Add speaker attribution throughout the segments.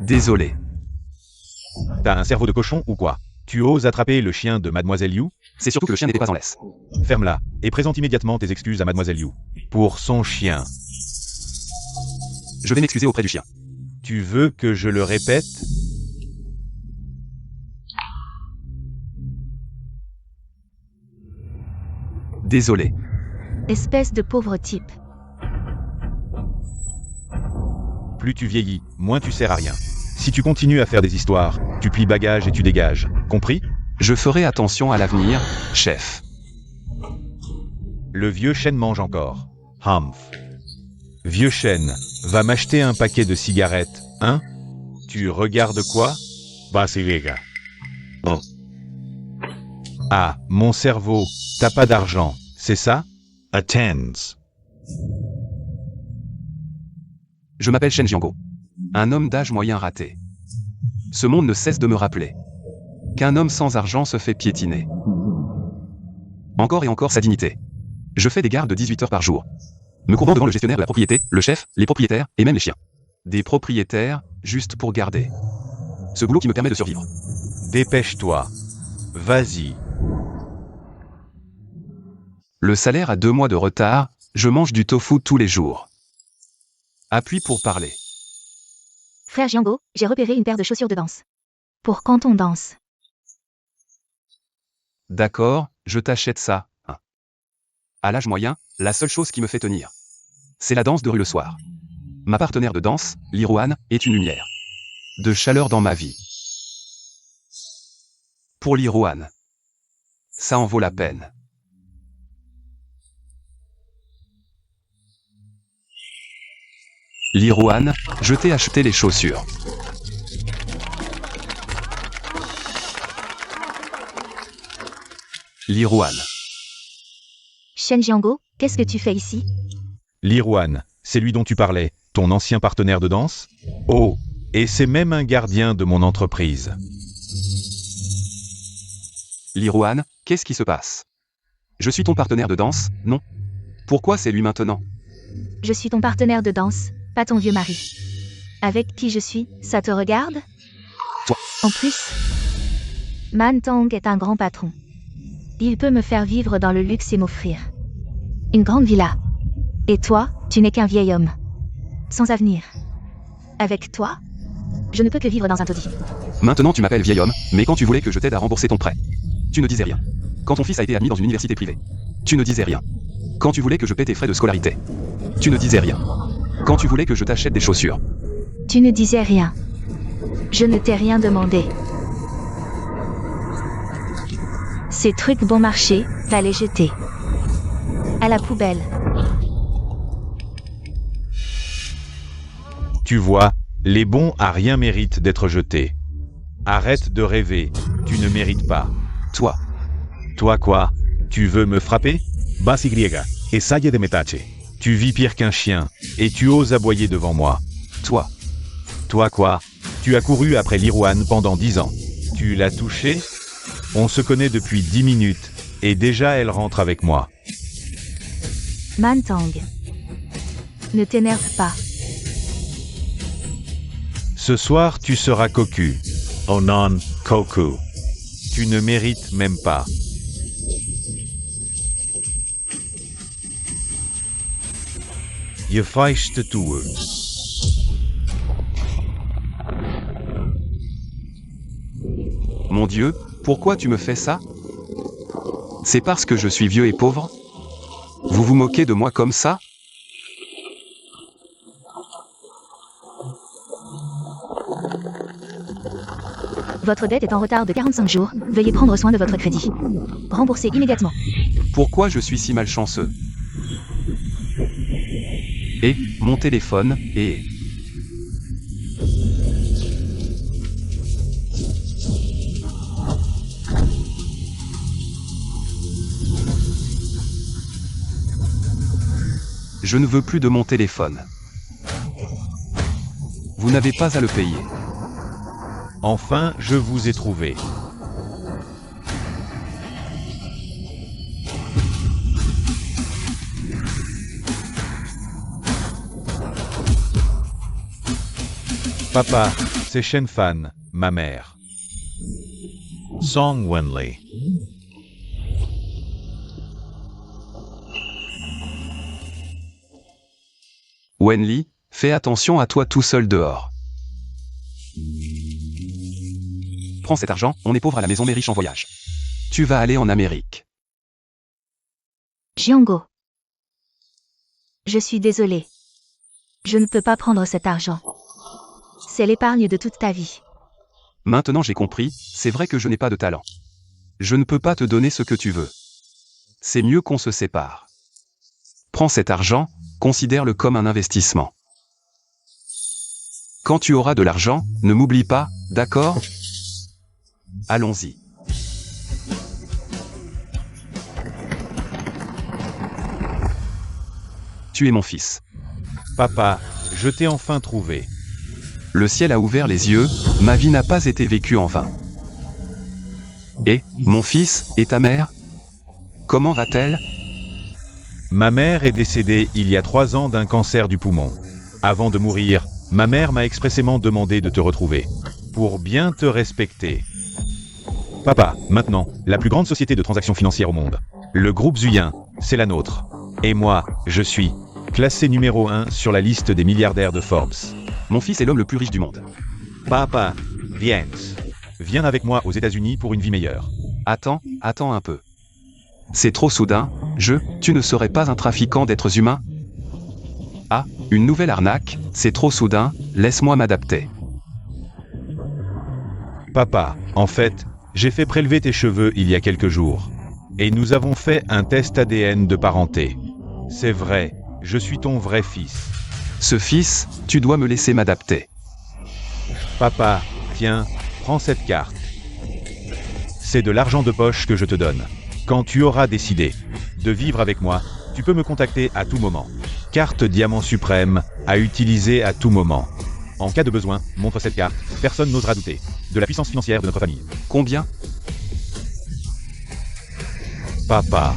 Speaker 1: Désolé.
Speaker 2: T'as un cerveau de cochon ou quoi? Tu oses attraper le chien de Mademoiselle Liu?
Speaker 1: C'est surtout que le chien n'était pas en laisse.
Speaker 2: Ferme-la, et présente immédiatement tes excuses à Mademoiselle Liu. Pour son chien.
Speaker 1: Je vais m'excuser auprès du chien.
Speaker 2: Tu veux que je le répète?
Speaker 1: Désolé.
Speaker 3: Espèce de pauvre type.
Speaker 2: Plus tu vieillis, moins tu sers à rien. Si tu continues à faire des histoires, tu plies bagages et tu dégages. Compris?
Speaker 1: Je ferai attention à l'avenir, chef.
Speaker 2: Le vieux chêne mange encore. Humph. Vieux chêne, va m'acheter un paquet de cigarettes, hein? Tu regardes quoi? Basilica.
Speaker 4: Oh.
Speaker 2: Ah, mon cerveau, t'as pas d'argent, c'est ça?
Speaker 4: Attends.
Speaker 1: Je m'appelle Shen Jiango. Un homme d'âge moyen raté. Ce monde ne cesse de me rappeler qu'un homme sans argent se fait piétiner. Encore et encore sa dignité. Je fais des gardes de 18 heures par jour, me courbant devant le gestionnaire de la propriété, le chef, les propriétaires et même les chiens. Des propriétaires, juste pour garder ce boulot qui me permet de survivre.
Speaker 2: Dépêche-toi. Vas-y.
Speaker 1: Le salaire a 2 mois de retard, je mange du tofu tous les jours. Appuie pour parler.
Speaker 3: Frère Jiango, j'ai repéré une paire de chaussures de danse. Pour quand on danse.
Speaker 1: D'accord, je t'achète ça. À l'âge moyen, la seule chose qui me fait tenir, c'est la danse de rue le soir. Ma partenaire de danse, Lirouane, est une lumière de chaleur dans ma vie. Pour Lirouane, ça en vaut la peine. Lirouane, je t'ai acheté les chaussures. Lirouane.
Speaker 3: Shen Jiango, qu'est-ce que tu fais ici?
Speaker 2: Lirouane, c'est lui dont tu parlais, ton ancien partenaire de danse? Oh, et c'est même un gardien de mon entreprise.
Speaker 1: Lirouane, qu'est-ce qui se passe? Je suis ton partenaire de danse, non? Pourquoi c'est lui maintenant?
Speaker 3: Je suis ton partenaire de danse, pas ton vieux mari. Avec qui je suis, ça te regarde?
Speaker 1: Toi.
Speaker 3: En plus, Man Tong est un grand patron. Il peut me faire vivre dans le luxe et m'offrir une grande villa. Et toi, tu n'es qu'un vieil homme, sans avenir. Avec toi, je ne peux que vivre dans un taudis.
Speaker 1: Maintenant tu m'appelles vieil homme, mais quand tu voulais que je t'aide à rembourser ton prêt, tu ne disais rien. Quand ton fils a été admis dans une université privée, tu ne disais rien. Quand tu voulais que je paie tes frais de scolarité, tu ne disais rien. Quand tu voulais que je t'achète des chaussures,
Speaker 3: tu ne disais rien. Je ne t'ai rien demandé. Ces trucs bon marché, va les jeter à la poubelle.
Speaker 2: Tu vois, les bons à rien méritent d'être jetés. Arrête de rêver, tu ne mérites pas.
Speaker 1: Toi.
Speaker 2: Toi quoi? Tu veux me frapper?
Speaker 4: Basilica. Essaye de metache.
Speaker 2: Tu vis pire qu'un chien, et tu oses aboyer devant moi.
Speaker 1: Toi.
Speaker 2: Toi quoi? Tu as couru après Lirouane pendant 10 ans. Tu l'as touchée? On se connaît depuis 10 minutes, et déjà elle rentre avec moi.
Speaker 3: Man Tong, ne t'énerve pas.
Speaker 2: Ce soir tu seras cocu.
Speaker 4: Oh non, Koku.
Speaker 2: Tu ne mérites même pas. Je feiste toe.
Speaker 1: Mon Dieu, pourquoi tu me fais ça? C'est parce que je suis vieux et pauvre? Vous vous moquez de moi comme ça?
Speaker 3: Votre dette est en retard de 45 jours, veuillez prendre soin de votre crédit. Remboursez immédiatement.
Speaker 1: Pourquoi je suis si malchanceux? Et, mon téléphone, et... Je ne veux plus de mon téléphone. Vous n'avez pas à le payer.
Speaker 2: Enfin, je vous ai trouvé. Papa, C'est Shen Fan, ma mère.
Speaker 4: Song Wenli.
Speaker 1: Wenli, fais attention à toi tout seul dehors. Prends cet argent, on est pauvre à la maison mais riche en voyage. Tu vas aller en Amérique.
Speaker 3: Jiango. Je suis désolée. Je ne peux pas prendre cet argent. C'est l'épargne de toute ta vie.
Speaker 1: Maintenant j'ai compris, c'est vrai que je n'ai pas de talent. Je ne peux pas te donner ce que tu veux. C'est mieux qu'on se sépare. Prends cet argent, considère-le comme un investissement. Quand tu auras de l'argent, ne m'oublie pas, d'accord? Allons-y. Tu es mon fils.
Speaker 2: Papa, je t'ai enfin trouvé.
Speaker 1: Le ciel a ouvert les yeux, ma vie n'a pas été vécue en vain. Et, mon fils, et ta mère? Comment va-t-elle?
Speaker 2: Ma mère est décédée il y a 3 ans d'un cancer du poumon. Avant de mourir, ma mère m'a expressément demandé de te retrouver. Pour bien te respecter. Papa, maintenant, la plus grande société de transactions financières au monde. Le groupe Zuyin, c'est la nôtre. Et moi, je suis classé numéro 1 sur la liste des milliardaires de Forbes.
Speaker 1: Mon fils est l'homme le plus riche du monde.
Speaker 2: Papa, viens. Viens avec moi aux États-Unis pour une vie meilleure.
Speaker 1: Attends un peu. C'est trop soudain, tu ne serais pas un trafiquant d'êtres humains? Ah, une nouvelle arnaque, c'est trop soudain, laisse-moi m'adapter.
Speaker 2: Papa, en fait, j'ai fait prélever tes cheveux il y a quelques jours. Et nous avons fait un test ADN de parenté. C'est vrai, je suis ton vrai fils.
Speaker 1: Ce fils, tu dois me laisser m'adapter.
Speaker 2: Papa, tiens, prends cette carte. C'est de l'argent de poche que je te donne. Quand tu auras décidé de vivre avec moi, tu peux me contacter à tout moment. Carte Diamant Suprême, à utiliser à tout moment. En cas de besoin, montre cette carte, personne n'osera douter de la puissance financière de notre famille.
Speaker 1: Combien?
Speaker 2: Papa.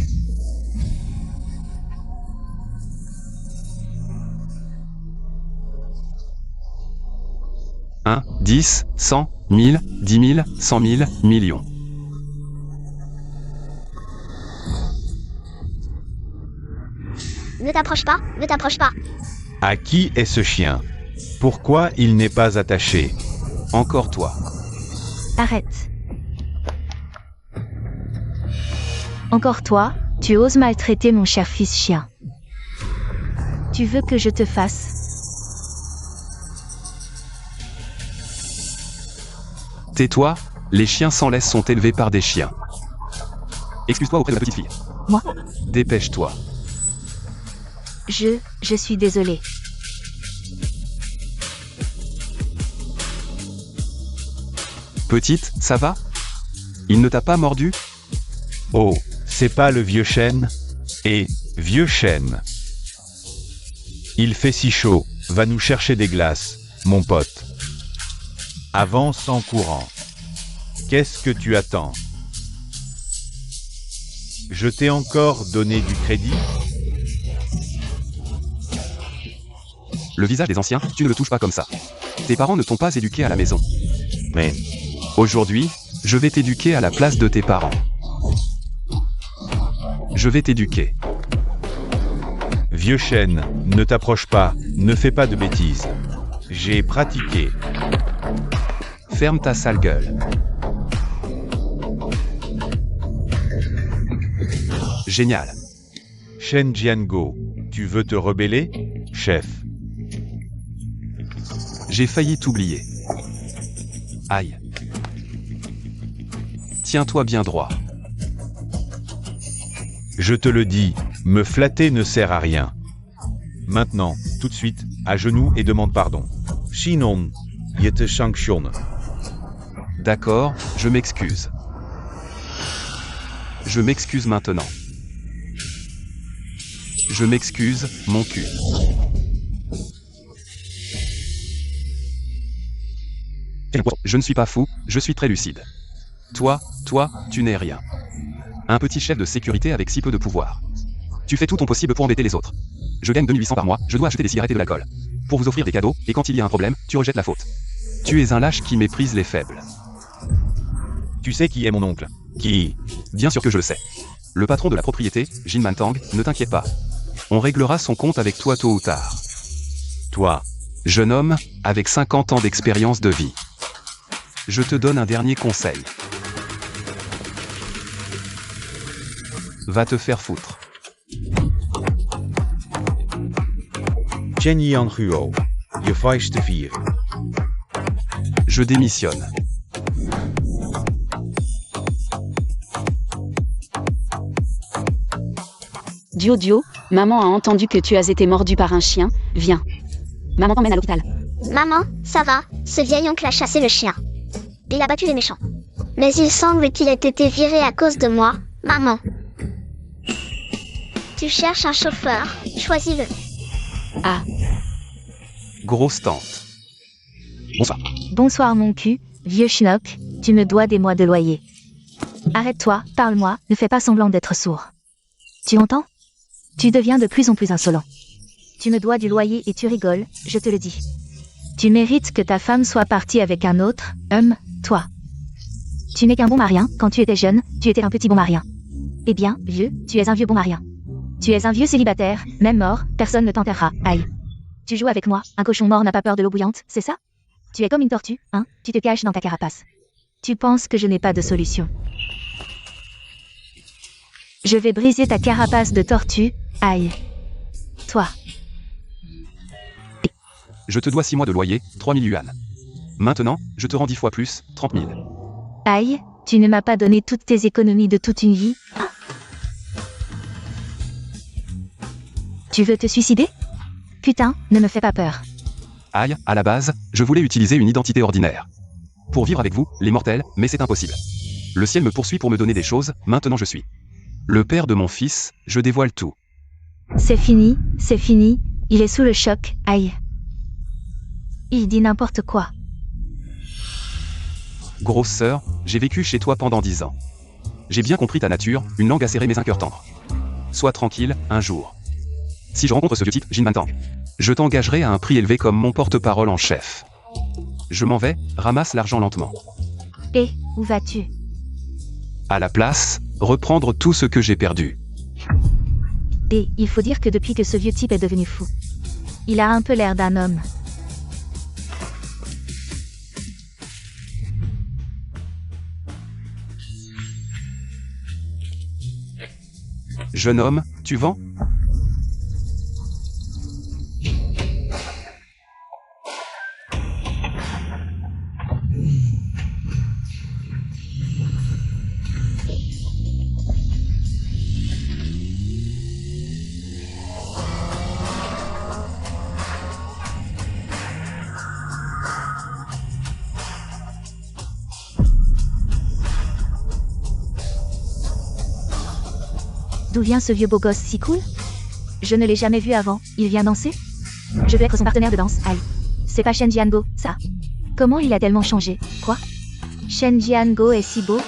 Speaker 1: 1, 10, 100, 1000, 10 000, 100 000, millions.
Speaker 5: Ne t'approche pas, ne t'approche pas.
Speaker 2: À qui est ce chien? Pourquoi il n'est pas attaché?
Speaker 1: Encore toi.
Speaker 3: Arrête. Encore toi, tu oses maltraiter mon cher fils chien. Tu veux que je te fasse?
Speaker 1: Tais-toi, les chiens sans laisse sont élevés par des chiens. Excuse-toi auprès de la petite fille.
Speaker 3: Moi?
Speaker 1: Dépêche-toi.
Speaker 3: Je suis désolée.
Speaker 1: Petite, ça va? Il ne t'a pas mordu?
Speaker 2: Oh, c'est pas le vieux chêne? Et, vieux chêne. Il fait si chaud, va nous chercher des glaces, mon pote. Avance en courant. Qu'est-ce que tu attends? Je t'ai encore donné du crédit?
Speaker 1: Le visage des anciens, tu ne le touches pas comme ça. Tes parents ne t'ont pas éduqué à la maison.
Speaker 4: Mais
Speaker 1: Aujourd'hui, je vais t'éduquer à la place de tes parents. Je vais t'éduquer.
Speaker 2: Vieux chêne, ne t'approche pas, ne fais pas de bêtises. J'ai pratiqué.
Speaker 1: Ferme ta sale gueule. Génial.
Speaker 2: Shen Jiango, tu veux te rebeller, chef?
Speaker 1: J'ai failli t'oublier. Aïe. Tiens-toi bien droit.
Speaker 2: Je te le dis, me flatter ne sert à rien. Maintenant, tout de suite, à genoux et demande pardon. Sinon, je te sanctionne.
Speaker 1: D'accord, je m'excuse. Je m'excuse maintenant. Je m'excuse, mon cul. Je ne suis pas fou, je suis très lucide. Toi, tu n'es rien. Un petit chef de sécurité avec si peu de pouvoir. Tu fais tout ton possible pour embêter les autres. Je gagne 2800 par mois, je dois acheter des cigarettes et de l'alcool. Pour vous offrir des cadeaux, et quand il y a un problème, tu rejettes la faute. Tu es un lâche qui méprise les faibles.
Speaker 2: Tu sais qui est mon oncle? Qui?
Speaker 1: Bien sûr que je le sais. Le patron de la propriété, Jin Mantang, ne t'inquiète pas. On réglera son compte avec toi tôt ou tard.
Speaker 2: Toi.
Speaker 1: Jeune homme, avec 50 ans d'expérience de vie. Je te donne un dernier conseil. Va te faire foutre.
Speaker 2: Chen Yan Huo. Je feiste vier.
Speaker 1: Je démissionne.
Speaker 5: Dio, maman a entendu que tu as été mordu par un chien. Viens. Maman t'emmène à l'hôpital.
Speaker 6: Maman, ça va, ce vieil oncle a chassé le chien. Il a battu les méchants. Mais il semble qu'il ait été viré à cause de moi, maman. Tu cherches un chauffeur, choisis-le.
Speaker 5: Ah,
Speaker 1: Grosse tante. Bonsoir.
Speaker 3: Bonsoir mon cul, vieux schnock, tu me dois des mois de loyer. Arrête-toi, parle-moi, ne fais pas semblant d'être sourd. Tu entends? Tu deviens de plus en plus insolent. Tu me dois du loyer et tu rigoles, je te le dis. Tu mérites que ta femme soit partie avec un autre, toi. Tu n'es qu'un bon marien, quand tu étais jeune, tu étais un petit bon marien. Eh bien, vieux, tu es un vieux bon marien. Tu es un vieux célibataire, même mort, personne ne t'enterrera, aïe. Tu joues avec moi, un cochon mort n'a pas peur de l'eau bouillante, c'est ça? Tu es comme une tortue, hein, tu te caches dans ta carapace. Tu penses que je n'ai pas de solution. Je vais briser ta carapace de tortue, aïe. Toi.
Speaker 1: Je te dois 6 mois de loyer, 3000 yuan. Maintenant, je te rends 10 fois plus, 30 000.
Speaker 3: Aïe, tu ne m'as pas donné toutes tes économies de toute une vie? Tu veux te suicider? Putain, ne me fais pas peur.
Speaker 1: Aïe, à la base, je voulais utiliser une identité ordinaire. Pour vivre avec vous, les mortels, mais c'est impossible. Le ciel me poursuit pour me donner des choses, maintenant je suis le père de mon fils, je dévoile tout.
Speaker 3: C'est fini, il est sous le choc, aïe. Il dit n'importe quoi.
Speaker 1: Grosse sœur, j'ai vécu chez toi pendant 10 ans. J'ai bien compris ta nature, une langue acérée mais un cœur tendre. Sois tranquille, un jour. Si je rencontre ce vieux type, Jin Mantang, je t'engagerai à un prix élevé comme mon porte-parole en chef. Je m'en vais, ramasse l'argent lentement.
Speaker 3: Et, où vas-tu?
Speaker 1: À la place, reprendre tout ce que j'ai perdu.
Speaker 3: Et, il faut dire que depuis que ce vieux type est devenu fou, il a un peu l'air d'un homme.
Speaker 1: Jeune homme, tu vends?
Speaker 3: D'où vient ce vieux beau gosse si cool? Je ne l'ai jamais vu avant, il vient danser? Je veux être son partenaire de danse, aïe. C'est pas Shen Jiango, ça. Comment il a tellement changé? Quoi? Shen Jiango est si beau?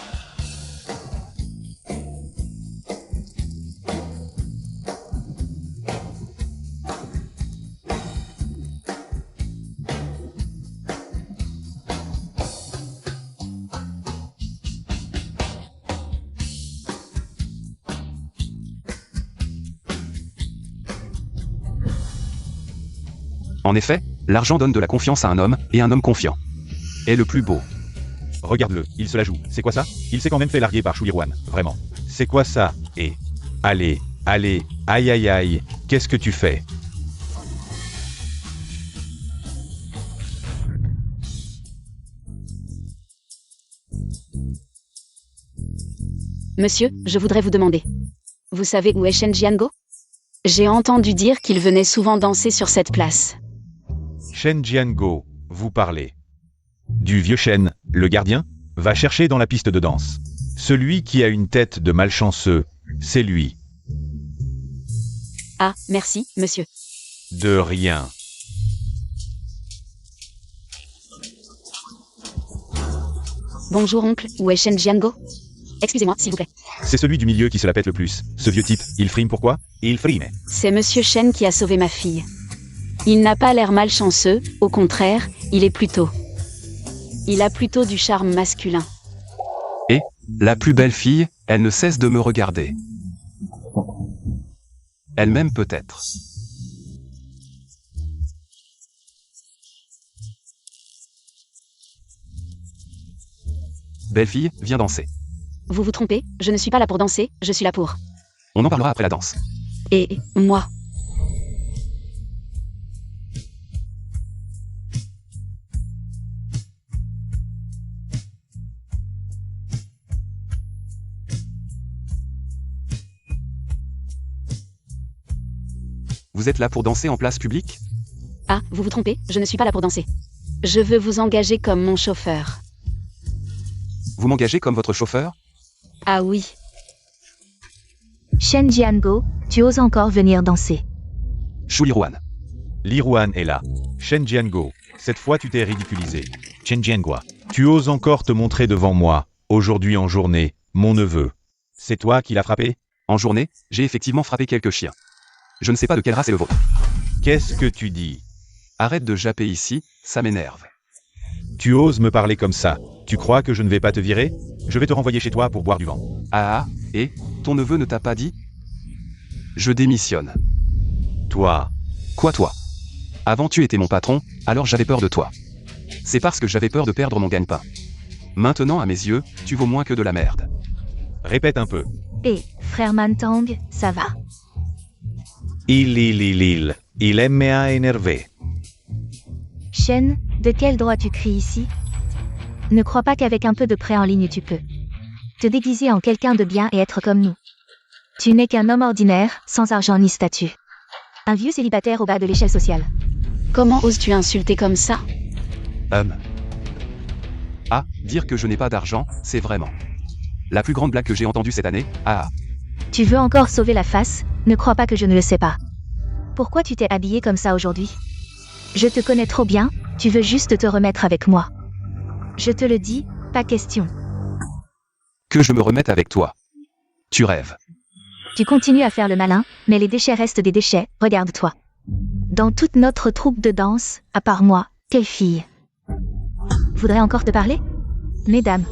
Speaker 1: En effet, l'argent donne de la confiance à un homme, et un homme confiant est le plus beau.
Speaker 2: Regarde-le, il se la joue. C'est quoi ça? Il s'est quand même fait larguer par Shuliruan, vraiment. C'est quoi ça? Et... Allez, aïe aïe aïe, qu'est-ce que tu fais?
Speaker 5: monsieur, je voudrais vous demander. Vous savez où est Shen Jiango? J'ai entendu dire qu'il venait souvent danser sur cette place.
Speaker 2: Shen Jiango, vous parlez. Du vieux Shen, le gardien, va chercher dans la piste de danse. Celui qui a une tête de malchanceux, c'est lui.
Speaker 5: Ah, merci, monsieur.
Speaker 2: De rien.
Speaker 5: Bonjour oncle, où est Shen Jiango? Excusez-moi, s'il vous plaît.
Speaker 2: C'est celui du milieu qui se la pète le plus. Ce vieux type, il frime pourquoi? Il frime.
Speaker 5: C'est monsieur Shen qui a sauvé ma fille. Il n'a pas l'air malchanceux, au contraire, il est plutôt Il a plutôt du charme masculin.
Speaker 1: La plus belle fille, elle ne cesse de me regarder. Elle m'aime peut-être. Belle fille, viens danser.
Speaker 5: Vous vous trompez, je ne suis pas là pour danser, je suis là pour.
Speaker 1: On en parlera après la danse.
Speaker 5: Et moi.
Speaker 1: Vous êtes là pour danser en place publique?
Speaker 5: Ah, vous vous trompez, je ne suis pas là pour danser. Je veux vous engager comme mon chauffeur.
Speaker 1: Vous m'engagez comme votre chauffeur?
Speaker 5: Ah oui.
Speaker 3: Shen Jiango, tu oses encore venir danser.
Speaker 1: Shu Liruan.
Speaker 2: Liruan est là. Shen Jiango, cette fois tu t'es ridiculisé.
Speaker 4: Chen Jiangua.
Speaker 2: Tu oses encore te montrer devant moi, aujourd'hui en journée, mon neveu. C'est toi qui l'as frappé?
Speaker 1: En journée, j'ai effectivement frappé quelques chiens. Je ne sais pas de quelle race est le vôtre.
Speaker 2: Qu'est-ce que tu dis?
Speaker 1: Arrête de japper ici, ça m'énerve.
Speaker 2: Tu oses me parler comme ça? Tu crois que je ne vais pas te virer? Je vais te renvoyer chez toi pour boire du vent.
Speaker 1: Ah, et ton neveu ne t'a pas dit? Je démissionne.
Speaker 2: Toi,
Speaker 1: Quoi toi? Avant tu étais mon patron, alors j'avais peur de toi. C'est parce que j'avais peur de perdre mon gagne-pain. Maintenant à mes yeux, tu vaux moins que de la merde.
Speaker 2: répète un peu.
Speaker 3: Et, frère Mantang, ça va?
Speaker 4: Il m'a énervé.
Speaker 3: Shen, de quel droit tu cries ici? Ne crois pas qu'avec un peu de prêt en ligne tu peux te déguiser en quelqu'un de bien et être comme nous. Tu n'es qu'un homme ordinaire, sans argent ni statut. Un vieux célibataire au bas de l'échelle sociale.
Speaker 5: Comment oses-tu insulter comme ça?
Speaker 1: Ah, dire que je n'ai pas d'argent, c'est vraiment la plus grande blague que j'ai entendue cette année. Ah,
Speaker 3: Tu veux encore sauver la face? Ne crois pas que je ne le sais pas. Pourquoi tu t'es habillé comme ça aujourd'hui? Je te connais trop bien, tu veux juste te remettre avec moi. Je te le dis, pas question.
Speaker 1: que je me remette avec toi. Tu rêves.
Speaker 3: Tu continues à faire le malin, mais les déchets restent des déchets, regarde-toi. Dans toute notre troupe de danse, à part moi, quelle fille voudrait encore te parler? Mesdames,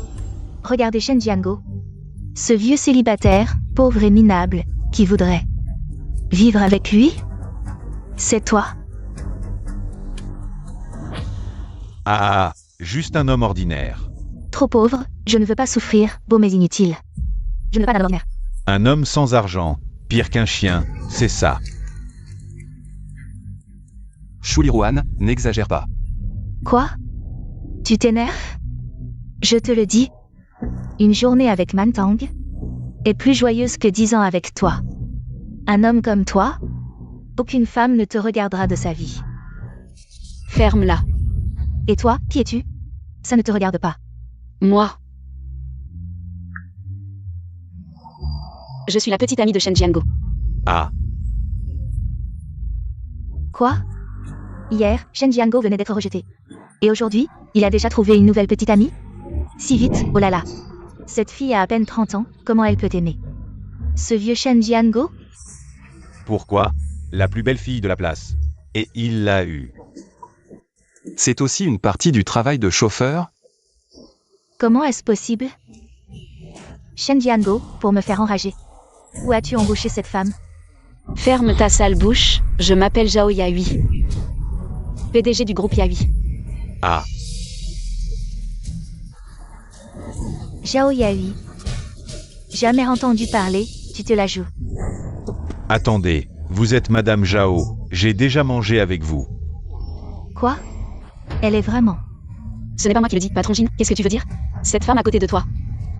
Speaker 3: regardez Shen Jiango. Ce vieux célibataire, pauvre et minable, qui voudrait vivre avec lui? C'est toi.
Speaker 2: Ah, juste un homme ordinaire.
Speaker 3: Trop pauvre, je ne veux pas souffrir, beau mais inutile. Je ne veux pas d'un ordinaire.
Speaker 2: Un homme sans argent, pire qu'un chien, c'est ça.
Speaker 1: Shu Liruan, n'exagère pas.
Speaker 3: Quoi? Tu t'énerves? Je te le dis. Une journée avec Mantang est plus joyeuse que 10 ans avec toi. Un homme comme toi, aucune femme ne te regardera de sa vie.
Speaker 5: Ferme-la.
Speaker 3: Et toi, qui es-tu? Ça ne te regarde pas.
Speaker 5: Moi. Je suis la petite amie de Shen Jiango.
Speaker 2: Ah,
Speaker 3: Quoi? Hier, Shen Jiango venait d'être rejeté. Et aujourd'hui, il a déjà trouvé une nouvelle petite amie? Si vite, oh là là. Cette fille a à peine 30 ans, comment elle peut t'aimer? Ce vieux Shen Jiango?
Speaker 2: pourquoi? La plus belle fille de la place. Et il l'a eue.
Speaker 1: C'est aussi une partie du travail de chauffeur.
Speaker 3: Comment est-ce possible? Shen Jiango, pour me faire enrager. Où as-tu embauché cette femme?
Speaker 5: Ferme ta sale bouche, je m'appelle Zhao Yahui. PDG du groupe Yahui.
Speaker 2: Ah,
Speaker 3: Zhao Yahui. Jamais entendu parler, tu te la joues.
Speaker 2: attendez, vous êtes Madame Zhao, j'ai déjà mangé avec vous.
Speaker 3: Quoi? Elle est vraiment.
Speaker 5: Ce n'est pas moi qui le dis, patron Jin, qu'est-ce que tu veux dire? Cette femme à côté de toi.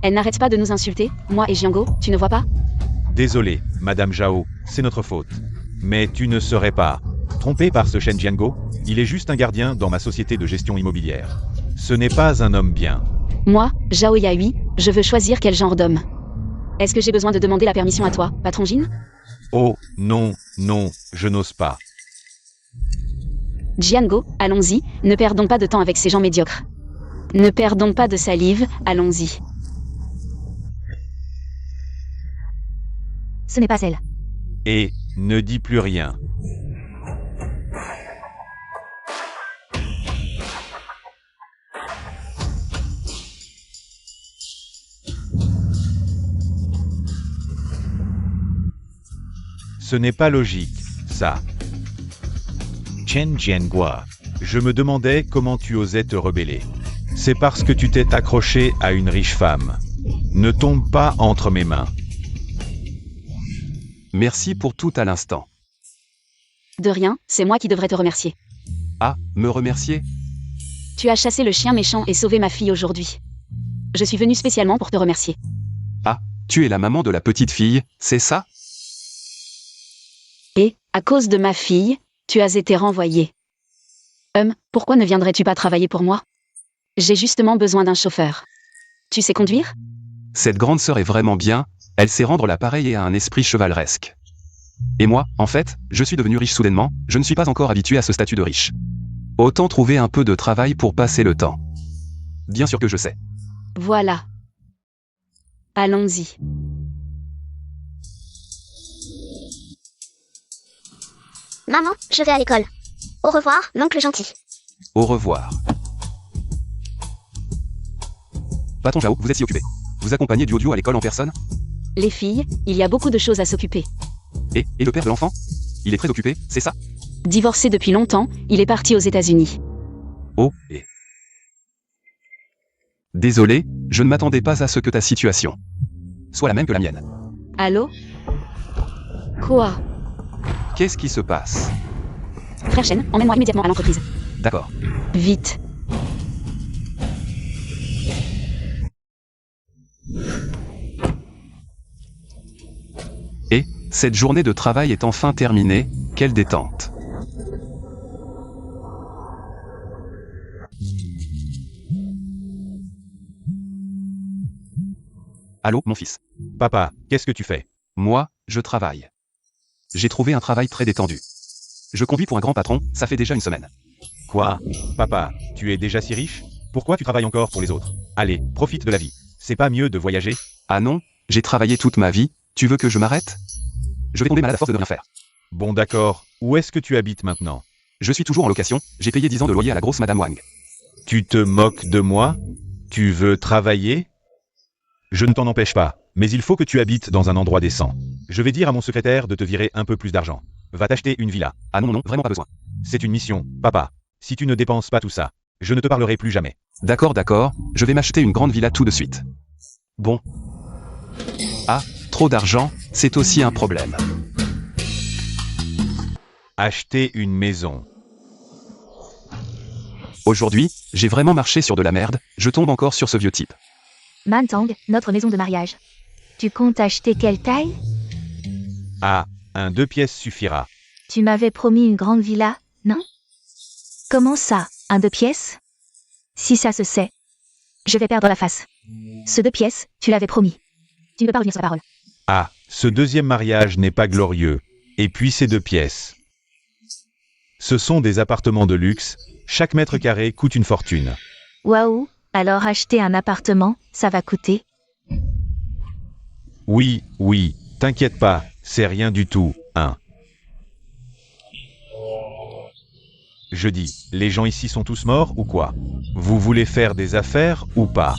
Speaker 5: Elle n'arrête pas de nous insulter, moi et Jiango, tu ne vois pas?
Speaker 2: Désolé, Madame Zhao, c'est notre faute. Mais tu ne serais pas trompée par ce Shen Jiango? Il est juste un gardien dans ma société de gestion immobilière. Ce n'est pas un homme bien.
Speaker 5: Moi, Zhao Yahui, je veux choisir quel genre d'homme. Est-ce que j'ai besoin de demander la permission à toi, patron Jin?
Speaker 2: Oh, non, non, je n'ose pas.
Speaker 5: Jiango, allons-y, ne perdons pas de temps avec ces gens médiocres. Ne perdons pas de salive, allons-y.
Speaker 3: Ce n'est pas elle.
Speaker 2: Et ne dis plus rien. Ce n'est pas logique, ça.
Speaker 4: Chen Jiangua.
Speaker 2: Je me demandais comment tu osais te rebeller. C'est parce que tu t'es accroché à une riche femme. Ne tombe pas entre mes mains.
Speaker 1: Merci pour tout à l'instant.
Speaker 5: De rien, c'est moi qui devrais te remercier.
Speaker 1: Ah, me remercier?
Speaker 5: Tu as chassé le chien méchant et sauvé ma fille aujourd'hui. Je suis venue spécialement pour te remercier.
Speaker 1: Ah, tu es la maman de la petite fille, c'est ça?
Speaker 5: Et, à cause de ma fille, tu as été renvoyé. Pourquoi ne viendrais-tu pas travailler pour moi? J'ai justement besoin d'un chauffeur. Tu sais conduire?
Speaker 1: Cette grande sœur est vraiment bien, elle sait rendre l'appareil et a un esprit chevaleresque. Et moi, en fait, je suis devenu riche soudainement, je ne suis pas encore habitué à ce statut de riche. Autant trouver un peu de travail pour passer le temps. Bien sûr que je sais.
Speaker 5: Voilà. Allons-y.
Speaker 6: Maman, je vais à l'école. Au revoir, l'oncle gentil.
Speaker 1: Au revoir. Patron Zhao, vous êtes si occupé. Vous accompagnez Duoduo à l'école en personne?
Speaker 5: Les filles, il y a beaucoup de choses à s'occuper.
Speaker 1: Et le père de l'enfant? Il est très occupé, c'est ça?
Speaker 5: Divorcé depuis longtemps, il est parti aux États-Unis.
Speaker 1: Oh, et... Désolé, je ne m'attendais pas à ce que ta situation soit la même que la mienne.
Speaker 5: Allô? Quoi?
Speaker 1: Qu'est-ce qui se passe?
Speaker 5: Frère Shen, emmène-moi immédiatement à l'entreprise.
Speaker 1: D'accord.
Speaker 5: Vite.
Speaker 1: Et, cette journée de travail est enfin terminée, quelle détente. Allô, mon fils.
Speaker 2: Papa, qu'est-ce que tu fais?
Speaker 1: Moi, je travaille. J'ai trouvé un travail très détendu. Je conduis pour un grand patron, ça fait déjà une semaine.
Speaker 2: Quoi? Papa, tu es déjà si riche? Pourquoi tu travailles encore pour les autres? Allez, profite de la vie. C'est pas mieux de voyager?
Speaker 1: Ah non, j'ai travaillé toute ma vie, tu veux que je m'arrête? Je vais tomber malade à force de ne rien faire.
Speaker 2: Bon d'accord, où est-ce que tu habites maintenant?
Speaker 1: Je suis toujours en location, j'ai payé 10 ans de loyer à la grosse Madame Wang.
Speaker 2: Tu te moques de moi? Tu veux travailler? Je ne t'en empêche pas, mais il faut que tu habites dans un endroit décent. Je vais dire à mon secrétaire de te virer un peu plus d'argent. Va t'acheter une villa.
Speaker 1: Ah non, vraiment pas besoin.
Speaker 2: C'est une mission, papa. Si tu ne dépenses pas tout ça, je ne te parlerai plus jamais.
Speaker 1: D'accord, je vais m'acheter une grande villa tout de suite. Bon. Ah, trop d'argent, c'est aussi un problème.
Speaker 2: Acheter une maison.
Speaker 1: Aujourd'hui, j'ai vraiment marché sur de la merde, je tombe encore sur ce vieux type.
Speaker 3: Mantang, notre maison de mariage. Tu comptes acheter quelle taille?
Speaker 2: Ah, un 2 pièces suffira.
Speaker 3: Tu m'avais promis une grande villa, non? Comment ça, un 2 pièces? Si ça se sait, je vais perdre la face. Ce 2 pièces, tu l'avais promis. Tu ne peux pas revenir sur la parole.
Speaker 2: Ah, ce deuxième mariage n'est pas glorieux. Et puis ces 2 pièces. Ce sont des appartements de luxe, chaque mètre carré coûte une fortune.
Speaker 3: Waouh, alors acheter un appartement, ça va coûter?
Speaker 2: Oui, t'inquiète pas, c'est rien du tout, hein. Je dis, les gens ici sont tous morts ou quoi? Vous voulez faire des affaires ou pas?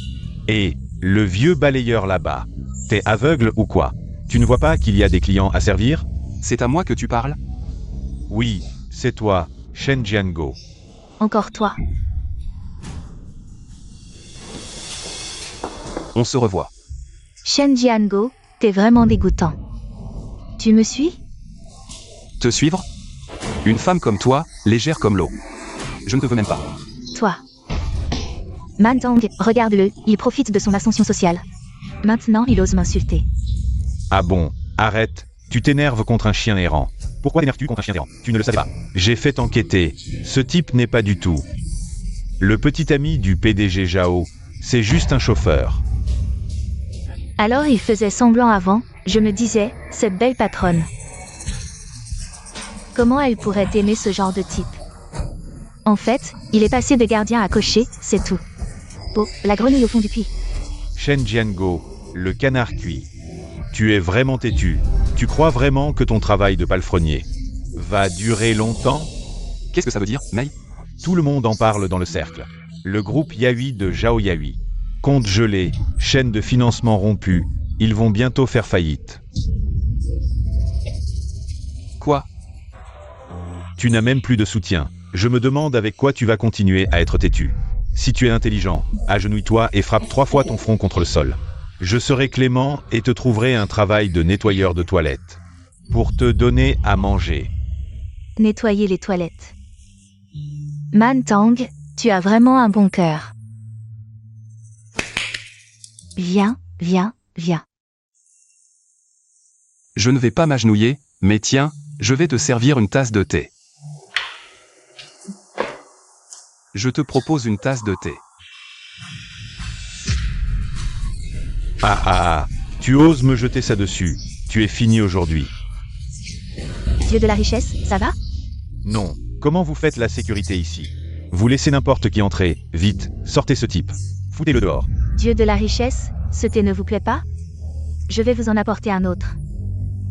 Speaker 2: Et, le vieux balayeur là-bas, t'es aveugle ou quoi? Tu ne vois pas qu'il y a des clients à servir?
Speaker 1: C'est à moi que tu parles?
Speaker 2: Oui, c'est toi, Shen Jiango.
Speaker 3: Encore toi.
Speaker 1: On se revoit.
Speaker 3: Shen Jiango, t'es vraiment dégoûtant. Tu me suis?
Speaker 1: Te suivre? Une femme comme toi, légère comme l'eau. Je ne te veux même pas.
Speaker 3: Toi. Mantang, regarde-le, il profite de son ascension sociale. Maintenant, il ose m'insulter.
Speaker 2: Ah bon, arrête, tu t'énerves contre un chien errant. Pourquoi t'énerves-tu contre un chien errant? Tu ne le savais pas. J'ai fait enquêter, ce type n'est pas du tout le petit ami du PDG Zhao, c'est juste un chauffeur.
Speaker 3: Alors il faisait semblant avant, je me disais, cette belle patronne. Comment elle pourrait aimer ce genre de type? En fait, il est passé de gardien à cocher, c'est tout. Oh, la grenouille au fond du puits.
Speaker 2: Shen Jiango, le canard cuit. Tu es vraiment têtu. Tu crois vraiment que ton travail de palefrenier va durer longtemps?
Speaker 1: Qu'est-ce que ça veut dire, Mei?
Speaker 2: Tout le monde en parle dans le cercle. Le groupe Yahui de Zhao Yahui. Compte gelé, chaîne de financement rompue, ils vont bientôt faire faillite. Tu n'as même plus de soutien. Je me demande avec quoi tu vas continuer à être têtu. Si tu es intelligent, agenouille-toi et frappe 3 fois ton front contre le sol. Je serai clément et te trouverai un travail de nettoyeur de toilettes. Pour te donner à manger.
Speaker 3: Nettoyer les toilettes. Man Tang, tu as vraiment un bon cœur. Viens, viens, viens.
Speaker 1: Je ne vais pas m'agenouiller, mais tiens, je vais te servir une tasse de thé. Je te propose une tasse de thé.
Speaker 2: Ah, tu oses me jeter ça dessus. Tu es fini aujourd'hui.
Speaker 3: Dieu de la richesse, ça va?
Speaker 2: Non. Comment vous faites la sécurité ici? Vous laissez n'importe qui entrer. Vite, sortez ce type. Foutez-le dehors.
Speaker 3: Dieu de la richesse, ce thé ne vous plaît pas? Je vais vous en apporter un autre.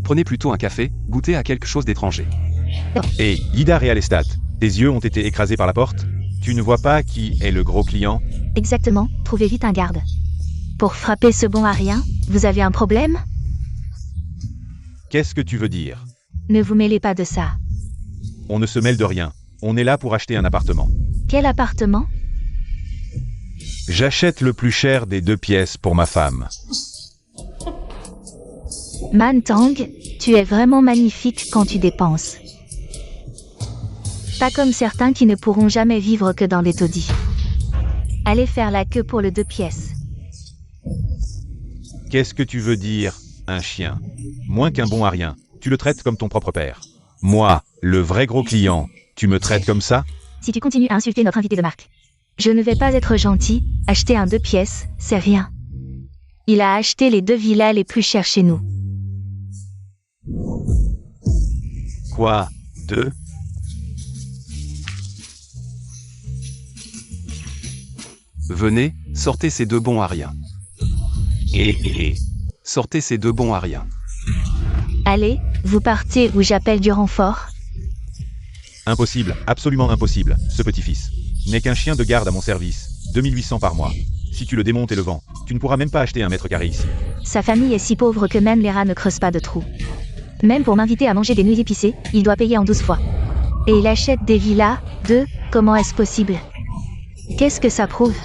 Speaker 1: Prenez plutôt un café, goûtez à quelque chose d'étranger.
Speaker 2: Hé, Ida Realestat, tes yeux ont été écrasés par la porte? Tu ne vois pas qui est le gros client?
Speaker 3: Exactement, trouvez vite un garde. Pour frapper ce bon à rien, vous avez un problème?
Speaker 2: Qu'est-ce que tu veux dire?
Speaker 3: Ne vous mêlez pas de ça.
Speaker 2: On ne se mêle de rien. On est là pour acheter un appartement.
Speaker 3: Quel appartement?
Speaker 2: J'achète le plus cher des 2 pièces pour ma femme.
Speaker 3: Man Tang, tu es vraiment magnifique quand tu dépenses. Pas comme certains qui ne pourront jamais vivre que dans les taudis. Allez faire la queue pour le 2 pièces.
Speaker 2: Qu'est-ce que tu veux dire, un chien? Moins qu'un bon à rien. Tu le traites comme ton propre père. Moi, le vrai gros client, tu me traites comme ça?
Speaker 3: Si tu continues à insulter notre invité de marque. Je ne vais pas être gentil, acheter un 2 pièces, c'est rien. Il a acheté les 2 villas les plus chères chez nous.
Speaker 2: Quoi? 2?
Speaker 1: Venez, sortez ces 2 bons à rien. Sortez ces 2 bons à rien.
Speaker 3: Allez, vous partez ou j'appelle du renfort.
Speaker 2: Impossible, absolument impossible, ce petit-fils. N'est qu'un chien de garde à mon service, 2800 par mois. Si tu le démontes et le vends, tu ne pourras même pas acheter un mètre carré ici.
Speaker 3: Sa famille est si pauvre que même les rats ne creusent pas de trous. Même pour m'inviter à manger des nouilles épicées, il doit payer en 12 fois. Et il achète des villas, comment est-ce possible? Qu'est-ce que ça prouve?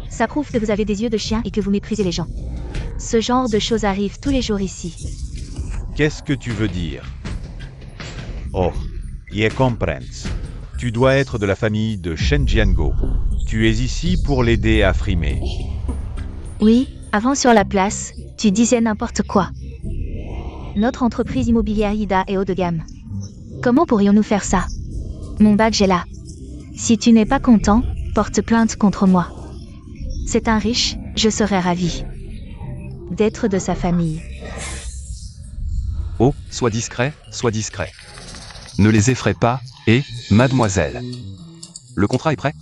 Speaker 3: Ça prouve que vous avez des yeux de chien et que vous méprisez les gens. Ce genre de choses arrive tous les jours ici.
Speaker 2: Qu'est-ce que tu veux dire? Oh, je comprends. Tu dois être de la famille de Shen Jiango. Tu es ici pour l'aider à frimer.
Speaker 3: Oui, avant sur la place, tu disais n'importe quoi. Notre entreprise immobilière Ida est haut de gamme. Comment pourrions-nous faire ça? Mon badge est là. Si tu n'es pas content, porte plainte contre moi. C'est un riche, je serais ravi d'être de sa famille.
Speaker 1: Oh, sois discret, sois discret. Ne les effraie pas, et, mademoiselle. Le contrat est prêt?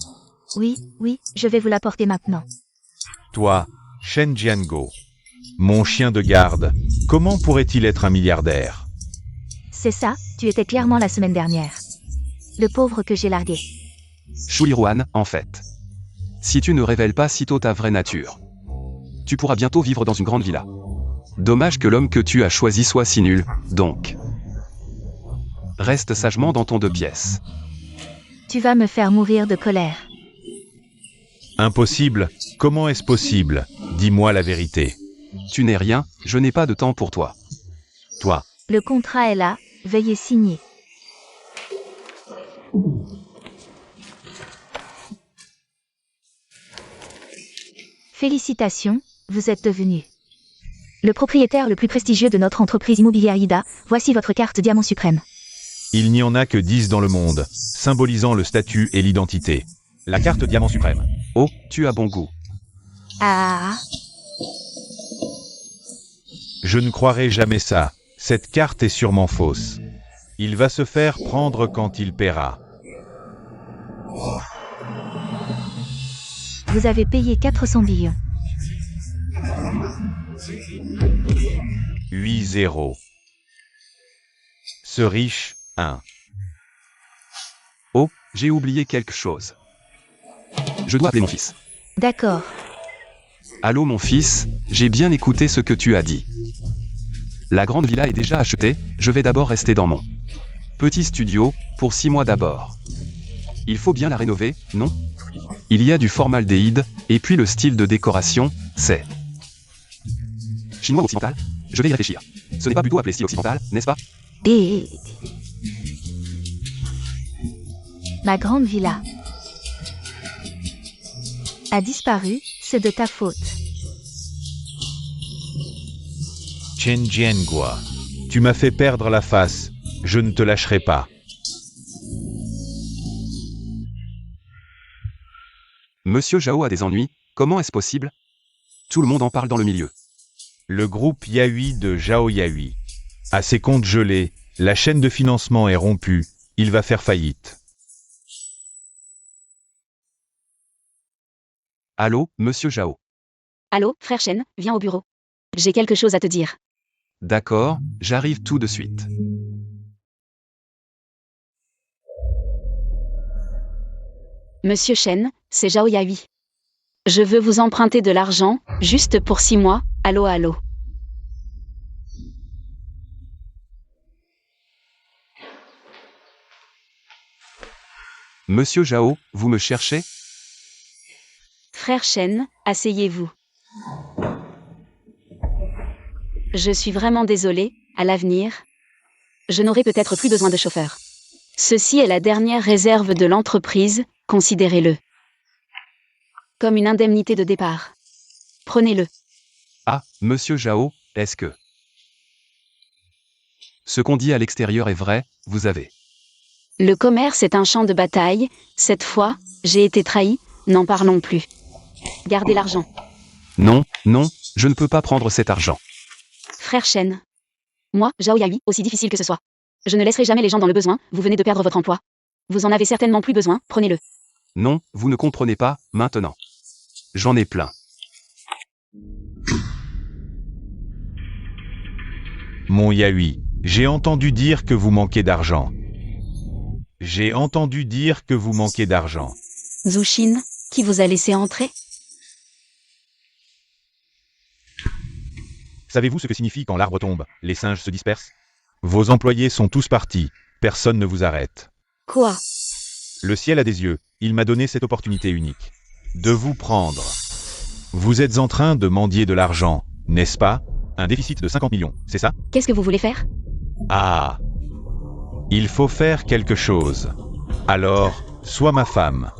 Speaker 3: Oui, je vais vous l'apporter maintenant.
Speaker 2: Toi, Shen Jiango, mon chien de garde, comment pourrait-il être un milliardaire?
Speaker 3: C'est ça, tu étais clairement la semaine dernière. Le pauvre que j'ai largué.
Speaker 1: Shuliruan, en fait. Si tu ne révèles pas sitôt ta vraie nature, tu pourras bientôt vivre dans une grande villa. Dommage que l'homme que tu as choisi soit si nul, donc. Reste sagement dans ton 2 pièces.
Speaker 3: Tu vas me faire mourir de colère.
Speaker 2: Impossible? Comment est-ce possible? Dis-moi la vérité.
Speaker 1: Tu n'es rien, je n'ai pas de temps pour toi.
Speaker 2: Toi.
Speaker 3: Le contrat est là, veuillez signer. Félicitations, vous êtes devenu le propriétaire le plus prestigieux de notre entreprise immobilière Ida. Voici votre carte Diamant Suprême.
Speaker 2: Il n'y en a que 10 dans le monde, symbolisant le statut et l'identité. La carte Diamant Suprême.
Speaker 1: Oh, tu as bon goût.
Speaker 3: Ah.
Speaker 2: Je ne croirai jamais ça. Cette carte est sûrement fausse. Il va se faire prendre quand il paiera.
Speaker 3: Vous avez payé 400 billions.
Speaker 2: 8-0. Ce riche, 1.
Speaker 1: Oh, j'ai oublié quelque chose. Je dois appeler mon fils.
Speaker 3: D'accord.
Speaker 1: Allô mon fils, j'ai bien écouté ce que tu as dit. La grande villa est déjà achetée, je vais d'abord rester dans mon Petit studio, pour 6 mois d'abord. Il faut bien la rénover, non? Il y a du formaldéhyde, et puis le style de décoration, c'est... Chinois ou occidental? Je vais y réfléchir. Ce n'est pas plutôt appelé style occidental, n'est-ce pas?
Speaker 3: Et... Ma grande villa a disparu, c'est de ta faute.
Speaker 2: Chen Jiangua. Tu m'as fait perdre la face. Je ne te lâcherai pas.
Speaker 1: Monsieur Zhao a des ennuis, comment est-ce possible? Tout le monde en parle dans le milieu.
Speaker 2: Le groupe Yahui de Zhao Yahui a ses comptes gelés, la chaîne de financement est rompue, il va faire faillite.
Speaker 1: Allô, monsieur Zhao.
Speaker 5: Allô, frère Shen, viens au bureau. J'ai quelque chose à te dire.
Speaker 1: D'accord, j'arrive tout de suite.
Speaker 5: Monsieur Shen, c'est Zhao Yahui. Je veux vous emprunter de l'argent, juste pour 6 mois, allô allô.
Speaker 1: Monsieur Zhao, vous me cherchez?
Speaker 5: Frère Shen, asseyez-vous. Je suis vraiment désolée, à l'avenir, je n'aurai peut-être plus besoin de chauffeur. Ceci est la dernière réserve de l'entreprise, considérez-le comme une indemnité de départ. Prenez-le.
Speaker 1: Ah, monsieur Zhao, est-ce que... Ce qu'on dit à l'extérieur est vrai, vous avez...
Speaker 5: Le commerce est un champ de bataille, cette fois, j'ai été trahi, n'en parlons plus. Gardez l'argent.
Speaker 1: Non, non, je ne peux pas prendre cet argent.
Speaker 5: Frère Shen. Moi, Zhao Yahui, aussi difficile que ce soit. Je ne laisserai jamais les gens dans le besoin, vous venez de perdre votre emploi. Vous en avez certainement plus besoin, prenez-le.
Speaker 1: Non, vous ne comprenez pas, maintenant. J'en ai plein.
Speaker 2: Mon Yahui, j'ai entendu dire que vous manquez d'argent. J'ai entendu dire que vous manquez d'argent.
Speaker 5: Zushin, qui vous a laissé entrer?
Speaker 2: Savez-vous ce que signifie quand l'arbre tombe, les singes se dispersent? Vos employés sont tous partis, personne ne vous arrête.
Speaker 5: Quoi?
Speaker 2: Le ciel a des yeux, il m'a donné cette opportunité unique. De vous prendre. Vous êtes en train de mendier de l'argent, n'est-ce pas? Un déficit de 50 millions, c'est ça?
Speaker 5: Qu'est-ce que vous voulez faire?
Speaker 2: Ah. Il faut faire quelque chose. Alors, sois ma femme.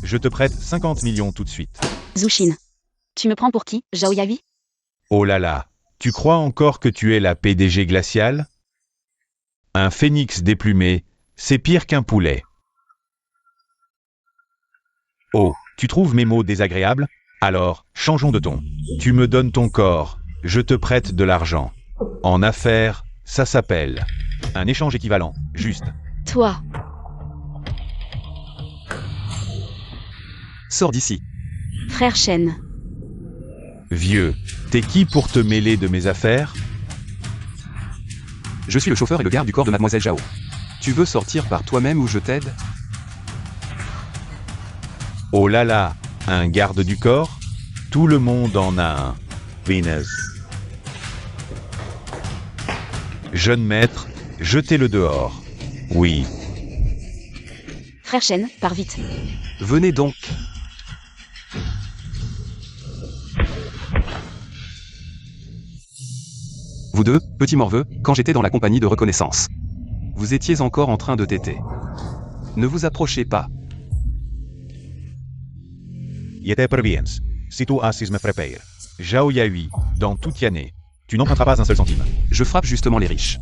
Speaker 2: Je te prête 50 millions tout de suite.
Speaker 5: Zushin. Tu me prends pour qui, Zhao Yahui?
Speaker 2: Oh là là, tu crois encore que tu es la PDG glaciale? Un phénix déplumé, c'est pire qu'un poulet. Oh, tu trouves mes mots désagréables? Alors, changeons de ton. Tu me donnes ton corps, je te prête de l'argent. En affaires, ça s'appelle un échange équivalent, juste.
Speaker 5: Toi.
Speaker 1: Sors d'ici.
Speaker 5: Frère Shen.
Speaker 2: Vieux, t'es qui pour te mêler de mes affaires?
Speaker 1: Je suis le chauffeur et le garde du corps de mademoiselle Zhao. Tu veux sortir par toi-même ou je t'aide?
Speaker 2: Oh là là, un garde du corps? Tout le monde en a un. Venus. Jeune maître, jetez-le dehors. Oui.
Speaker 5: Frère Shen, pars vite.
Speaker 1: Venez donc. Vous deux, petits morveux, quand j'étais dans la compagnie de reconnaissance. Vous étiez encore en train de téter. Ne vous approchez pas.
Speaker 4: Jete bien. Si tu haces me frapper.
Speaker 2: Zhao Yahui, dans toute Yané, tu n'emprunteras pas un seul centime.
Speaker 1: Je frappe justement les riches.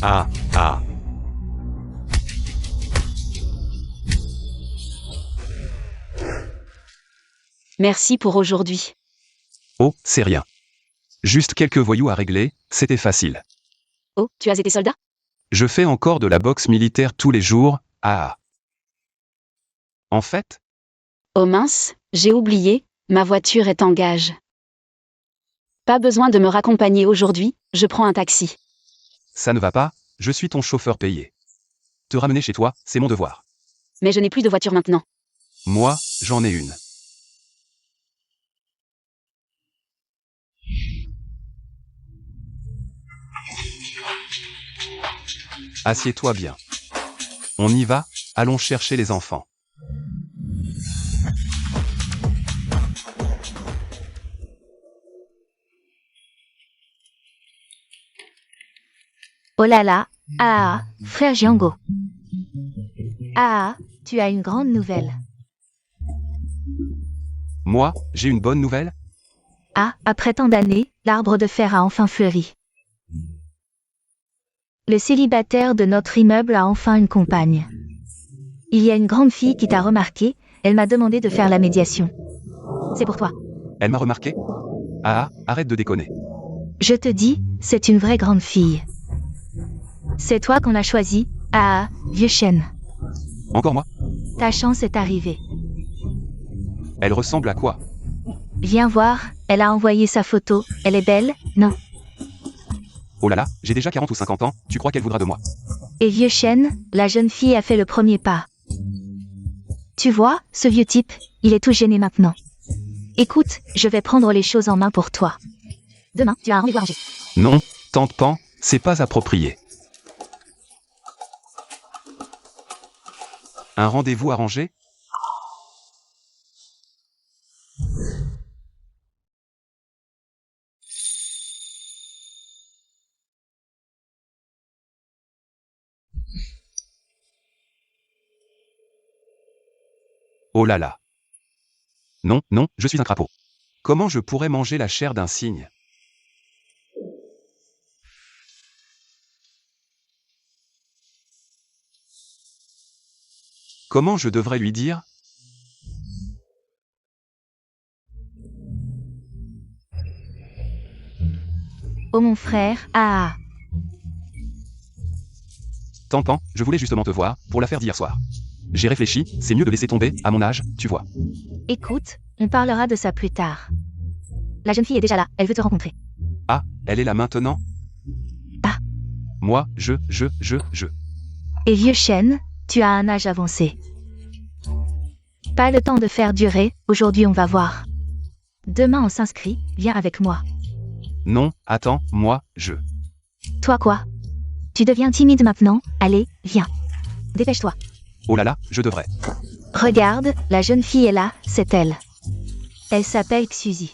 Speaker 2: Ah, ah.
Speaker 5: Merci pour aujourd'hui.
Speaker 1: Oh, c'est rien. Juste quelques voyous à régler, c'était facile.
Speaker 5: Oh, tu as été soldat?
Speaker 1: Je fais encore de la boxe militaire tous les jours, ah. En fait,
Speaker 5: Oh mince, j'ai oublié, ma voiture est en gage. Pas besoin de me raccompagner aujourd'hui, je prends un taxi.
Speaker 1: ça ne va pas, je suis ton chauffeur payé. Te ramener chez toi, c'est mon devoir.
Speaker 5: Mais je n'ai plus de voiture maintenant.
Speaker 1: Moi, j'en ai une. Assieds-toi bien. On y va, allons chercher les enfants.
Speaker 3: Oh là là, frère Django. Tu as une grande nouvelle.
Speaker 1: Moi, j'ai une bonne nouvelle?
Speaker 3: Après tant d'années, l'arbre de fer a enfin fleuri. Le célibataire de notre immeuble a enfin une compagne. Il y a une grande fille qui t'a remarqué, elle m'a demandé de faire la médiation. C'est pour toi.
Speaker 1: Elle m'a remarqué? Arrête de déconner.
Speaker 3: Je te dis, c'est une vraie grande fille. C'est toi qu'on a choisi, vieux chêne.
Speaker 1: Encore moi?
Speaker 3: Ta chance est arrivée.
Speaker 1: Elle ressemble à quoi?
Speaker 3: Viens voir, elle a envoyé sa photo, elle est belle, non?
Speaker 1: Oh là là, j'ai déjà 40 ou 50 ans, tu crois qu'elle voudra de moi?
Speaker 3: Et vieux chêne, la jeune fille a fait le premier pas. Tu vois, ce vieux type, il est tout gêné maintenant. Écoute, je vais prendre les choses en main pour toi. Demain, tu as un rendez-vous arrangé.
Speaker 1: Non, tante Pan, c'est pas approprié. Un rendez-vous arrangé? Oh là là. Non, je suis un crapaud. Comment je pourrais manger la chair d'un cygne? Comment je devrais lui dire?
Speaker 3: Oh mon frère,
Speaker 1: Tante Pan, je voulais justement te voir, pour l'affaire d'hier soir. J'ai réfléchi, c'est mieux de laisser tomber, à mon âge, tu vois.
Speaker 3: Écoute, on parlera de ça plus tard. La jeune fille est déjà là, elle veut te rencontrer.
Speaker 1: Elle est là maintenant? Moi, je.
Speaker 3: Et vieux chêne, tu as un âge avancé. Pas le temps de faire durer, aujourd'hui on va voir. Demain on s'inscrit, viens avec moi.
Speaker 1: Non, attends, moi, je.
Speaker 3: Toi quoi? Tu deviens timide maintenant, allez, viens. Dépêche-toi.
Speaker 1: Oh là là, je devrais.
Speaker 3: Regarde, la jeune fille est là, c'est elle. Elle s'appelle Xuzy.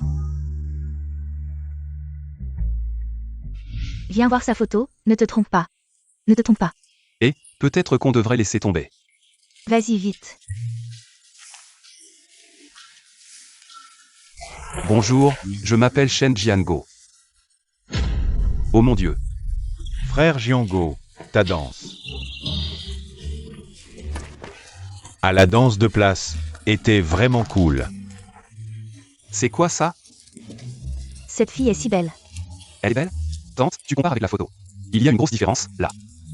Speaker 3: Viens voir sa photo, ne te trompe pas. Ne te trompe pas.
Speaker 1: Et, peut-être qu'on devrait laisser tomber.
Speaker 3: Vas-y vite.
Speaker 1: Bonjour, je m'appelle Shen Jiango. Oh mon Dieu.
Speaker 2: Frère Jiango, ta danse. À la danse de place, était vraiment cool.
Speaker 1: C'est quoi ça?
Speaker 3: Cette fille est si belle.
Speaker 1: Elle est belle? Tante, tu compares avec la photo. Il y a une grosse différence, là.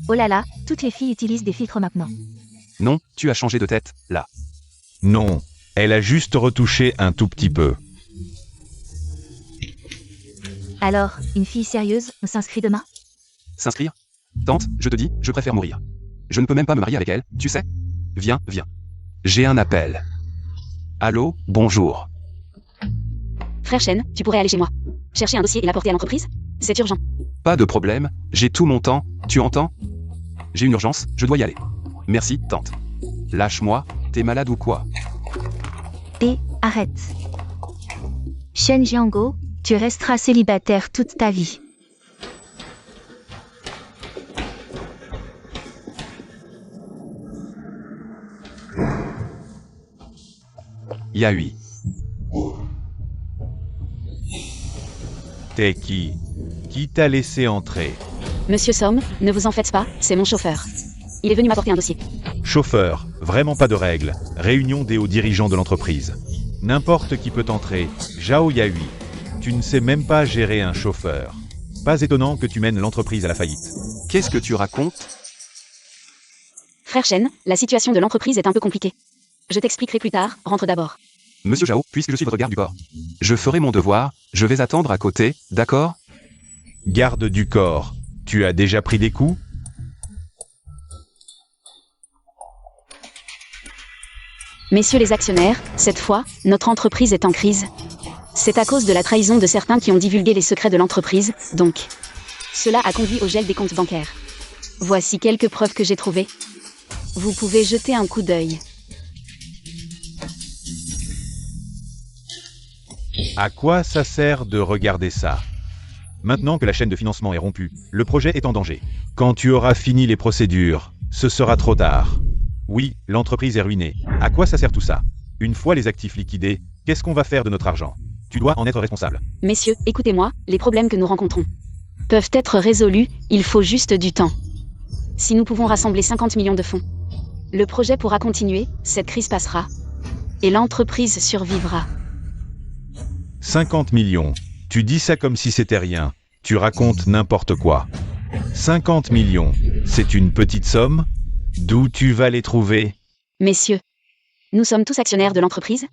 Speaker 3: Oh là là, toutes les filles utilisent des filtres maintenant.
Speaker 1: Non, tu as changé de tête, là.
Speaker 2: Non, elle a juste retouché un tout petit peu.
Speaker 3: Alors, une fille sérieuse, on s'inscrit demain?
Speaker 1: S'inscrire? Tante, je te dis, je préfère mourir. Je ne peux même pas me marier avec elle, tu sais? Viens. J'ai un appel. Allô, bonjour.
Speaker 5: Frère Shen, tu pourrais aller chez moi. Chercher un dossier et l'apporter à l'entreprise? C'est urgent.
Speaker 1: Pas de problème, j'ai tout mon temps, tu entends? J'ai une urgence, je dois y aller. Merci, tante. Lâche-moi, t'es malade ou quoi?
Speaker 3: Arrête. Shen Jiango, tu resteras célibataire toute ta vie.
Speaker 1: Yahui.
Speaker 2: T'es qui? Qui t'a laissé entrer?
Speaker 5: Monsieur Somme, ne vous en faites pas, c'est mon chauffeur. Il est venu m'apporter un dossier.
Speaker 2: Chauffeur, vraiment pas de règles. Réunion des hauts dirigeants de l'entreprise. N'importe qui peut entrer. Zhao Yahui. Tu ne sais même pas gérer un chauffeur. Pas étonnant que tu mènes l'entreprise à la faillite.
Speaker 1: Qu'est-ce que tu racontes?
Speaker 5: Frère Shen, la situation de l'entreprise est un peu compliquée. Je t'expliquerai plus tard, rentre d'abord.
Speaker 1: Monsieur Zhao, puisque je suis votre garde du corps. Je ferai mon devoir, je vais attendre à côté, d'accord?
Speaker 2: Garde du corps. Tu as déjà pris des coups?
Speaker 5: Messieurs les actionnaires, cette fois, notre entreprise est en crise. C'est à cause de la trahison de certains qui ont divulgué les secrets de l'entreprise, donc. Cela a conduit au gel des comptes bancaires. Voici quelques preuves que j'ai trouvées. Vous pouvez jeter un coup d'œil.
Speaker 2: À quoi ça sert de regarder ça? Maintenant que la chaîne de financement est rompue, le projet est en danger. Quand tu auras fini les procédures, ce sera trop tard. Oui, l'entreprise est ruinée. À quoi ça sert tout ça? Une fois les actifs liquidés, qu'est-ce qu'on va faire de notre argent? Tu dois en être responsable.
Speaker 5: Messieurs, écoutez-moi, les problèmes que nous rencontrons peuvent être résolus, il faut juste du temps. Si nous pouvons rassembler 50 millions de fonds, le projet pourra continuer, cette crise passera, et l'entreprise survivra.
Speaker 2: 50 millions. Tu dis ça comme si c'était rien. Tu racontes n'importe quoi. 50 millions, c'est une petite somme? D'où tu vas les trouver?
Speaker 5: Messieurs, nous sommes tous actionnaires de l'entreprise.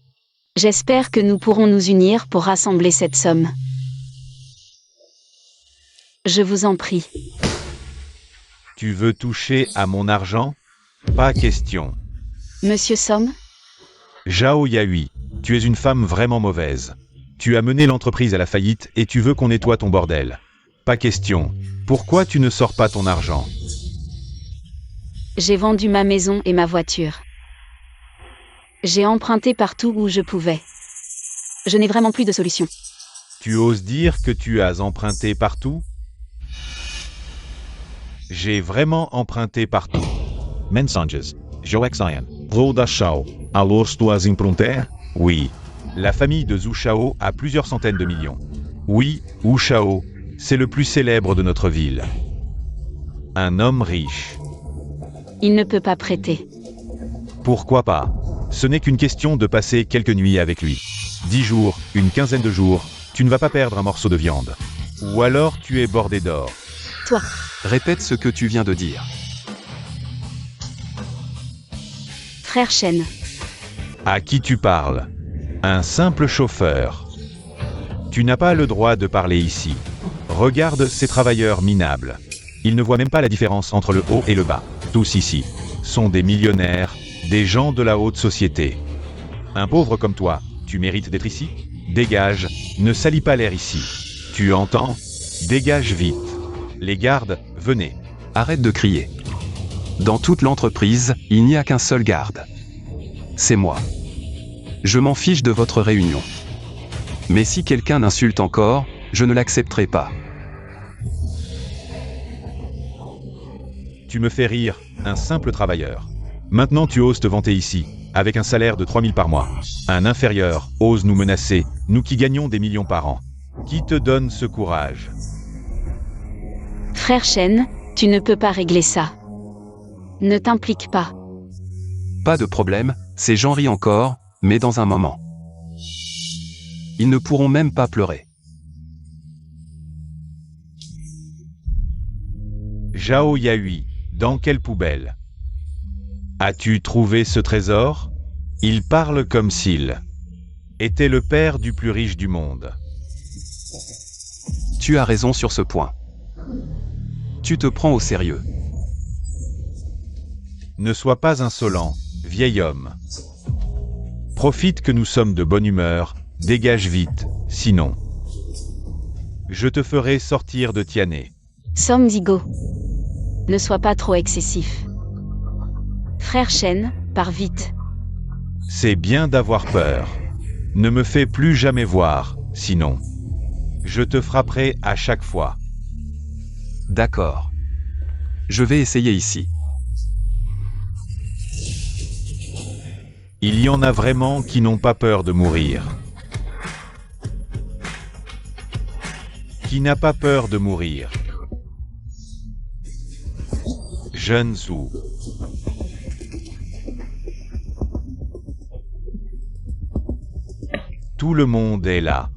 Speaker 5: J'espère que nous pourrons nous unir pour rassembler cette somme. Je vous en prie.
Speaker 2: Tu veux toucher à mon argent? Pas question.
Speaker 5: Monsieur Somme,
Speaker 2: Zhao Yahui, tu es une femme vraiment mauvaise. Tu as mené l'entreprise à la faillite et tu veux qu'on nettoie ton bordel. Pas question. Pourquoi tu ne sors pas ton argent?
Speaker 5: j'ai vendu ma maison et ma voiture. J'ai emprunté partout où je pouvais. Je n'ai vraiment plus de solution.
Speaker 2: Tu oses dire que tu as emprunté partout? J'ai vraiment emprunté partout.
Speaker 4: Mensagens. Joek Zion. Roda Shao. Alors tu as emprunté?
Speaker 2: Oui. La famille de Zhu Shao a plusieurs centaines de millions. Oui, Wu Shao, c'est le plus célèbre de notre ville. Un homme riche.
Speaker 5: Il ne peut pas prêter.
Speaker 2: Pourquoi pas? Ce n'est qu'une question de passer quelques nuits avec lui. 10 jours, une quinzaine de jours, tu ne vas pas perdre un morceau de viande. Ou alors tu es bordé d'or.
Speaker 5: Toi,
Speaker 1: Répète ce que tu viens de dire.
Speaker 5: frère Shen,
Speaker 2: À qui tu parles? Un simple chauffeur. Tu n'as pas le droit de parler ici. Regarde ces travailleurs minables. Ils ne voient même pas la différence entre le haut et le bas. Tous ici sont des millionnaires, des gens de la haute société. Un pauvre comme toi, tu mérites d'être ici? Dégage, ne salis pas l'air ici. Tu entends? Dégage vite. Les gardes, venez.
Speaker 1: Arrête de crier. Dans toute l'entreprise, il n'y a qu'un seul garde. C'est moi. Je m'en fiche de votre réunion. Mais si quelqu'un insulte encore, je ne l'accepterai pas.
Speaker 2: Tu me fais rire, un simple travailleur. Maintenant tu oses te vanter ici, avec un salaire de 3000 par mois. Un inférieur ose nous menacer, nous qui gagnons des millions par an. Qui te donne ce courage?
Speaker 5: frère Shen, tu ne peux pas régler ça. Ne t'implique pas.
Speaker 1: Pas de problème, ces gens rient encore, mais dans un moment. Ils ne pourront même pas pleurer.
Speaker 2: Zhao Yahui, dans quelle poubelle? As-tu trouvé ce trésor? Il parle comme s'il était le père du plus riche du monde.
Speaker 1: Tu as raison sur ce point. Tu te prends au sérieux.
Speaker 2: Ne sois pas insolent, vieil homme. Profite que nous sommes de bonne humeur, dégage vite, sinon je te ferai sortir de Tiané.
Speaker 5: Somme Zigo. Ne sois pas trop excessif. Frère Shen, pars vite.
Speaker 2: C'est bien d'avoir peur. Ne me fais plus jamais voir, sinon je te frapperai à chaque fois.
Speaker 1: D'accord. Je vais essayer ici.
Speaker 2: Il y en a vraiment qui n'ont pas peur de mourir. Qui n'a pas peur de mourir? Jeune Zhu. Tout le monde est là.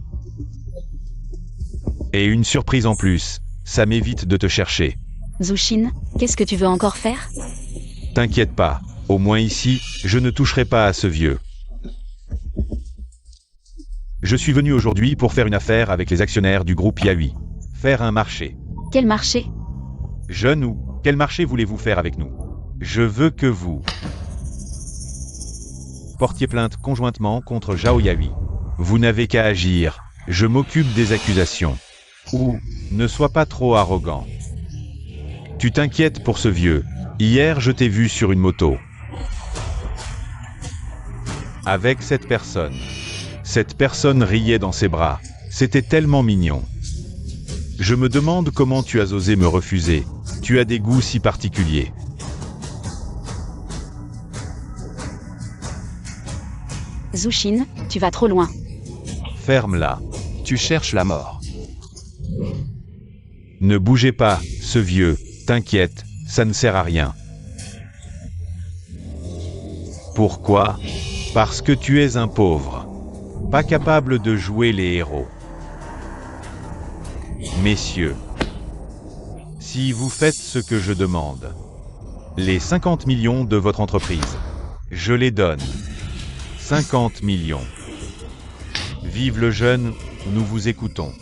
Speaker 2: Et une surprise en plus, ça m'évite de te chercher.
Speaker 5: Zushin, qu'est-ce que tu veux encore faire?
Speaker 2: T'inquiète pas, au moins ici, je ne toucherai pas à ce vieux. Je suis venu aujourd'hui pour faire une affaire avec les actionnaires du groupe Yahui. Faire un marché.
Speaker 5: Quel marché?
Speaker 2: Jeune ou, quel marché voulez-vous faire avec nous? Je veux que vous portiez plainte conjointement contre Zhao Yahui. Vous n'avez qu'à agir, je m'occupe des accusations. Ou, ne sois pas trop arrogant. Tu t'inquiètes pour ce vieux. Hier, je t'ai vu sur une moto. Avec cette personne. Cette personne riait dans ses bras. C'était tellement mignon. Je me demande comment tu as osé me refuser. Tu as des goûts si particuliers.
Speaker 5: Zushin, tu vas trop loin.
Speaker 2: Ferme-la.
Speaker 1: Tu cherches la mort.
Speaker 2: Ne bougez pas, ce vieux. T'inquiète, ça ne sert à rien. Pourquoi? Parce que tu es un pauvre. Pas capable de jouer les héros. Messieurs, si vous faites ce que je demande, les 50 millions de votre entreprise, je les donne. 50 millions. Vive le jeune, nous vous écoutons.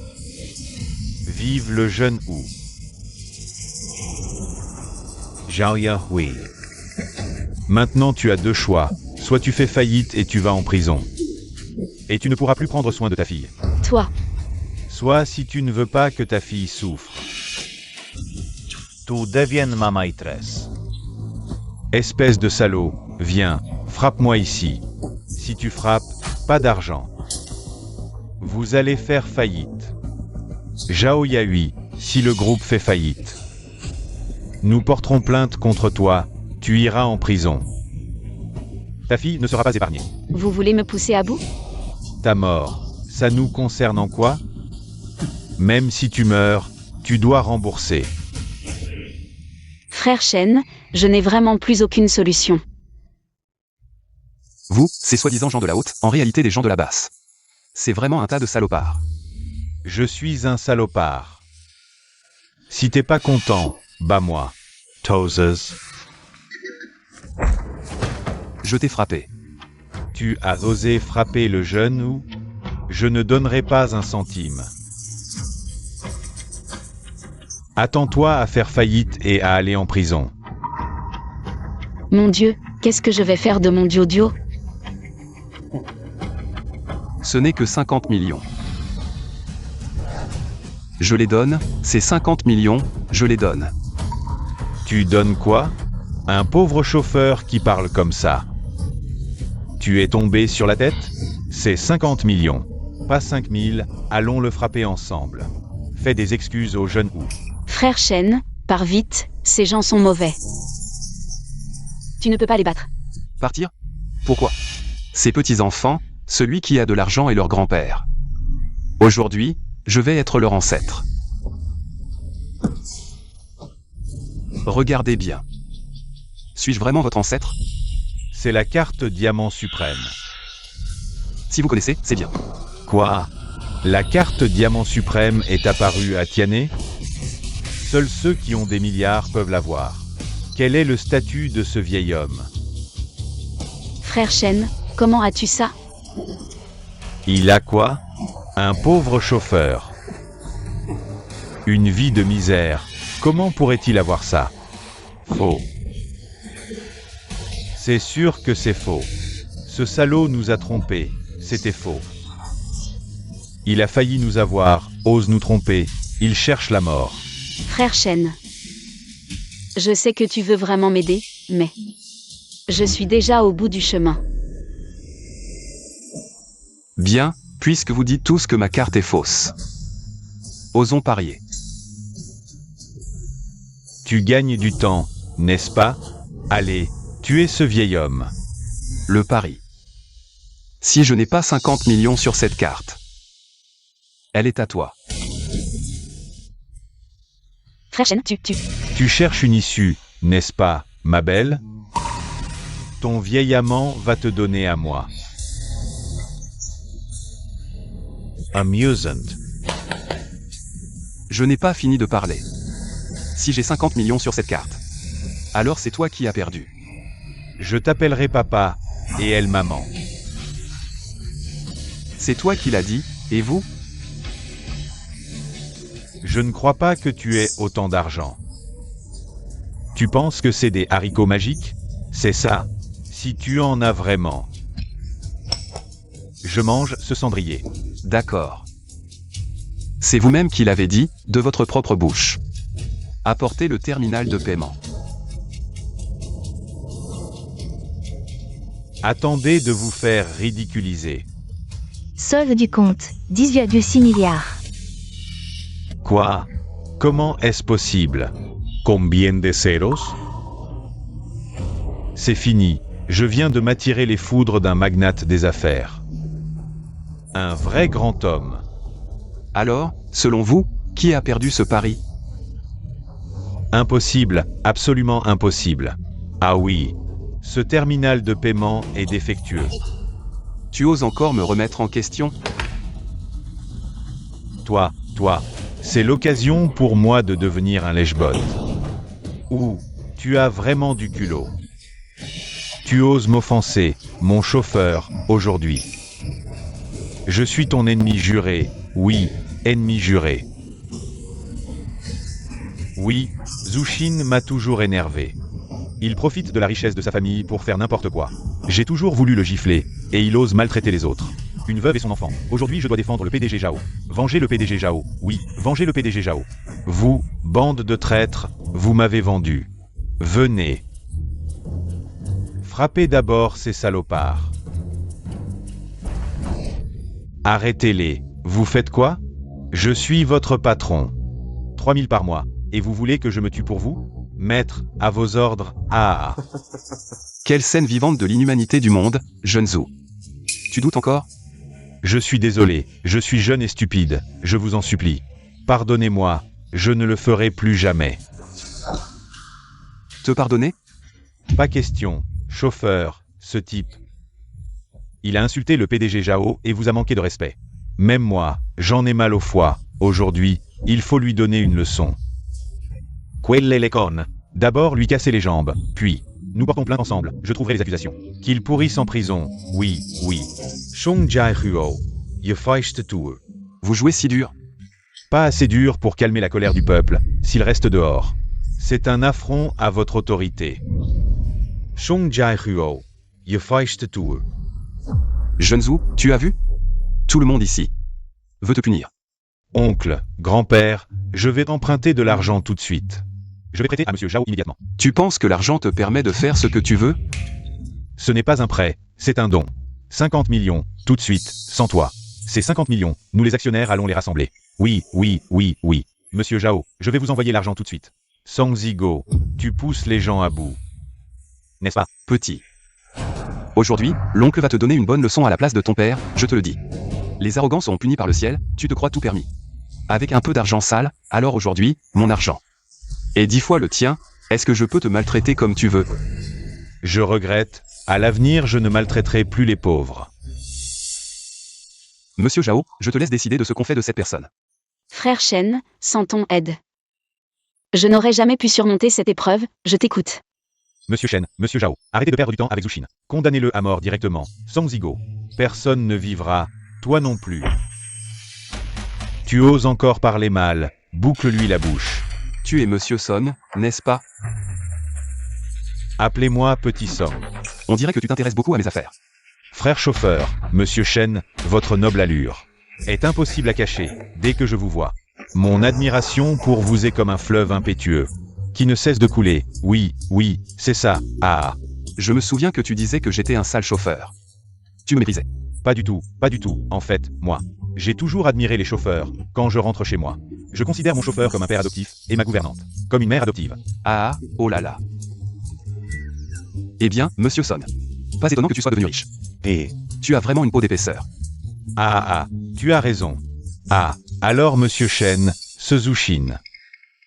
Speaker 2: Vive le jeune Wu.
Speaker 4: Xiaoya Hui.
Speaker 2: Maintenant tu as deux choix. Soit tu fais faillite et tu vas en prison. Et tu ne pourras plus prendre soin de ta fille.
Speaker 5: Toi,
Speaker 2: Soit si tu ne veux pas que ta fille souffre.
Speaker 4: Tu deviens ma maîtresse.
Speaker 2: Espèce de salaud, viens, frappe-moi ici. Si tu frappes, pas d'argent. Vous allez faire faillite. Zhao Yahui, si le groupe fait faillite. Nous porterons plainte contre toi, tu iras en prison. Ta fille ne sera pas épargnée.
Speaker 5: vous voulez me pousser à bout?
Speaker 2: Ta mort, ça nous concerne en quoi? Même si tu meurs, tu dois rembourser.
Speaker 5: Frère Shen, je n'ai vraiment plus aucune solution.
Speaker 1: Vous, ces soi-disant gens de la haute, en réalité des gens de la basse. C'est vraiment un tas de salopards.
Speaker 2: Je suis un salopard. Si t'es pas content, bats-moi.
Speaker 4: Toses.
Speaker 1: Je t'ai frappé.
Speaker 2: Tu as osé frapper le jeune ou? Je ne donnerai pas un centime. Attends-toi à faire faillite et à aller en prison.
Speaker 5: Mon Dieu, qu'est-ce que je vais faire de mon Dio?
Speaker 1: Ce n'est que 50 millions. Je les donne, c'est 50 millions, je les donne.
Speaker 2: Tu donnes quoi? Un pauvre chauffeur qui parle comme ça. Tu es tombé sur la tête? C'est 50 millions. Pas 5000, allons le frapper ensemble. Fais des excuses au jeune Wu.
Speaker 5: Frère Shen, pars vite, ces gens sont mauvais. Tu ne peux pas les battre.
Speaker 1: Partir? Pourquoi? Ces petits-enfants, celui qui a de l'argent est leur grand-père. Aujourd'hui, je vais être leur ancêtre. Regardez bien. Suis-je vraiment votre ancêtre?
Speaker 2: C'est la carte diamant suprême.
Speaker 1: Si vous connaissez, c'est bien.
Speaker 2: Quoi? La carte diamant suprême est apparue à Tiané? Seuls ceux qui ont des milliards peuvent la voir. Quel est le statut de ce vieil homme?
Speaker 5: Frère Shen, comment as-tu ça?
Speaker 2: Il a quoi? Un pauvre chauffeur. Une vie de misère. Comment pourrait-il avoir ça? Faux. C'est sûr que c'est faux. Ce salaud nous a trompés. C'était faux. Il a failli nous avoir, ose nous tromper. Il cherche la mort.
Speaker 5: Frère Shen, je sais que tu veux vraiment m'aider, mais je suis déjà au bout du chemin.
Speaker 1: Bien, puisque vous dites tous que ma carte est fausse. Osons parier.
Speaker 2: Tu gagnes du temps, n'est-ce pas? Allez, tuez ce vieil homme.
Speaker 1: Le pari. Si je n'ai pas 50 millions sur cette carte, elle est à toi.
Speaker 5: Frère Shen,
Speaker 2: Tu cherches une issue, n'est-ce pas, ma belle? Ton vieil amant va te donner à moi.
Speaker 4: Amusant.
Speaker 1: Je n'ai pas fini de parler. Si j'ai 50 millions sur cette carte, alors c'est toi qui as perdu.
Speaker 2: Je t'appellerai papa, et elle maman.
Speaker 1: C'est toi qui l'as dit, et vous?
Speaker 2: Je ne crois pas que tu aies autant d'argent. Tu penses que c'est des haricots magiques? C'est ça, si tu en as vraiment. Je mange ce cendrier.
Speaker 1: D'accord. C'est vous-même qui l'avez dit, de votre propre bouche. Apportez le terminal de paiement.
Speaker 2: Attendez de vous faire ridiculiser.
Speaker 3: Solde du compte, 10,6 milliards.
Speaker 2: Quoi? Comment est-ce possible? Combien de ceros? C'est fini, je viens de m'attirer les foudres d'un magnate des affaires. Un vrai grand homme.
Speaker 1: Alors, selon vous, qui a perdu ce pari?
Speaker 2: Impossible, absolument impossible. Ah oui, ce terminal de paiement est défectueux.
Speaker 1: Tu oses encore me remettre en question?
Speaker 2: Toi, c'est l'occasion pour moi de devenir un lèche-botte. Ou, tu as vraiment du culot. Tu oses m'offenser, mon chauffeur, aujourd'hui. Je suis ton ennemi juré, oui, ennemi juré. Oui, Zushin m'a toujours énervé. Il profite de la richesse de sa famille pour faire n'importe quoi. J'ai toujours voulu le gifler, et il ose maltraiter les autres. Une veuve et son enfant. Aujourd'hui, je dois défendre le PDG Zhao. Venger le PDG Zhao. Oui, venger le PDG Zhao. Vous, bande de traîtres, vous m'avez vendu. Venez. Frappez d'abord ces salopards. Arrêtez-les. Vous faites quoi? Je suis votre patron. 3000 par mois. Et vous voulez que je me tue pour vous? Maître, à vos ordres, ah.
Speaker 1: Quelle scène vivante de l'inhumanité du monde, jeune Zhou. Tu doutes encore?
Speaker 2: Je suis désolé, je suis jeune et stupide, je vous en supplie. Pardonnez-moi, je ne le ferai plus jamais.
Speaker 1: Te pardonner?
Speaker 2: Pas question, chauffeur, ce type. Il a insulté le PDG Zhao et vous a manqué de respect. Même moi, j'en ai mal au foie. Aujourd'hui, il faut lui donner une leçon. Quelle est l'écone? D'abord lui casser les jambes, puis, nous portons plainte ensemble, je trouverai les accusations. Qu'il pourrisse en prison, oui. Shong Jai Huo, je feiste tout.
Speaker 1: Vous jouez si dur.
Speaker 2: Pas assez dur pour calmer la colère du peuple, s'il reste dehors. C'est un affront à votre autorité. Shong Jai Huo, je feiste tout.
Speaker 1: Jeune Zhou, tu as vu? Tout le monde ici veut te punir.
Speaker 2: Oncle, grand-père, je vais emprunter de l'argent tout de suite. Je vais prêter à Monsieur Zhao immédiatement.
Speaker 1: Tu penses que l'argent te permet de faire ce que tu veux?
Speaker 2: Ce n'est pas un prêt, c'est un don. 50 millions, tout de suite, sans toi. Ces 50 millions, nous les actionnaires allons les rassembler. Oui. Monsieur Zhao, je vais vous envoyer l'argent tout de suite. Song Zigo, tu pousses les gens à bout. N'est-ce pas?
Speaker 1: Petit. Aujourd'hui, l'oncle va te donner une bonne leçon à la place de ton père, je te le dis. Les arrogants seront punis par le ciel, tu te crois tout permis. Avec un peu d'argent sale, alors aujourd'hui, mon argent. Et 10 fois le tien, est-ce que je peux te maltraiter comme tu veux?
Speaker 2: Je regrette, à l'avenir je ne maltraiterai plus les pauvres.
Speaker 1: Monsieur Zhao, je te laisse décider de ce qu'on fait de cette personne.
Speaker 5: Frère Shen, sans ton aide. Je n'aurais jamais pu surmonter cette épreuve, je t'écoute.
Speaker 2: Monsieur Shen, Monsieur Zhao, arrêtez de perdre du temps avec Zushin. Condamnez-le à mort directement, sans Zigo. Personne ne vivra, toi non plus. Tu oses encore parler mal, boucle-lui la bouche.
Speaker 1: Tu es Monsieur Son, n'est-ce pas?
Speaker 2: Appelez-moi Petit Song.
Speaker 1: On dirait que tu t'intéresses beaucoup à mes affaires.
Speaker 2: Frère chauffeur, Monsieur Shen, votre noble allure est impossible à cacher dès que je vous vois. Mon admiration pour vous est comme un fleuve impétueux, qui ne cesse de couler. Oui, c'est ça, ah.
Speaker 1: Je me souviens que tu disais que j'étais un sale chauffeur. Tu me méprisais.
Speaker 2: Pas du tout, en fait, moi. J'ai toujours admiré les chauffeurs, quand je rentre chez moi. Je considère mon chauffeur comme un père adoptif, et ma gouvernante, comme une mère adoptive.
Speaker 1: Ah, oh là là. Eh bien, Monsieur Son. Pas étonnant que tu sois devenu riche.
Speaker 2: Et
Speaker 1: tu as vraiment une peau d'épaisseur.
Speaker 2: Tu as raison. Ah, alors Monsieur Shen, ce Zushin.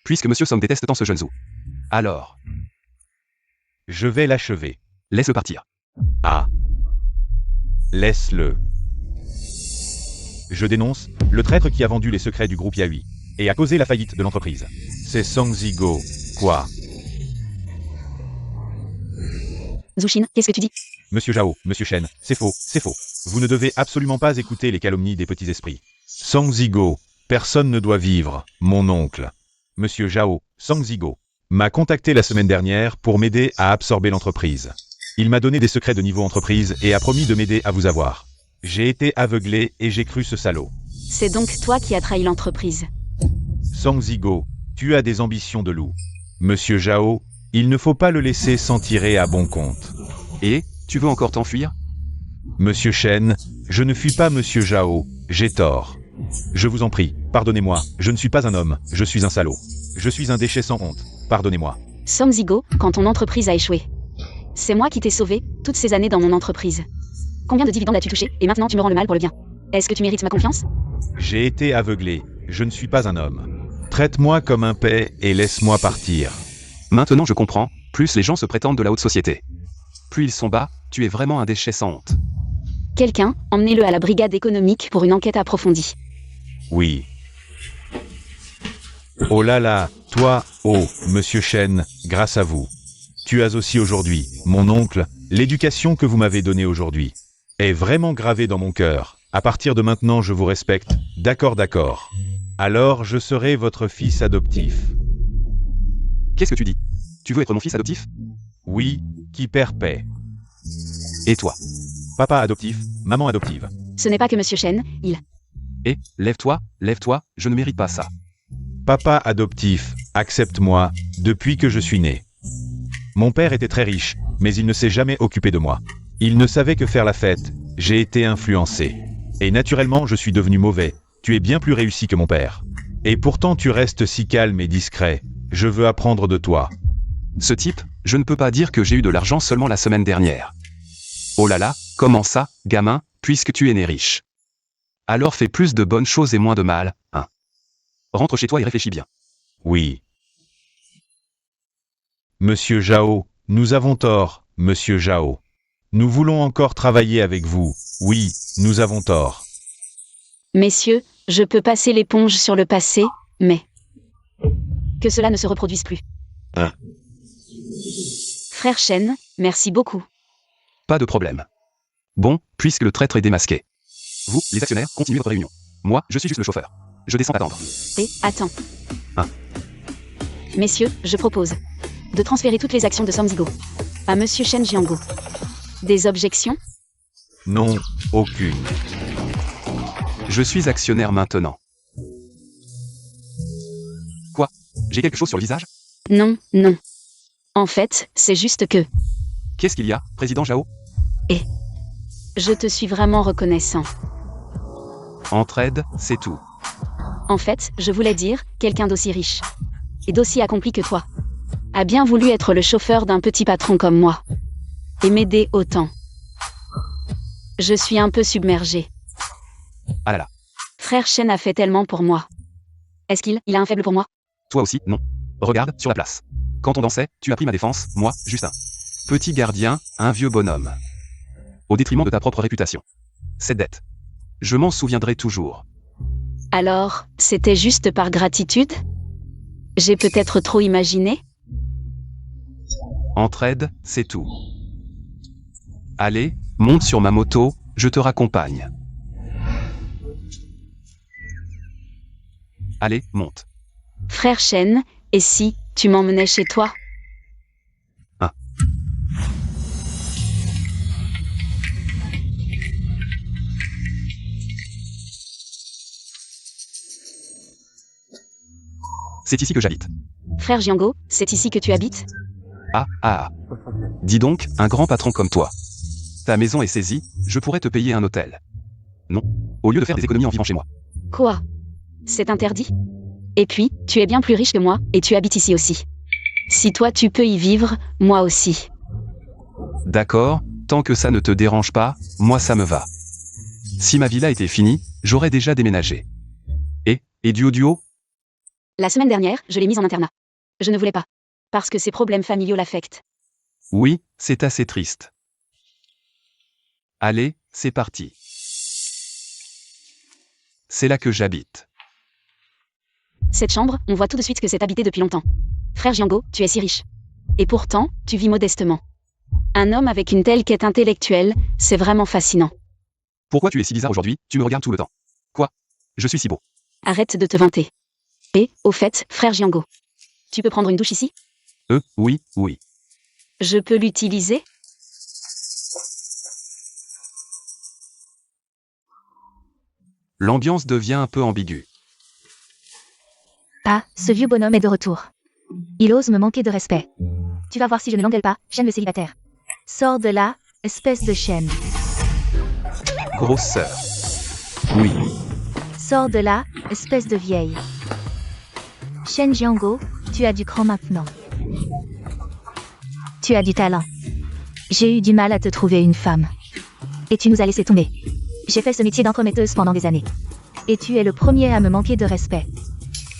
Speaker 1: Puisque Monsieur Son déteste tant ce jeune Zhou. Alors.
Speaker 2: Je vais l'achever.
Speaker 1: Laisse-le partir.
Speaker 2: Ah. Laisse-le. Je dénonce le traître qui a vendu les secrets du groupe Yahui et a causé la faillite de l'entreprise. C'est Song Zigo. Quoi?
Speaker 5: Zushin, qu'est-ce que tu dis?
Speaker 2: Monsieur Zhao, Monsieur Shen, c'est faux. Vous ne devez absolument pas écouter les calomnies des petits esprits. Song Zigo, personne ne doit vivre, mon oncle. Monsieur Zhao, Song Zigo, m'a contacté la semaine dernière pour m'aider à absorber l'entreprise. Il m'a donné des secrets de niveau entreprise et a promis de m'aider à vous avoir. J'ai été aveuglé et j'ai cru ce salaud.
Speaker 5: C'est donc toi qui as trahi l'entreprise.
Speaker 2: Song Zigo, Tu as des ambitions de loup. Monsieur Zhao, il ne faut pas le laisser s'en tirer à bon compte.
Speaker 1: Et, tu veux encore t'enfuir?
Speaker 2: Monsieur Shen, je ne fuis pas Monsieur Zhao, j'ai tort. Je vous en prie, pardonnez-moi, je ne suis pas un homme, je suis un salaud. Je suis un déchet sans honte, pardonnez-moi.
Speaker 5: Som Zigo, quand ton entreprise a échoué. C'est moi qui t'ai sauvé, toutes ces années dans mon entreprise. Combien de dividendes as-tu touché, et maintenant tu me rends le mal pour le bien? Est-ce que tu mérites ma confiance?
Speaker 2: J'ai été aveuglé, je ne suis pas un homme. Traite-moi comme un paix et laisse-moi partir.
Speaker 1: Maintenant je comprends, plus les gens se prétendent de la haute société. Plus ils sont bas, tu es vraiment un déchet sans honte.
Speaker 5: Quelqu'un, emmenez-le à la brigade économique pour une enquête approfondie.
Speaker 2: Oui. Oh là là, toi, oh, Monsieur Shen, grâce à vous. Tu as aussi aujourd'hui, mon oncle, l'éducation que vous m'avez donnée aujourd'hui est vraiment gravée dans mon cœur. À partir de maintenant, je vous respecte. D'accord, d'accord. Alors, je serai votre fils adoptif.
Speaker 1: Qu'est-ce que tu dis? Tu veux être mon fils adoptif?
Speaker 2: Oui, qui perd paix.
Speaker 1: Et toi?
Speaker 2: Papa adoptif, maman adoptive.
Speaker 5: Ce n'est pas que Monsieur Shen, il...
Speaker 1: Et, lève-toi, je ne mérite pas ça.
Speaker 2: Papa adoptif, accepte-moi, depuis que je suis né. Mon père était très riche, mais il ne s'est jamais occupé de moi. Il ne savait que faire la fête, j'ai été influencé. Et naturellement, je suis devenu mauvais. Tu es bien plus réussi que mon père. Et pourtant, tu restes si calme et discret. Je veux apprendre de toi.
Speaker 1: Ce type, je ne peux pas dire que j'ai eu de l'argent seulement la semaine dernière. Oh là là, comment ça, gamin, puisque tu es né riche? Alors fais plus de bonnes choses et moins de mal, hein. Rentre chez toi et réfléchis bien.
Speaker 2: Oui. Monsieur Zhao, nous avons tort, Monsieur Zhao. Nous voulons encore travailler avec vous. Oui, nous avons tort.
Speaker 5: Messieurs, je peux passer l'éponge sur le passé, mais... que cela ne se reproduise plus.
Speaker 4: Ah.
Speaker 5: Frère Shen, merci beaucoup.
Speaker 1: Pas de problème. Bon, puisque le traître est démasqué. Vous, les actionnaires, continuez votre réunion. Moi, je suis juste le chauffeur. Je descends attendre.
Speaker 5: Et, attends.
Speaker 1: Ah.
Speaker 5: Messieurs, je propose de transférer toutes les actions de Som Zigo à Monsieur Shen Jiango. Des objections?
Speaker 2: Non, aucune.
Speaker 1: Je suis actionnaire maintenant. Quoi? J'ai quelque chose sur le visage?
Speaker 5: Non, non. En fait, c'est juste que...
Speaker 1: Qu'est-ce qu'il y a, président Zhao?
Speaker 5: je te suis vraiment reconnaissant.
Speaker 1: Entraide, c'est tout.
Speaker 5: En fait, je voulais dire, quelqu'un d'aussi riche et d'aussi accompli que toi a bien voulu être le chauffeur d'un petit patron comme moi et m'aider autant. Je suis un peu submergée.
Speaker 1: Ah là là.
Speaker 5: Frère Shen a fait tellement pour moi. Est-ce qu'il a un faible pour moi?
Speaker 1: Toi aussi, non. Regarde, sur la place. Quand on dansait, tu as pris ma défense, moi, juste un petit gardien, un vieux bonhomme. Au détriment de ta propre réputation. Cette dette. Je m'en souviendrai toujours.
Speaker 5: Alors, c'était juste par gratitude? J'ai peut-être trop imaginé?
Speaker 1: Entraide, c'est tout. Allez, monte sur ma moto, je te raccompagne. Allez, monte.
Speaker 5: Frère Shen, et si tu m'emmenais chez toi?
Speaker 1: Ah. C'est ici que j'habite.
Speaker 5: Frère Jiango, c'est ici que tu habites?
Speaker 1: Ah, ah, ah. Dis donc, un grand patron comme toi. Ta maison est saisie, je pourrais te payer un hôtel. Non. Au lieu de faire des économies en vivant chez moi.
Speaker 5: Quoi? C'est interdit? Et puis, tu es bien plus riche que moi, et tu habites ici aussi. Si toi tu peux y vivre, moi aussi.
Speaker 1: D'accord, tant que ça ne te dérange pas, moi ça me va. Si ma villa était finie, j'aurais déjà déménagé. Et duo?
Speaker 5: La semaine dernière, je l'ai mise en internat. Je ne voulais pas. Parce que ses problèmes familiaux l'affectent.
Speaker 1: Oui, c'est assez triste. Allez, c'est parti. C'est là que j'habite.
Speaker 5: Cette chambre, on voit tout de suite que c'est habité depuis longtemps. Frère Jiango, tu es si riche. Et pourtant, tu vis modestement. Un homme avec une telle quête intellectuelle, c'est vraiment fascinant.
Speaker 1: Pourquoi tu es si bizarre aujourd'hui? Tu me regardes tout le temps. Quoi? Je suis si beau.
Speaker 5: Arrête de te vanter. Et, au fait, frère Jiango, tu peux prendre une douche ici?
Speaker 1: Oui.
Speaker 5: Je peux l'utiliser?
Speaker 1: L'ambiance devient un peu ambiguë.
Speaker 3: Ah, ce vieux bonhomme est de retour. Il ose me manquer de respect. Tu vas voir si je ne l'engueule pas, chaîne le célibataire. Sors de là, espèce de chaîne.
Speaker 1: Grosse sœur. Oui.
Speaker 3: Sors de là, espèce de vieille. Shen Jiango, tu as du cran maintenant. Tu as du talent. J'ai eu du mal à te trouver une femme. Et tu nous as laissé tomber. J'ai fait ce métier d'entremetteuse pendant des années. Et tu es le premier à me manquer de respect.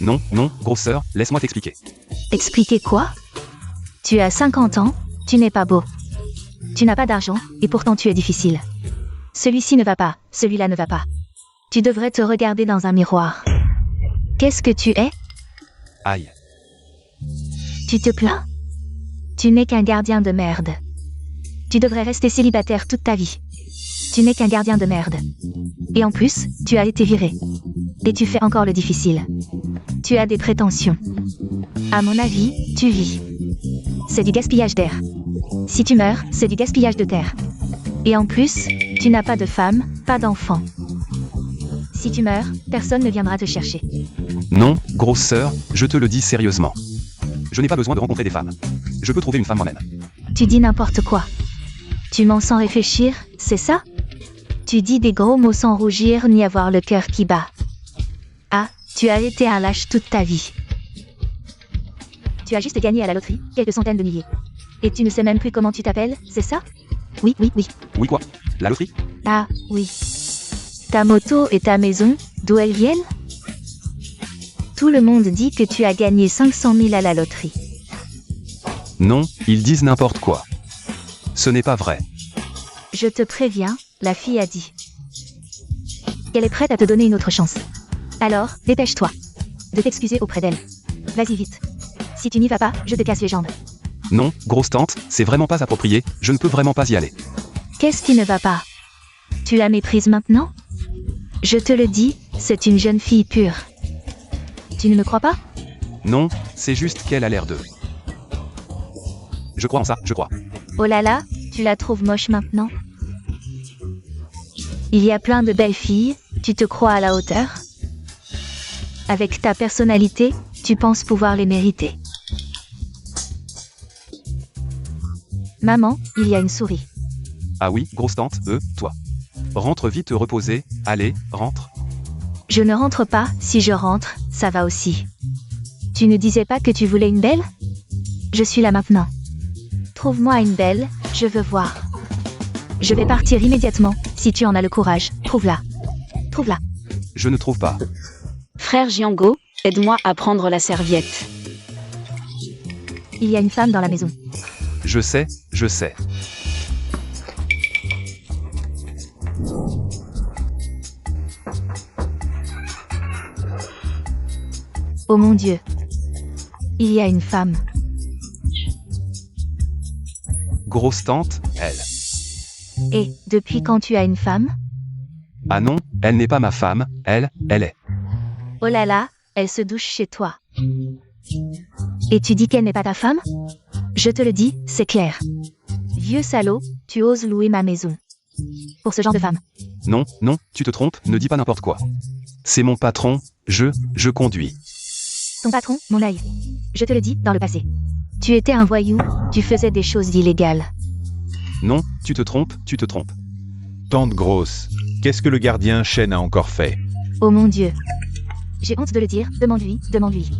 Speaker 1: Non, non, grosse sœur, laisse-moi t'expliquer.
Speaker 3: Expliquer quoi? Tu as 50 ans, tu n'es pas beau. Tu n'as pas d'argent, et pourtant tu es difficile. Celui-ci ne va pas, celui-là ne va pas. Tu devrais te regarder dans un miroir. Qu'est-ce que tu es?
Speaker 1: Aïe.
Speaker 3: Tu te plains? Tu n'es qu'un gardien de merde. Tu devrais rester célibataire toute ta vie. Tu n'es qu'un gardien de merde. Et en plus, tu as été viré. Et tu fais encore le difficile. Tu as des prétentions. À mon avis, tu vis. C'est du gaspillage d'air. Si tu meurs, c'est du gaspillage de terre. Et en plus, tu n'as pas de femme, pas d'enfant. Si tu meurs, personne ne viendra te chercher.
Speaker 1: Non, grosse sœur, je te le dis sérieusement. Je n'ai pas besoin de rencontrer des femmes. Je peux trouver une femme moi-même.
Speaker 3: Tu dis n'importe quoi. Tu mens sans réfléchir, c'est ça? Tu dis des gros mots sans rougir ni avoir le cœur qui bat. Ah, tu as été un lâche toute ta vie. Tu as juste gagné à la loterie, quelques centaines de milliers. Et tu ne sais même plus comment tu t'appelles, c'est ça? Oui, oui, oui.
Speaker 1: Oui quoi? La loterie?
Speaker 3: Ah, oui. Ta moto et ta maison, d'où elles viennent? Tout le monde dit que tu as gagné 500 000 à la loterie.
Speaker 1: Non, ils disent n'importe quoi. Ce n'est pas vrai.
Speaker 3: Je te préviens, la fille a dit qu'elle est prête à te donner une autre chance. Alors, dépêche-toi de t'excuser auprès d'elle. Vas-y vite. Si tu n'y vas pas, je te casse les jambes.
Speaker 1: Non, grosse tante, c'est vraiment pas approprié, je ne peux vraiment pas y aller.
Speaker 3: Qu'est-ce qui ne va pas? Tu la méprises maintenant? Je te le dis, c'est une jeune fille pure. Tu ne me crois pas?
Speaker 1: Non, c'est juste qu'elle a l'air de... Je crois en ça, je crois.
Speaker 3: Oh là là, tu la trouves moche maintenant? Il y a plein de belles filles, tu te crois à la hauteur? Avec ta personnalité, tu penses pouvoir les mériter. Maman, il y a une souris.
Speaker 1: Ah oui, grosse tante, toi. Rentre vite te reposer, allez, rentre.
Speaker 3: Je ne rentre pas, si je rentre, ça va aussi. Tu ne disais pas que tu voulais une belle? Je suis là maintenant. Trouve-moi une belle, je veux voir. Je vais partir immédiatement, si tu en as le courage, trouve-la. Trouve-la.
Speaker 1: Je ne trouve pas.
Speaker 5: Frère Jiango, aide-moi à prendre la serviette.
Speaker 3: Il y a une femme dans la maison.
Speaker 1: Je sais, je sais.
Speaker 3: Oh mon Dieu. Il y a une femme.
Speaker 1: Grosse tante, elle.
Speaker 3: Et, depuis quand tu as une femme?
Speaker 1: Ah non, elle n'est pas ma femme, elle est.
Speaker 3: Oh là là, elle se douche chez toi. Et tu dis qu'elle n'est pas ta femme? Je te le dis, c'est clair. Vieux salaud, tu oses louer ma maison. Pour ce genre de femme.
Speaker 1: Non, non, tu te trompes, ne dis pas n'importe quoi. C'est mon patron, je conduis.
Speaker 3: Ton patron, mon œil. Je te le dis, dans le passé. Tu étais un voyou, tu faisais des choses illégales.
Speaker 1: Non, tu te trompes, tu te trompes.
Speaker 2: Tante grosse, qu'est-ce que le gardien Shen a encore fait?
Speaker 3: Oh mon Dieu. J'ai honte de le dire, demande-lui, demande-lui.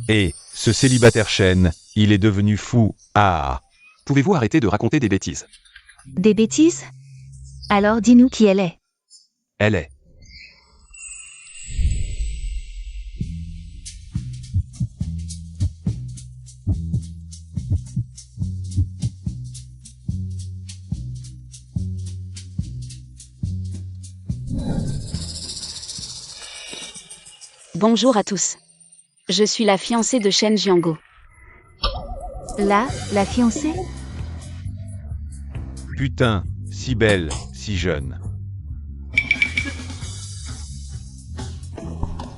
Speaker 2: Et, ce célibataire Shen, il est devenu fou. Ah!
Speaker 1: Pouvez-vous arrêter de raconter des bêtises?
Speaker 3: Des bêtises? Alors dis-nous qui elle est.
Speaker 1: Elle est.
Speaker 5: Bonjour à tous. Je suis la fiancée de Shen Jiango.
Speaker 3: Là, la fiancée?
Speaker 2: Putain, si belle, si jeune.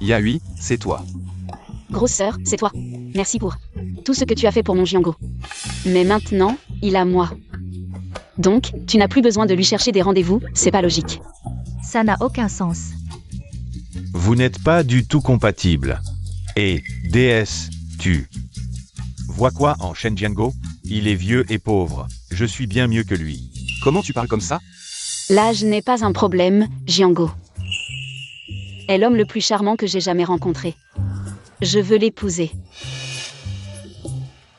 Speaker 1: Yahui, c'est toi.
Speaker 5: Grosse sœur, c'est toi. Merci pour tout ce que tu as fait pour mon Jiango. Mais maintenant, il a moi. Donc, tu n'as plus besoin de lui chercher des rendez-vous, c'est pas logique.
Speaker 3: Ça n'a aucun sens.
Speaker 2: Vous n'êtes pas du tout compatibles. Et, déesse, tu vois quoi en Shen Jiango? Il est vieux et pauvre. Je suis bien mieux que lui.
Speaker 1: Comment tu parles comme ça?
Speaker 5: L'âge n'est pas un problème, Jiango. Est l'homme le plus charmant que j'ai jamais rencontré. Je veux l'épouser.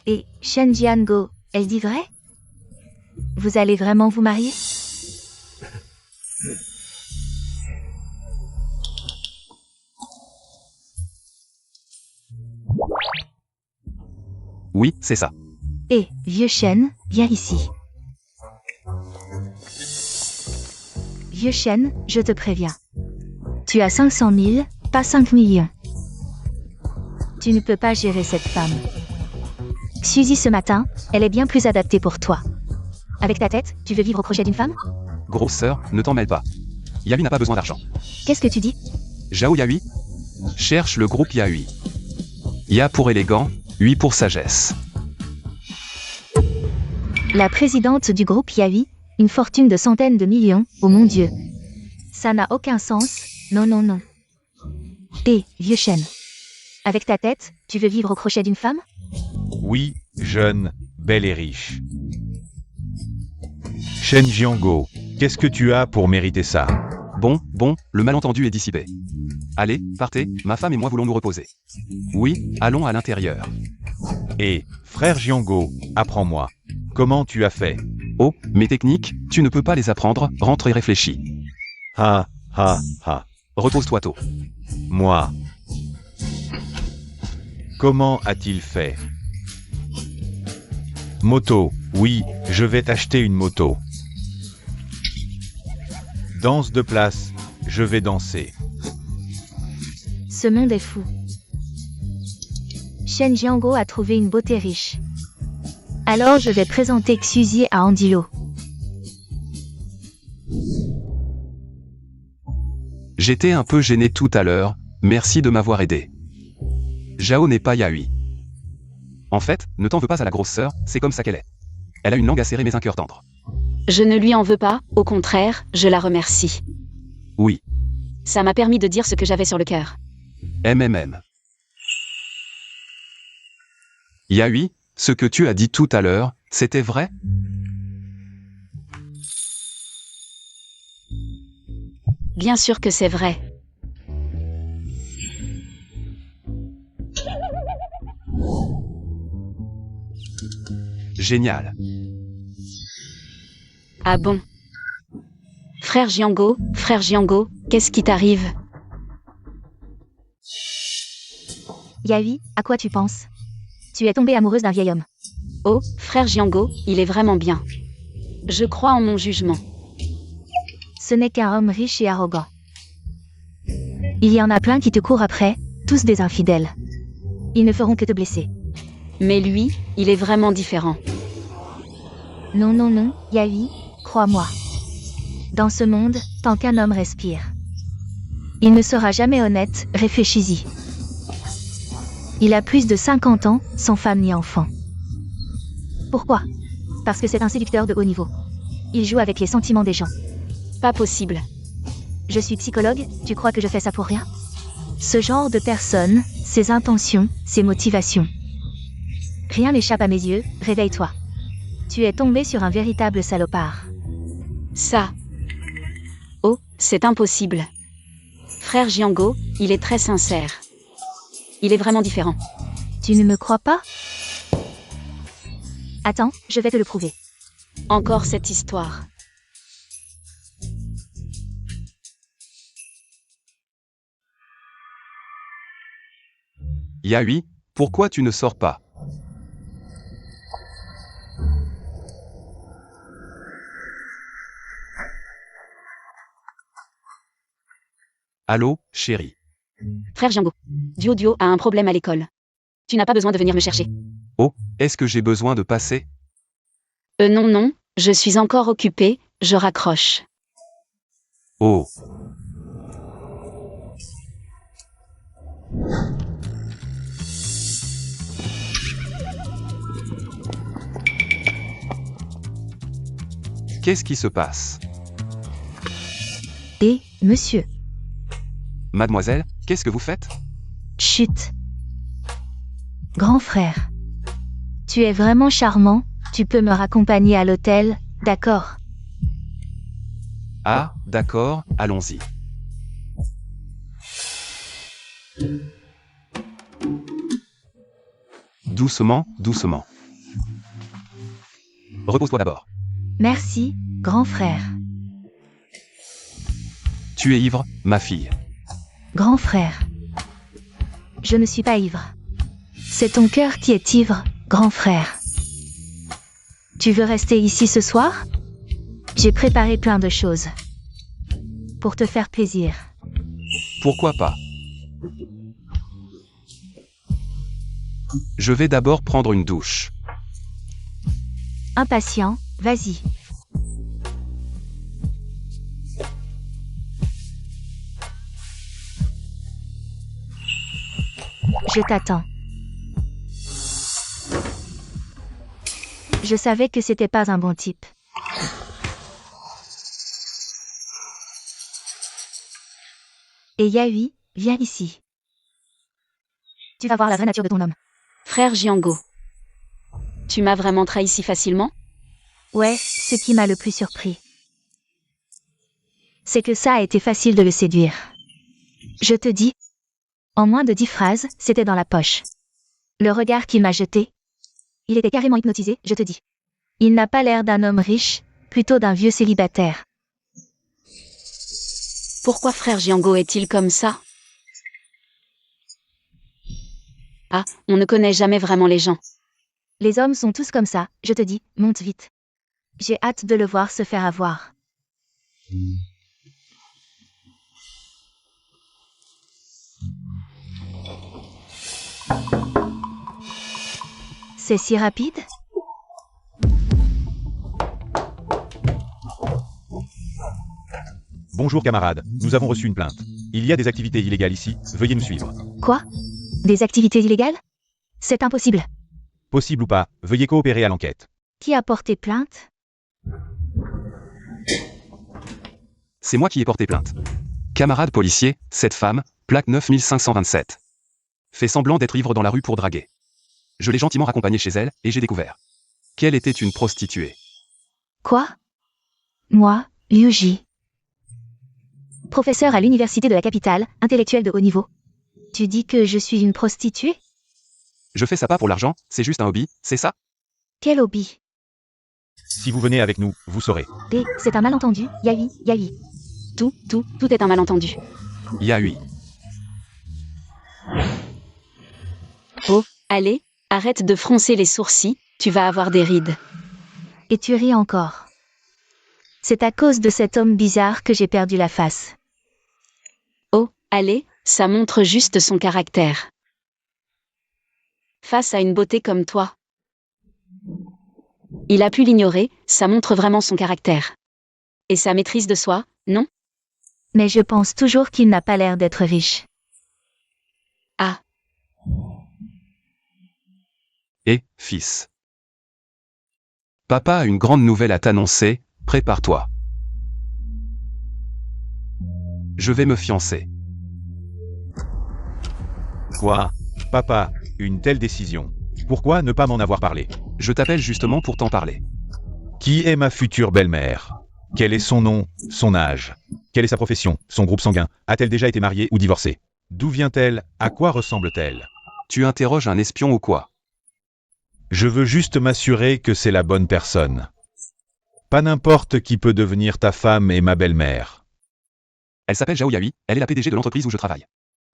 Speaker 3: Et Shen Jiango, elle dit vrai? Vous allez vraiment vous marier?
Speaker 1: Oui, c'est ça.
Speaker 3: Et vieux Shen, viens ici. Vieux Shen, je te préviens. Tu as 500 000, pas 5 millions. Tu ne peux pas gérer cette femme. Suzy ce matin, elle est bien plus adaptée pour toi. Avec ta tête, tu veux vivre au crochet d'une femme?
Speaker 1: Grosse sœur, ne t'en mêle pas. Yahui n'a pas besoin d'argent.
Speaker 3: Qu'est-ce que tu dis?
Speaker 1: Zhao Yahui cherche le groupe Yahui. Ya pour élégant, Hui pour sagesse.
Speaker 3: La présidente du groupe Yahui, une fortune de centaines de millions, oh mon Dieu. Ça n'a aucun sens, non non non. Et, vieux Shen. Avec ta tête, tu veux vivre au crochet d'une femme?
Speaker 2: Oui, jeune, belle et riche. Shen Jiango, qu'est-ce que tu as pour mériter ça?
Speaker 1: Bon, le malentendu est dissipé. Allez, partez, ma femme et moi voulons nous reposer. Oui, allons à l'intérieur.
Speaker 2: Et, frère Jiango, apprends-moi. Comment tu as fait?
Speaker 1: Oh, mes techniques, tu ne peux pas les apprendre, rentre et réfléchis.
Speaker 2: Ha, ha, ha.
Speaker 1: Repose-toi tôt.
Speaker 2: Moi. Comment a-t-il fait? Moto, oui, je vais t'acheter une moto. Danse de place, je vais danser.
Speaker 3: Ce monde est fou. Shen Jiango a trouvé une beauté riche. Alors je vais présenter Xuzi à Andilo.
Speaker 1: J'étais un peu gêné tout à l'heure, merci de m'avoir aidé. Zhao n'est pas Yahui. En fait, ne t'en veux pas à la grosse sœur, c'est comme ça qu'elle est. Elle a une langue acérée mais un cœur tendre.
Speaker 5: Je ne lui en veux pas, au contraire, je la remercie.
Speaker 1: Oui,
Speaker 5: Ça m'a permis de dire ce que j'avais sur le cœur.
Speaker 1: MMM. Yahui, ce que tu as dit tout à l'heure, c'était vrai?
Speaker 5: Bien sûr que c'est vrai.
Speaker 1: Génial.
Speaker 5: Ah bon? Frère Jiango, qu'est-ce qui t'arrive?
Speaker 3: Yahui, à quoi tu penses? Tu es tombée amoureuse d'un vieil homme.
Speaker 5: Oh, frère Jiango, il est vraiment bien. Je crois en mon jugement.
Speaker 3: Ce n'est qu'un homme riche et arrogant. Il y en a plein qui te courent après, tous des infidèles. Ils ne feront que te blesser.
Speaker 5: Mais lui, il est vraiment différent.
Speaker 3: Non, non, non, Yahui, crois-moi. Dans ce monde, tant qu'un homme respire. Il ne sera jamais honnête, réfléchis-y. Il a plus de 50 ans, sans femme ni enfant. Pourquoi? Parce que c'est un séducteur de haut niveau. Il joue avec les sentiments des gens.
Speaker 5: Pas possible.
Speaker 3: Je suis psychologue, tu crois que je fais ça pour rien? Ce genre de personne, ses intentions, ses motivations. Rien n'échappe à mes yeux, réveille-toi. Tu es tombé sur un véritable salopard.
Speaker 5: Ça. Oh, c'est impossible. Frère Jiango, il est très sincère. Il est vraiment différent.
Speaker 3: Tu ne me crois pas? Attends, je vais te le prouver.
Speaker 5: Encore cette histoire.
Speaker 1: Yahui, pourquoi tu ne sors pas? Allô, chérie.
Speaker 5: Frère Jiango, Dio a un problème à l'école. Tu n'as pas besoin de venir me chercher.
Speaker 1: Oh, est-ce que j'ai besoin de passer?
Speaker 5: Non, je suis encore occupée, je raccroche.
Speaker 1: Oh. Qu'est-ce qui se passe?
Speaker 3: Et, monsieur.
Speaker 1: Mademoiselle, qu'est-ce que vous faites?
Speaker 3: Chut. Grand frère. Tu es vraiment charmant, tu peux me raccompagner à l'hôtel, d'accord?
Speaker 1: Ah, d'accord, allons-y. Doucement, doucement. Repose-toi d'abord.
Speaker 3: Merci, grand frère.
Speaker 1: Tu es ivre, ma fille.
Speaker 3: Grand frère. Je ne suis pas ivre. C'est ton cœur qui est ivre, grand frère. Tu veux rester ici ce soir? J'ai préparé plein de choses. Pour te faire plaisir.
Speaker 1: Pourquoi pas? Je vais d'abord prendre une douche.
Speaker 3: Impatient, vas-y. Je t'attends. Je savais que c'était pas un bon type. Et Yahui, viens ici. Tu vas voir la vraie nature de ton homme.
Speaker 5: Frère Jiango. Tu m'as vraiment trahi si facilement?
Speaker 3: Ouais, ce qui m'a le plus surpris. C'est que ça a été facile de le séduire. Je te dis, en moins de 10 phrases, c'était dans la poche. Le regard qu'il m'a jeté, il était carrément hypnotisé, je te dis. Il n'a pas l'air d'un homme riche, plutôt d'un vieux célibataire.
Speaker 5: Pourquoi frère Jiango est-il comme ça? Ah, on ne connaît jamais vraiment les gens.
Speaker 3: Les hommes sont tous comme ça, je te dis, monte vite. J'ai hâte de le voir se faire avoir. C'est si rapide?
Speaker 2: Bonjour camarades, nous avons reçu une plainte. Il y a des activités illégales ici, veuillez nous suivre.
Speaker 3: Quoi? Des activités illégales? C'est impossible.
Speaker 2: Possible ou pas, veuillez coopérer à l'enquête.
Speaker 3: Qui a porté plainte?
Speaker 1: C'est moi qui ai porté plainte. Camarade policier, cette femme, plaque 9527. Fait semblant d'être ivre dans la rue pour draguer. Je l'ai gentiment raccompagnée chez elle, et j'ai découvert qu'elle était une prostituée.
Speaker 3: Quoi? Moi, Liuji. Professeur à l'université de la capitale, intellectuel de haut niveau. Tu dis que je suis une prostituée?
Speaker 1: Je fais ça pas pour l'argent, c'est juste un hobby, c'est ça?
Speaker 3: Quel hobby?
Speaker 2: Si vous venez avec nous, vous saurez.
Speaker 3: C'est un malentendu, Yahui.
Speaker 5: Tout est un malentendu.
Speaker 1: Yahui.
Speaker 5: Oh, allez, arrête de froncer les sourcils, tu vas avoir des rides.
Speaker 3: Et tu ris encore. C'est à cause de cet homme bizarre que j'ai perdu la face.
Speaker 5: Oh, allez, ça montre juste son caractère. Face à une beauté comme toi. Il a pu l'ignorer, ça montre vraiment son caractère. Et sa maîtrise de soi, non?
Speaker 3: Mais je pense toujours qu'il n'a pas l'air d'être riche.
Speaker 5: Ah.
Speaker 1: Et, fils. Papa a une grande nouvelle à t'annoncer, prépare-toi. Je vais me fiancer.
Speaker 2: Quoi? Papa, une telle décision. Pourquoi ne pas m'en avoir parlé?
Speaker 1: Je t'appelle justement pour t'en parler.
Speaker 2: Qui est ma future belle-mère? Quel est son nom, son âge? Quelle est sa profession, son groupe sanguin? A-t-elle déjà été mariée ou divorcée? D'où vient-elle? À quoi ressemble-t-elle?
Speaker 1: Tu interroges un espion ou quoi?
Speaker 2: Je veux juste m'assurer que c'est la bonne personne. Pas n'importe qui peut devenir ta femme et ma belle-mère.
Speaker 1: Elle s'appelle Zhao Yahui, elle est la PDG de l'entreprise où je travaille.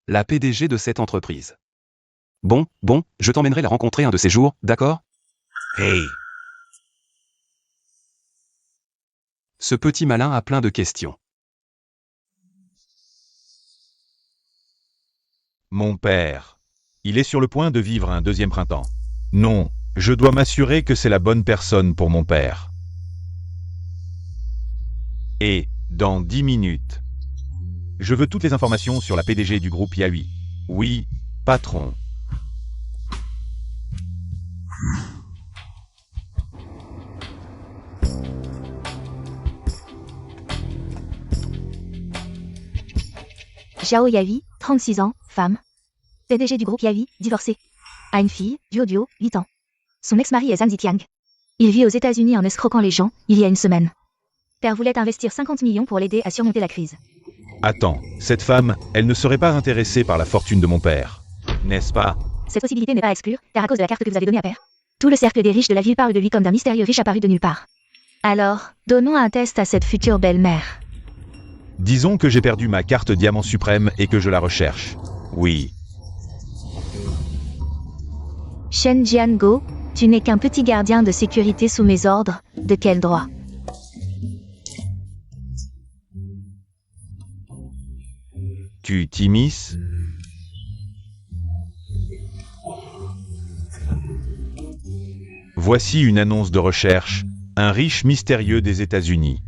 Speaker 1: La PDG de cette entreprise. Bon, je t'emmènerai la rencontrer un de ces jours, d'accord?
Speaker 2: Hey!
Speaker 1: Ce petit malin a plein de questions.
Speaker 2: Mon père. Il est sur le point de vivre un deuxième printemps. Non, je dois m'assurer que c'est la bonne personne pour mon père. Et, dans 10 minutes. Je veux toutes les informations sur la PDG du groupe Yahui. Oui, patron.
Speaker 3: Zhao Yahui, 36 ans, femme. PDG du groupe Yahui, divorcée. A une fille, Duo, 8 ans. Son ex-mari est Zhang Zitiang. Il vit aux États-Unis en escroquant les gens, il y a une semaine. Père voulait investir 50 millions pour l'aider à surmonter la crise.
Speaker 2: Attends, cette femme, elle ne serait pas intéressée par la fortune de mon père. N'est-ce pas?
Speaker 3: Cette possibilité n'est pas à exclure, car à cause de la carte que vous avez donnée à Père, tout le cercle des riches de la ville parle de lui comme d'un mystérieux riche apparu de nulle part. Alors, donnons un test à cette future belle-mère.
Speaker 2: Disons que j'ai perdu ma carte diamant suprême et que je la recherche. Oui.
Speaker 3: Shen Jiango, tu n'es qu'un petit gardien de sécurité sous mes ordres, de quel droit?
Speaker 2: Tu t'immisces? Voici une annonce de recherche. Un riche mystérieux des États-Unis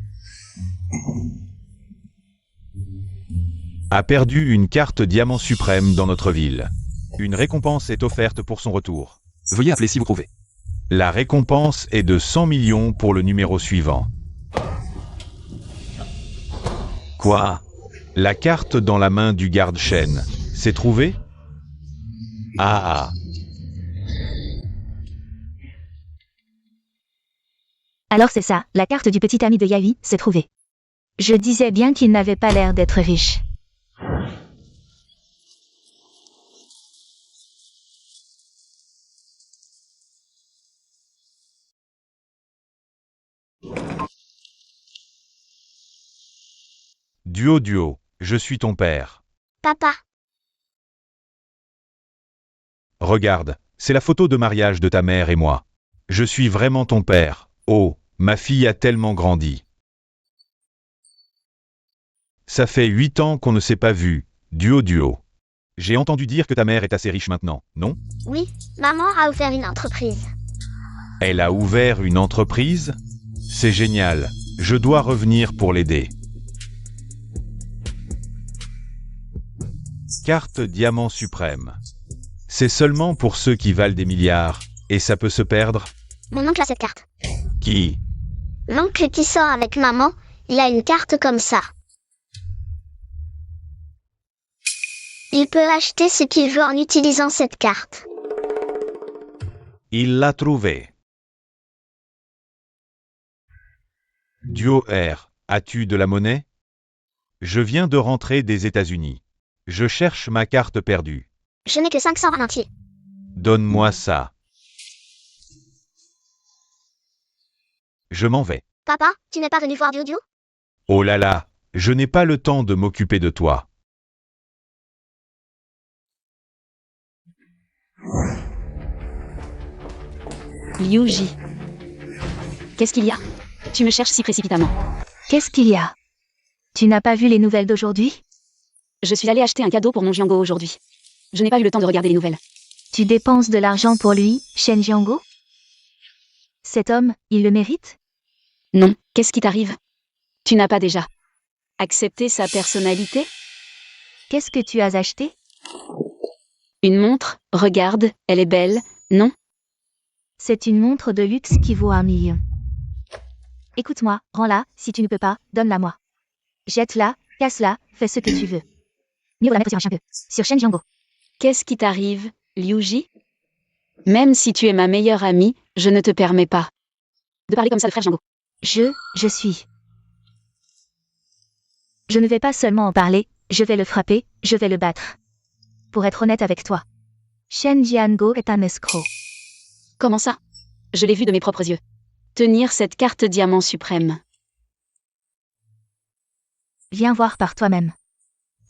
Speaker 2: a perdu une carte diamant suprême dans notre ville. Une récompense est offerte pour son retour.
Speaker 1: Veuillez appeler si vous trouvez.
Speaker 2: La récompense est de 100 millions pour le numéro suivant. Quoi? La carte dans la main du garde-chêne. C'est trouvé? Ah.
Speaker 3: Alors c'est ça, la carte du petit ami de Yavi, c'est trouvé. Je disais bien qu'il n'avait pas l'air d'être riche.
Speaker 2: Duo, je suis ton père.
Speaker 6: Papa,
Speaker 2: Regarde, c'est la photo de mariage de ta mère et moi. Je suis vraiment ton père. Oh, ma fille a tellement grandi. Ça fait 8 ans qu'on ne s'est pas vu. Duo. J'ai entendu dire que ta mère est assez riche maintenant, non?
Speaker 6: oui, maman a ouvert une entreprise.
Speaker 2: Elle a ouvert une entreprise? C'est génial. Je dois revenir pour l'aider. Carte diamant suprême. C'est seulement pour ceux qui valent des milliards, et ça peut se perdre?
Speaker 6: Mon oncle a cette carte.
Speaker 2: Qui?
Speaker 6: L'oncle qui sort avec maman, il a une carte comme ça. Il peut acheter ce qu'il veut en utilisant cette carte.
Speaker 2: Il l'a trouvé. Duo R, as-tu de la monnaie? Je viens de rentrer des États-Unis. Je cherche ma carte perdue.
Speaker 6: Je n'ai que 500 en entier.
Speaker 2: Donne-moi ça. Je m'en vais.
Speaker 6: Papa, tu n'es pas venu voir Duo?
Speaker 2: Oh là là, je n'ai pas le temps de m'occuper de toi.
Speaker 5: Liu Ji. Qu'est-ce qu'il y a? Tu me cherches si précipitamment.
Speaker 3: Qu'est-ce qu'il y a? Tu n'as pas vu les nouvelles d'aujourd'hui?
Speaker 5: Je suis allée acheter un cadeau pour mon Jiango aujourd'hui. Je n'ai pas eu le temps de regarder les nouvelles.
Speaker 3: Tu dépenses de l'argent pour lui, Shen Jiango? Cet homme, il le mérite?
Speaker 5: Non, qu'est-ce qui t'arrive? Tu n'as pas déjà accepté sa personnalité?
Speaker 3: Qu'est-ce que tu as acheté?
Speaker 5: Une montre, regarde, elle est belle, non?
Speaker 3: C'est une montre de luxe qui vaut 1 million. Écoute-moi, rends-la, si tu ne peux pas, donne-la-moi. Jette-la, casse-la, fais ce que tu veux. Mieux vaut la mettre sur un chien que sur Shen Jiango.
Speaker 5: Qu'est-ce qui t'arrive, Liu Ji? Même si tu es ma meilleure amie, je ne te permets pas de parler comme ça de frère Jiango.
Speaker 3: Je suis. Je ne vais pas seulement en parler, je vais le frapper, je vais le battre. Pour être honnête avec toi, Shen Jiango est un escroc.
Speaker 5: Comment ça? Je l'ai vu de mes propres yeux. Tenir cette carte diamant suprême.
Speaker 3: Viens voir par toi-même.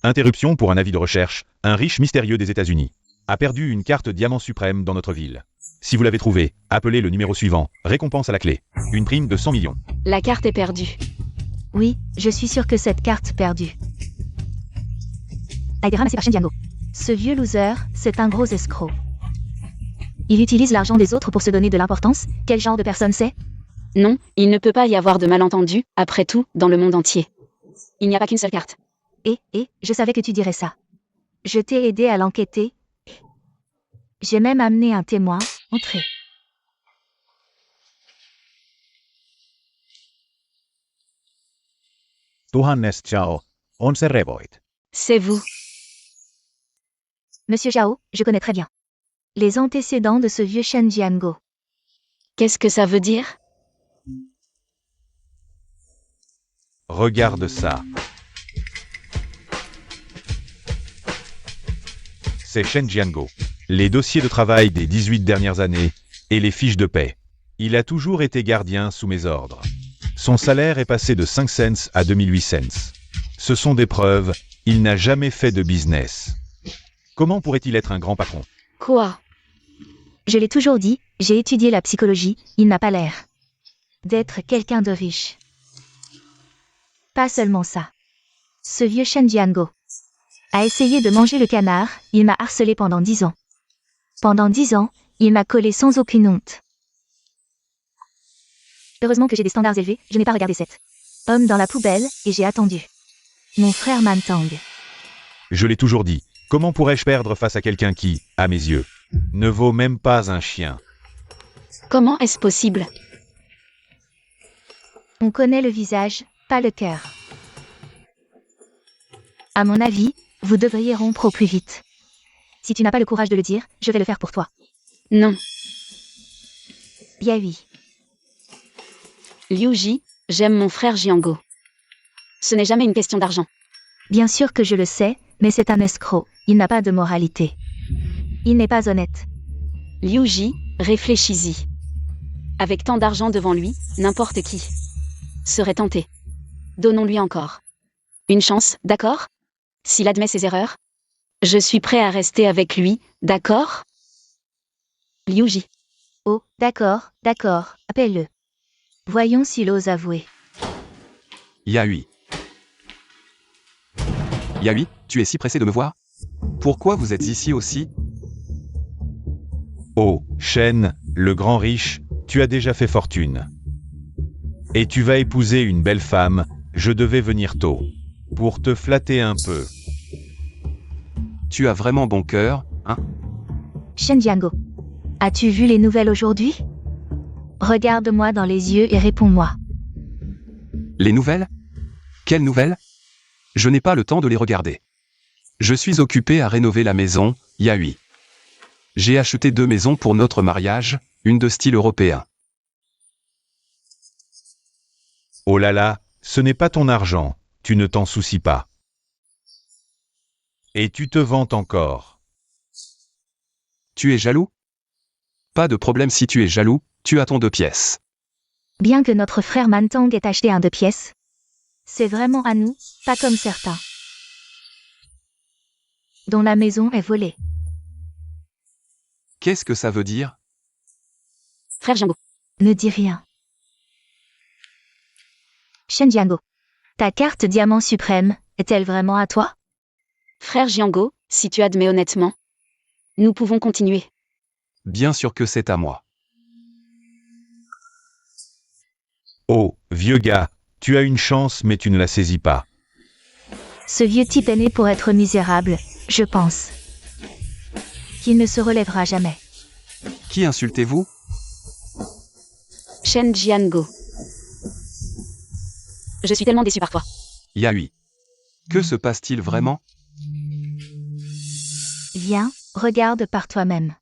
Speaker 2: Interruption pour un avis de recherche. Un riche mystérieux des États-Unis a perdu une carte diamant suprême dans notre ville. Si vous l'avez trouvée, appelez le numéro suivant. Récompense à la clé. Une prime de 100 millions.
Speaker 5: La carte est perdue.
Speaker 3: Oui, je suis sûre que cette carte perdue a été ramassée par Shen Jiango. Ce vieux loser, c'est un gros escroc. Il utilise l'argent des autres pour se donner de l'importance. Quel genre de personne c'est?
Speaker 5: Non, il ne peut pas y avoir de malentendu, après tout, dans le monde entier. Il n'y a pas qu'une seule carte.
Speaker 3: Je savais que tu dirais ça. Je t'ai aidé à l'enquêter. J'ai même amené un témoin. Entrez.
Speaker 4: Tuhannes Chao. On se revoit.
Speaker 5: C'est vous.
Speaker 3: Monsieur Zhao, je connais très bien. Les antécédents de ce vieux Shen Jiango.
Speaker 5: Qu'est-ce que ça veut dire?
Speaker 2: Regarde ça. C'est Shen Jiango. Les dossiers de travail des 18 dernières années et les fiches de paie. Il a toujours été gardien sous mes ordres. Son salaire est passé de 5 cents à 2008 cents. Ce sont des preuves, il n'a jamais fait de business. Comment pourrait-il être un grand patron?
Speaker 5: Quoi?
Speaker 3: Je l'ai toujours dit, j'ai étudié la psychologie, il n'a pas l'air d'être quelqu'un de riche. Pas seulement ça. Ce vieux Shen Jiango a essayé de manger le canard, il m'a harcelé pendant 10 ans. Pendant 10 ans, il m'a collé sans aucune honte. Heureusement que j'ai des standards élevés, je n'ai pas regardé cet homme dans la poubelle, et j'ai attendu. Mon frère Mantang.
Speaker 2: Je l'ai toujours dit, comment pourrais-je perdre face à quelqu'un qui, à mes yeux, ne vaut même pas un chien?
Speaker 5: Comment est-ce possible?
Speaker 3: On connaît le visage, pas le cœur. À mon avis, vous devriez rompre au plus vite. Si tu n'as pas le courage de le dire, je vais le faire pour toi.
Speaker 5: Non.
Speaker 3: Bien oui.
Speaker 5: Liu Ji, j'aime mon frère Jiango. Ce n'est jamais une question d'argent.
Speaker 3: Bien sûr que je le sais, mais c'est un escroc, il n'a pas de moralité. Il n'est pas honnête.
Speaker 5: Liu Ji, réfléchis-y. Avec tant d'argent devant lui, n'importe qui serait tenté. Donnons-lui encore une chance, d'accord? S'il admet ses erreurs, je suis prêt à rester avec lui, d'accord? Liu Ji.
Speaker 3: Oh, d'accord, appelle-le. Voyons s'il ose avouer.
Speaker 1: Yahui. Yahui, tu es si pressé de me voir? Pourquoi vous êtes ici aussi?
Speaker 2: Oh, Shen, le grand riche, tu as déjà fait fortune. Et tu vas épouser une belle femme, je devais venir tôt. Pour te flatter un peu.
Speaker 1: Tu as vraiment bon cœur, hein?
Speaker 3: Shen Jiango. As-tu vu les nouvelles aujourd'hui? Regarde-moi dans les yeux et réponds-moi.
Speaker 1: Les nouvelles? Quelles nouvelles? Je n'ai pas le temps de les regarder. Je suis occupé à rénover la maison, Yahui. J'ai acheté 2 maisons pour notre mariage, une de style européen.
Speaker 2: Oh là là, ce n'est pas ton argent, tu ne t'en soucies pas. Et tu te vantes encore.
Speaker 1: Tu es jaloux? Pas de problème si tu es jaloux, tu as ton 2 pièces.
Speaker 3: Bien que notre frère Mantang ait acheté un 2 pièces, c'est vraiment à nous, pas comme certains, dont la maison est volée.
Speaker 1: Qu'est-ce que ça veut dire?
Speaker 5: Frère Jiango.
Speaker 3: Ne dis rien. Shen Jiango. Ta carte diamant suprême, est-elle vraiment à toi?
Speaker 5: Frère Jiango, si tu admets honnêtement, nous pouvons continuer.
Speaker 1: Bien sûr que c'est à moi.
Speaker 2: Oh, vieux gars, tu as une chance mais tu ne la saisis pas.
Speaker 3: Ce vieux type est né pour être misérable, je pense. Qu'il ne se relèvera jamais.
Speaker 1: Qui insultez-vous?
Speaker 5: Shen Jiango. Je suis tellement déçu par toi.
Speaker 1: Yahui. Que se passe-t-il vraiment?
Speaker 3: Viens, regarde par toi-même.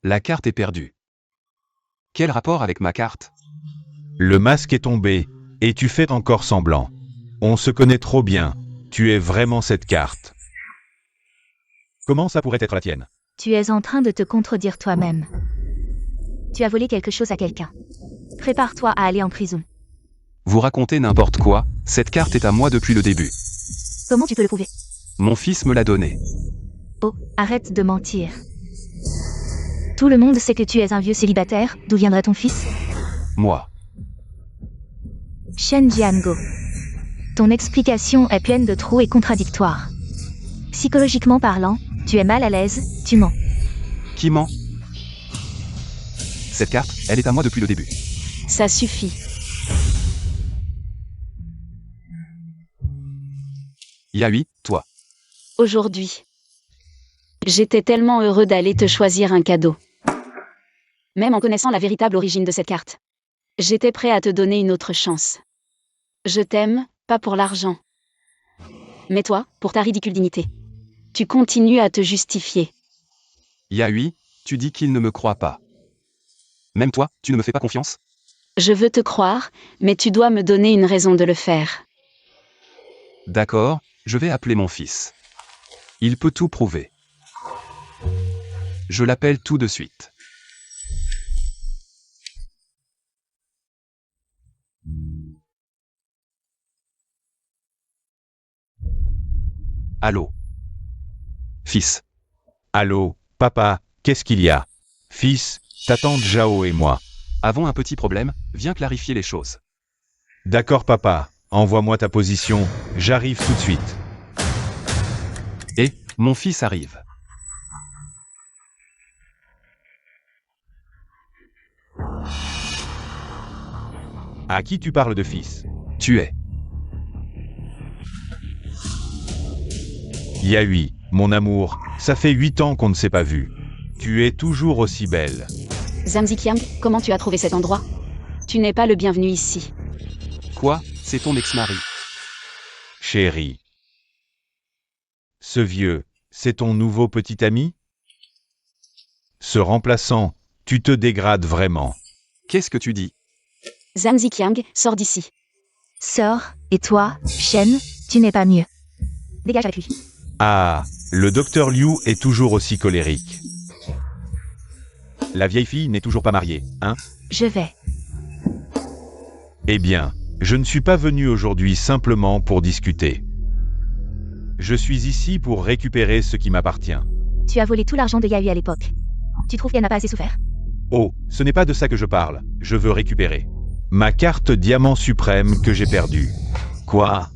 Speaker 1: La carte est perdue. Quel rapport avec ma carte?
Speaker 2: Le masque est tombé, et tu fais encore semblant. On se connaît trop bien, tu es vraiment cette carte. Comment ça pourrait être la tienne?
Speaker 3: Tu es en train de te contredire toi-même. Tu as volé quelque chose à quelqu'un. Prépare-toi à aller en prison.
Speaker 1: Vous racontez n'importe quoi, cette carte est à moi depuis le début.
Speaker 3: Comment tu peux le prouver?
Speaker 1: Mon fils me l'a donnée.
Speaker 3: Oh, arrête de mentir. Tout le monde sait que tu es un vieux célibataire, d'où viendrait ton fils?
Speaker 1: Moi.
Speaker 3: Shen Jiango. Ton explication est pleine de trous et contradictoires. Psychologiquement parlant, tu es mal à l'aise, tu mens.
Speaker 1: Qui ment? Cette carte, elle est à moi depuis le début.
Speaker 5: Ça suffit.
Speaker 1: Yahui, toi.
Speaker 5: Aujourd'hui. J'étais tellement heureux d'aller te choisir un cadeau. Même en connaissant la véritable origine de cette carte. J'étais prêt à te donner une autre chance. Je t'aime, pas pour l'argent. Mais toi, pour ta ridicule dignité. Tu continues à te justifier.
Speaker 1: Yahui, tu dis qu'il ne me croit pas. Même toi, tu ne me fais pas confiance?
Speaker 5: Je veux te croire, mais tu dois me donner une raison de le faire.
Speaker 1: D'accord, je vais appeler mon fils. Il peut tout prouver. Je l'appelle tout de suite. Allô? Fils.
Speaker 2: Allô, papa, qu'est-ce qu'il y a? Fils, ta tante Zhao et moi.
Speaker 1: Avons un petit problème, viens clarifier les choses.
Speaker 2: D'accord papa, envoie-moi ta position, j'arrive tout de suite.
Speaker 1: Et, mon fils arrive.
Speaker 2: À qui tu parles de fils?
Speaker 1: Tu es.
Speaker 2: Yahui, mon amour, ça fait 8 ans qu'on ne s'est pas vu. Tu es toujours aussi belle.
Speaker 5: Zhang Ziqiang, comment tu as trouvé cet endroit? Tu n'es pas le bienvenu ici.
Speaker 1: Quoi? C'est ton ex-mari.
Speaker 2: Chérie. Ce vieux, c'est ton nouveau petit ami? Ce remplaçant, tu te dégrades vraiment.
Speaker 1: Qu'est-ce que tu dis?
Speaker 5: Zhang Ziqiang, sors d'ici.
Speaker 3: Sors, et toi, Shen, tu n'es pas mieux. Dégage avec lui.
Speaker 2: Ah, le docteur Liu est toujours aussi colérique. La vieille fille n'est toujours pas mariée, hein?
Speaker 3: Je vais.
Speaker 2: Eh bien, je ne suis pas venu aujourd'hui simplement pour discuter. Je suis ici pour récupérer ce qui m'appartient.
Speaker 3: Tu as volé tout l'argent de Yahui à l'époque. Tu trouves qu'elle n'a pas assez souffert?
Speaker 2: Oh, ce n'est pas de ça que je parle, je veux récupérer ma carte diamant suprême que j'ai perdue. Quoi?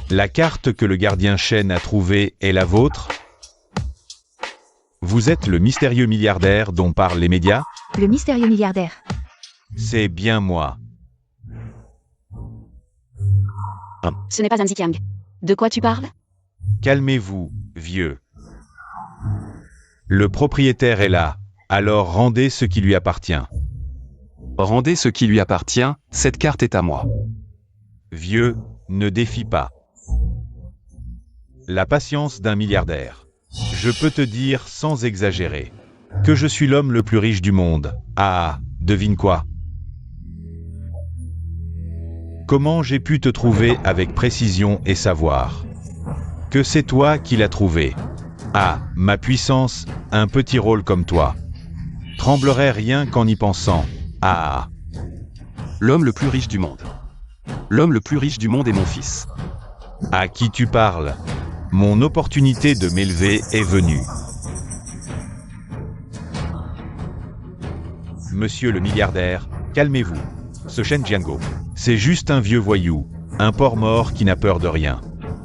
Speaker 2: La carte que le gardien Shen a trouvée est la vôtre? Vous êtes le mystérieux milliardaire dont parlent les médias?
Speaker 3: Le mystérieux milliardaire.
Speaker 2: C'est bien moi.
Speaker 5: Ce n'est pas Zhang Ziqiang. De quoi tu parles?
Speaker 2: Calmez-vous, vieux. Le propriétaire est là, alors rendez ce qui lui appartient.
Speaker 1: Rendez ce qui lui appartient, cette carte est à moi.
Speaker 2: Vieux, ne défie pas. La patience d'un milliardaire. Je peux te dire sans exagérer que je suis l'homme le plus riche du monde. Ah, devine quoi? Comment j'ai pu te trouver avec précision et savoir que c'est toi qui l'as trouvé? Ah, ma puissance, un petit rôle comme toi tremblerait rien qu'en y pensant. Ah,
Speaker 1: L'homme le plus riche du monde. L'homme le plus riche du monde est mon fils.
Speaker 2: à qui tu parles? Mon opportunité de m'élever est venue. Monsieur le milliardaire, calmez-vous. Ce Shen Jiango, c'est juste un vieux voyou, un porc mort qui n'a peur de rien.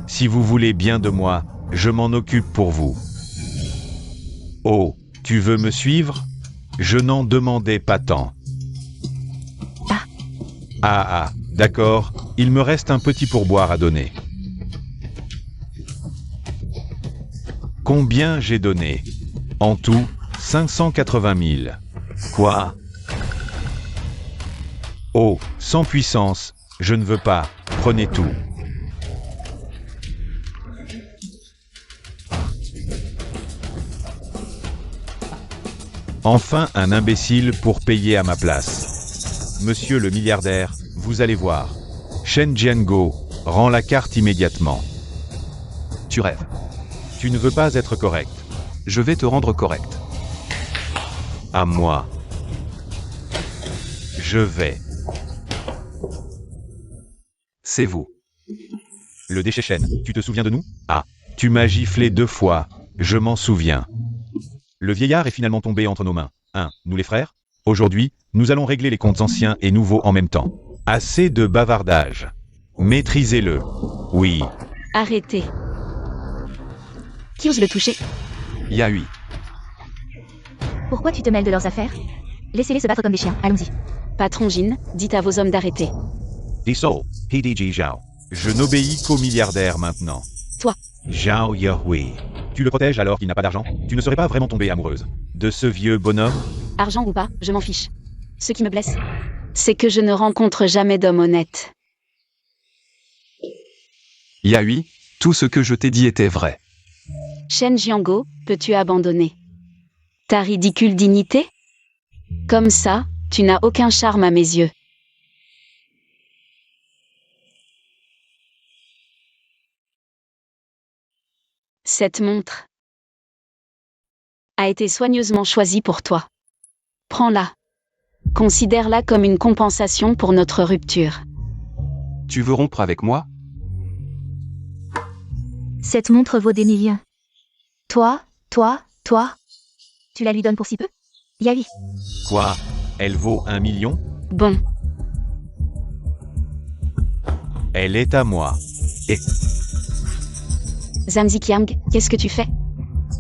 Speaker 2: Si vous voulez bien de moi, je m'en occupe pour vous. Oh, tu veux me suivre? Je n'en demandais pas tant. Ah, d'accord, il me reste un petit pourboire à donner. Combien j'ai donné? En tout, 580 000. Quoi? Oh, sans puissance, je ne veux pas, prenez tout. Enfin un imbécile pour payer à ma place. Monsieur le milliardaire, vous allez voir. Shen Jiango, rends la carte immédiatement.
Speaker 1: Tu rêves.
Speaker 2: Tu ne veux pas être correct.
Speaker 1: Je vais te rendre correct.
Speaker 2: À moi. Je vais.
Speaker 1: C'est vous.
Speaker 2: Le déchet Shen, tu te souviens de nous? Ah, tu m'as giflé 2 fois, je m'en souviens. Le vieillard est finalement tombé entre nos mains. Nous les frères? Aujourd'hui, nous allons régler les comptes anciens et nouveaux en même temps. Assez de bavardage. Maîtrisez-le. Oui.
Speaker 5: Arrêtez. Qui ose le toucher?
Speaker 1: Yahui.
Speaker 3: Pourquoi tu te mêles de leurs affaires? Laissez-les se battre comme des chiens, allons-y.
Speaker 5: Patron Jin, dites à vos hommes d'arrêter.
Speaker 4: Diesel, PDG Zhao.
Speaker 2: Je n'obéis qu'au milliardaire maintenant.
Speaker 5: Toi.
Speaker 2: Zhao Yahui. Tu le protèges alors qu'il n'a pas d'argent? Tu ne serais pas vraiment tombée amoureuse de ce vieux bonhomme?
Speaker 5: Argent ou pas, je m'en fiche. Ce qui me blesse, c'est que je ne rencontre jamais d'homme honnête.
Speaker 1: Yahui, tout ce que je t'ai dit était vrai.
Speaker 5: Shen Jiango, peux-tu abandonner ta ridicule dignité? Comme ça, tu n'as aucun charme à mes yeux. Cette montre a été soigneusement choisie pour toi. Prends-la. Considère-la comme une compensation pour notre rupture.
Speaker 1: Tu veux rompre avec moi?
Speaker 3: Cette montre vaut des millions. Toi, tu la lui donnes pour si peu? Yavi.
Speaker 2: Quoi? Elle vaut 1 million?
Speaker 5: Bon,
Speaker 2: Elle est à moi. Et
Speaker 5: Zhan Ziqiang, qu'est-ce que tu fais?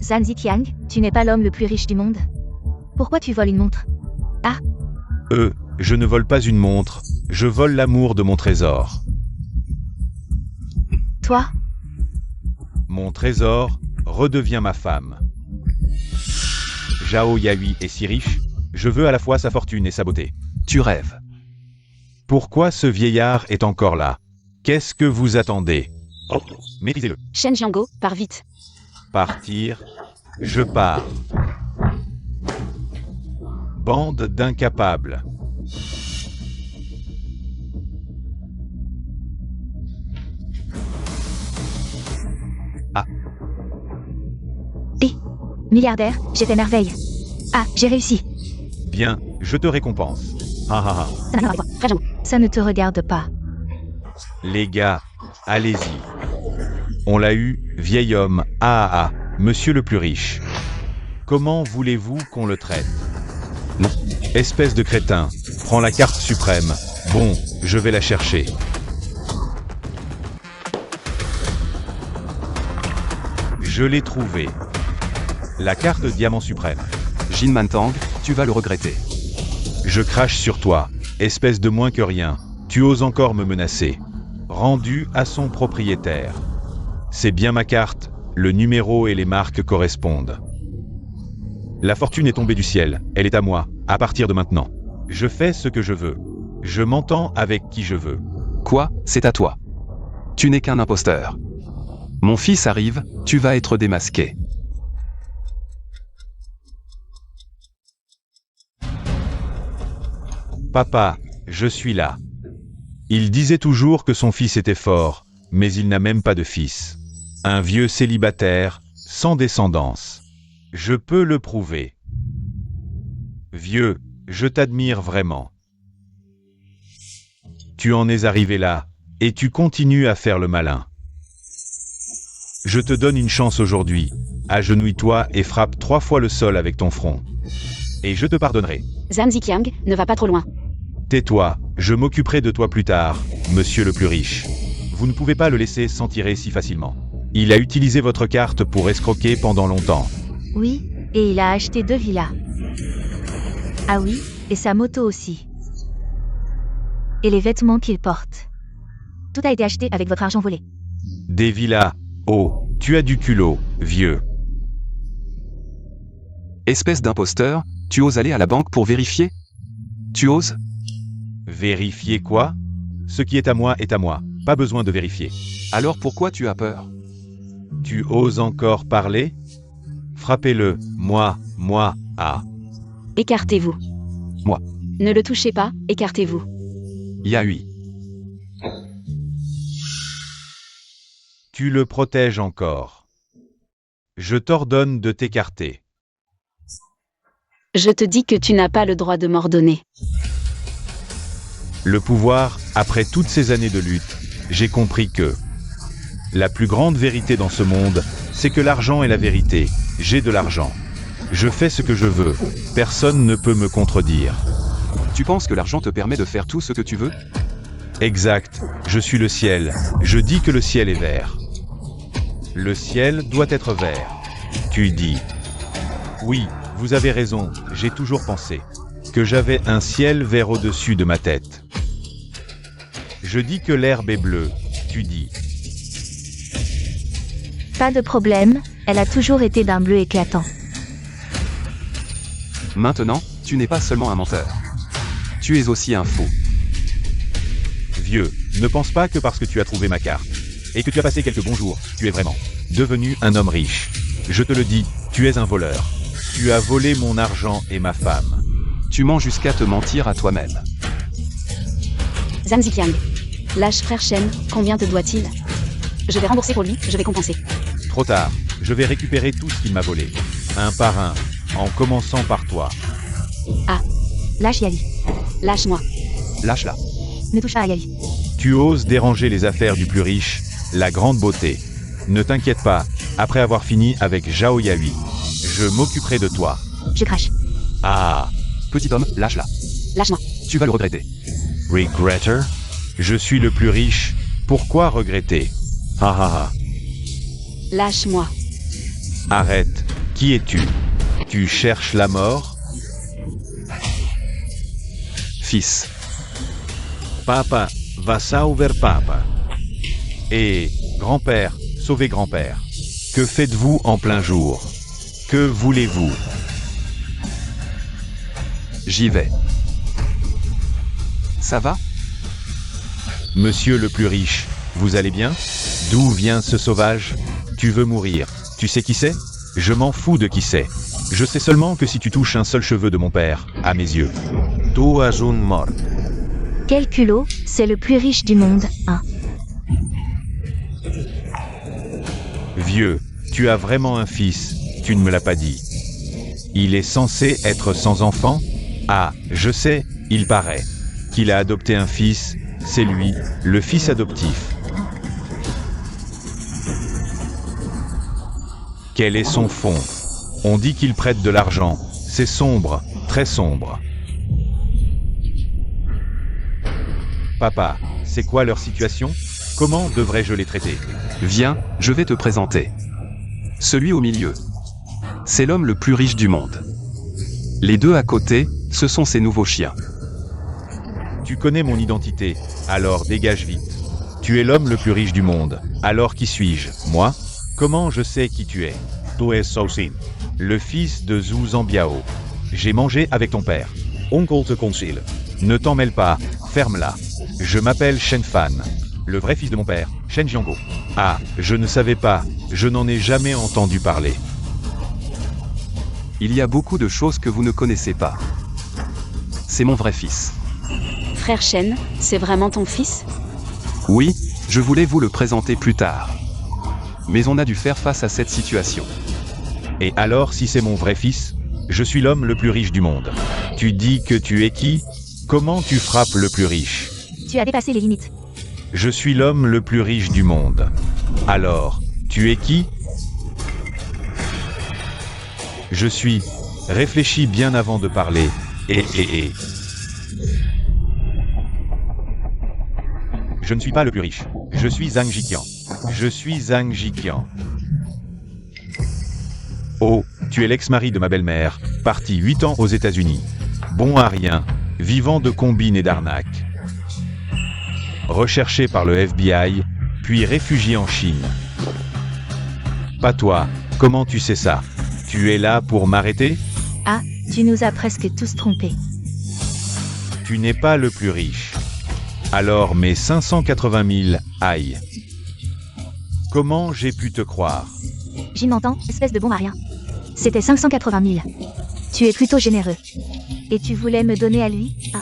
Speaker 3: Zhan Ziqiang, tu n'es pas l'homme le plus riche du monde. Pourquoi tu voles une montre?
Speaker 2: je ne vole pas une montre, je vole l'amour de mon trésor.
Speaker 3: Toi,
Speaker 2: Mon trésor redevient ma femme. Zhao Yahui est si riche, je veux à la fois sa fortune et sa beauté.
Speaker 1: Tu rêves.
Speaker 2: Pourquoi ce vieillard est encore là? Qu'est-ce que vous attendez? Maîtrisez-le.
Speaker 5: Shen Jiango, pars vite.
Speaker 2: Partir, je pars. Bande d'incapables.
Speaker 3: milliardaire, j'ai fait merveille. Ah, j'ai réussi.
Speaker 2: Bien, je te récompense. Ah ah ah.
Speaker 3: Ça n'a rien à voir. Frère Jiango, ça ne te regarde pas.
Speaker 2: Les gars, allez-y. On l'a eu, vieil homme, monsieur le plus riche. Comment voulez-vous qu'on le traite?
Speaker 1: Non.
Speaker 2: Espèce de crétin, prends la carte suprême. Bon, je vais la chercher. Je l'ai trouvée. La carte diamant suprême.
Speaker 1: Jin Mantang, tu vas le regretter.
Speaker 2: Je crache sur toi, espèce de moins que rien. Tu oses encore me menacer. Rendu à son propriétaire. C'est bien ma carte, le numéro et les marques correspondent. La fortune est tombée du ciel, elle est à moi, à partir de maintenant. Je fais ce que je veux. Je m'entends avec qui je veux.
Speaker 1: Quoi? C'est à toi. Tu n'es qu'un imposteur. Mon fils arrive, tu vas être démasqué.
Speaker 2: Papa, je suis là. Il disait toujours que son fils était fort, mais il n'a même pas de fils. Un vieux célibataire, sans descendance. Je peux le prouver. Vieux, je t'admire vraiment. Tu en es arrivé là, et tu continues à faire le malin. Je te donne une chance aujourd'hui. Agenouille-toi et frappe 3 fois le sol avec ton front. Et je te pardonnerai.
Speaker 5: Zhan Ziqiang, ne va pas trop loin.
Speaker 2: Tais-toi, je m'occuperai de toi plus tard, monsieur le plus riche. Vous ne pouvez pas le laisser s'en tirer si facilement. Il a utilisé votre carte pour escroquer pendant longtemps.
Speaker 3: Oui, et il a acheté 2 villas. Ah oui, et sa moto aussi. Et les vêtements qu'il porte. Tout a été acheté avec votre argent volé.
Speaker 2: Des villas. Oh, tu as du culot, vieux.
Speaker 1: Espèce d'imposteur, tu oses aller à la banque pour vérifier? Tu oses?
Speaker 2: Vérifier quoi? Ce qui est à moi, pas besoin de vérifier.
Speaker 1: Alors pourquoi tu as peur?
Speaker 2: Tu oses encore parler? Frappez-le, moi,
Speaker 5: Écartez-vous.
Speaker 1: Moi.
Speaker 5: Ne le touchez pas, écartez-vous.
Speaker 1: Yahui.
Speaker 2: Tu le protèges encore. Je t'ordonne de t'écarter.
Speaker 5: Je te dis que tu n'as pas le droit de m'ordonner.
Speaker 2: Le pouvoir, après toutes ces années de lutte, j'ai compris que la plus grande vérité dans ce monde, c'est que l'argent est la vérité. J'ai de l'argent. Je fais ce que je veux. Personne ne peut me contredire.
Speaker 1: Tu penses que l'argent te permet de faire tout ce que tu veux?
Speaker 2: Exact. Je suis le ciel. Je dis que le ciel est vert. Le ciel doit être vert. Tu dis. Oui, vous avez raison, j'ai toujours pensé que j'avais un ciel vert au-dessus de ma tête. Je dis que l'herbe est bleue, tu dis.
Speaker 3: Pas de problème, elle a toujours été d'un bleu éclatant.
Speaker 1: Maintenant, tu n'es pas seulement un menteur. Tu es aussi un fou.
Speaker 2: Vieux, ne pense pas que parce que tu as trouvé ma carte et que tu as passé quelques bons jours, tu es vraiment devenu un homme riche. Je te le dis, tu es un voleur. Tu as volé mon argent et ma femme.
Speaker 1: Tu mens jusqu'à te mentir à toi-même.
Speaker 5: Zhang Ziqiang. Lâche frère Shen, combien te doit-il? Je vais rembourser pour lui, je vais compenser.
Speaker 2: Trop tard, je vais récupérer tout ce qu'il m'a volé. Un par un, en commençant par toi.
Speaker 3: Lâche Yavi.
Speaker 5: Lâche-moi.
Speaker 1: Lâche-la.
Speaker 3: Ne touche pas à Yavi.
Speaker 2: Tu oses déranger les affaires du plus riche, la grande beauté. Ne t'inquiète pas, après avoir fini avec Zhao Yahui, je m'occuperai de toi.
Speaker 3: Je crache.
Speaker 2: Ah,
Speaker 1: Petit homme, lâche-la.
Speaker 5: Lâche-moi.
Speaker 1: Tu vas le regretter.
Speaker 2: regretter? Je suis le plus riche, pourquoi regretter? Ha ha ha.
Speaker 5: Lâche-moi.
Speaker 2: Arrête, qui es-tu? Tu cherches la mort?
Speaker 1: Fils.
Speaker 4: Papa, va sauver papa.
Speaker 2: Et, grand-père, sauvez grand-père. Que faites-vous en plein jour? Que voulez-vous?
Speaker 1: J'y vais. Ça va?
Speaker 2: Monsieur le plus riche, vous allez bien? D'où vient ce sauvage? Tu veux mourir. Tu sais qui c'est? Je m'en fous de qui c'est. Je sais seulement que si tu touches un seul cheveu de mon père, à mes yeux.
Speaker 4: Tu és un mort.
Speaker 3: Quel culot, c'est le plus riche du monde, hein.
Speaker 2: Vieux, tu as vraiment un fils, tu ne me l'as pas dit. Il est censé être sans enfant? Ah, je sais, il paraît. Qu'il a adopté un fils, c'est lui, le fils adoptif. Quel est son fond? On dit qu'il prête de l'argent. C'est sombre, très sombre. Papa, c'est quoi leur situation? Comment devrais-je les traiter?
Speaker 1: Viens, je vais te présenter. Celui au milieu. C'est l'homme le plus riche du monde. Les deux à côté, ce sont ses nouveaux chiens.
Speaker 2: Tu connais mon identité, alors dégage vite. Tu es l'homme le plus riche du monde, alors qui suis-je? Moi? Comment je sais qui tu es?
Speaker 4: Tu és Saucin.
Speaker 2: Le fils de Zhu Zambiao. J'ai mangé avec ton père.
Speaker 4: Onkel te Concile.
Speaker 2: Ne t'en mêle pas, ferme-la. Je m'appelle Shen Fan. Le vrai fils de mon père, Shen Jiango. Ah, je ne savais pas, je n'en ai jamais entendu parler.
Speaker 1: Il y a beaucoup de choses que vous ne connaissez pas. C'est mon vrai fils.
Speaker 5: Frère Shen, c'est vraiment ton fils?
Speaker 1: Oui, je voulais vous le présenter plus tard. Mais on a dû faire face à cette situation.
Speaker 2: Et alors si c'est mon vrai fils? Je suis l'homme le plus riche du monde. Tu dis que tu es qui? Comment tu frappes le plus riche?
Speaker 3: Tu as dépassé les limites.
Speaker 2: Je suis l'homme le plus riche du monde. Alors, tu es qui? Je suis... Réfléchis bien avant de parler. Je ne suis pas le plus riche. Je suis Zhang Ziqiang. Je suis Zhang Ziqiang. Oh, tu es l'ex-mari de ma belle-mère, parti 8 ans aux États-Unis. Bon à rien, vivant de combines et d'arnaques. Recherché par le FBI, puis réfugié en Chine. Pas toi, comment tu sais ça? Tu es là pour m'arrêter?
Speaker 3: Ah, tu nous as presque tous trompés.
Speaker 2: Tu n'es pas le plus riche. Alors mes 580 000, aïe. Comment j'ai pu te croire?
Speaker 3: J'y m'entends, espèce de bon à rien. C'était 580 000. Tu es plutôt généreux. Et tu voulais me donner à lui? Ah.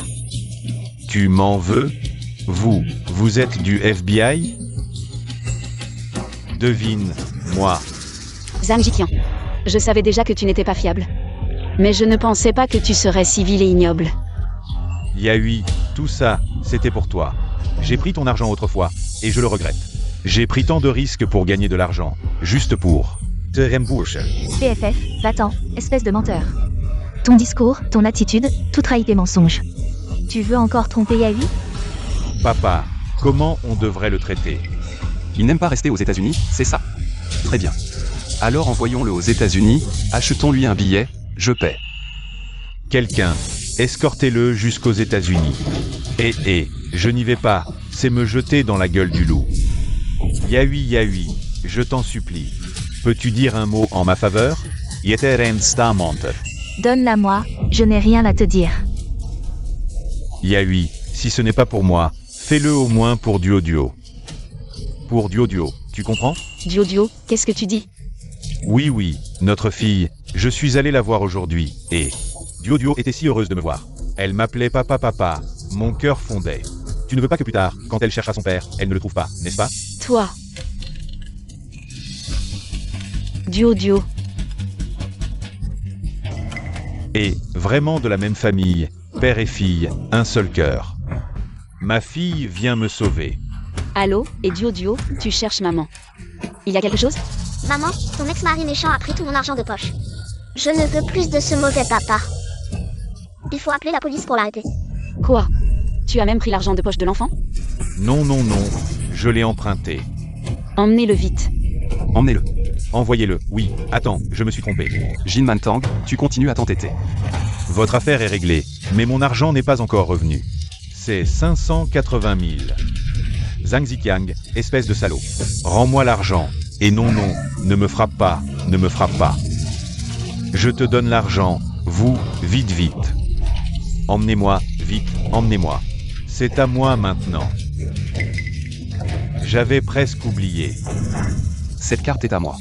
Speaker 2: Tu m'en veux? Vous êtes du FBI? Devine, moi.
Speaker 5: Zhang Ziqiang. Je savais déjà que tu n'étais pas fiable. Mais je ne pensais pas que tu serais si vil et ignoble.
Speaker 2: Yahui, tout ça, c'était pour toi. J'ai pris ton argent autrefois, et je le regrette. J'ai pris tant de risques pour gagner de l'argent, juste pour te rembourser.
Speaker 3: PFF, va-t'en, espèce de menteur. Ton discours, ton attitude, tout trahit tes mensonges. Tu veux encore tromper Yahui?
Speaker 2: Papa, comment on devrait le traiter?
Speaker 1: Il n'aime pas rester aux États-Unis, c'est ça? Très bien. Alors envoyons-le aux États-Unis, achetons-lui un billet, je paie.
Speaker 2: Quelqu'un, escortez-le jusqu'aux États-Unis. Je n'y vais pas, c'est me jeter dans la gueule du loup. Yahui, je t'en supplie. Peux-tu dire un mot en ma faveur?
Speaker 3: Donne-la-moi, je n'ai rien à te dire.
Speaker 2: Yahui, si ce n'est pas pour moi, fais-le au moins pour Duo. Pour Duo, tu comprends?
Speaker 5: Duo, qu'est-ce que tu dis?
Speaker 2: Oui, notre fille, je suis allé la voir aujourd'hui, et... Duo était si heureuse de me voir. Elle m'appelait papa, mon cœur fondait. Tu ne veux pas que plus tard, quand elle cherchera son père, elle ne le trouve pas, n'est-ce pas?
Speaker 5: Toi. Duo.
Speaker 2: Et, vraiment de la même famille, père et fille, un seul cœur. Ma fille vient me sauver.
Speaker 5: Allô, et Duo, tu cherches maman. Il y a quelque chose?
Speaker 6: Maman, ton ex-mari méchant a pris tout mon argent de poche. Je ne veux plus de ce mauvais papa. Il faut appeler la police pour l'arrêter.
Speaker 5: Quoi? Tu as même pris l'argent de poche de l'enfant?
Speaker 2: Non, je l'ai emprunté.
Speaker 5: Emmenez-le vite.
Speaker 1: Emmenez-le.
Speaker 2: Envoyez-le, oui, attends, je me suis trompé.
Speaker 1: Jin Mantang, tu continues à t'entêter.
Speaker 2: Votre affaire est réglée, mais mon argent n'est pas encore revenu. C'est 580 000. Zhang Ziqiang, espèce de salaud. Rends-moi l'argent. Et non, ne me frappe pas. Je te donne l'argent, vous, vite. Emmenez-moi, vite, emmenez-moi. C'est à moi maintenant. J'avais presque oublié.
Speaker 1: Cette carte est à moi.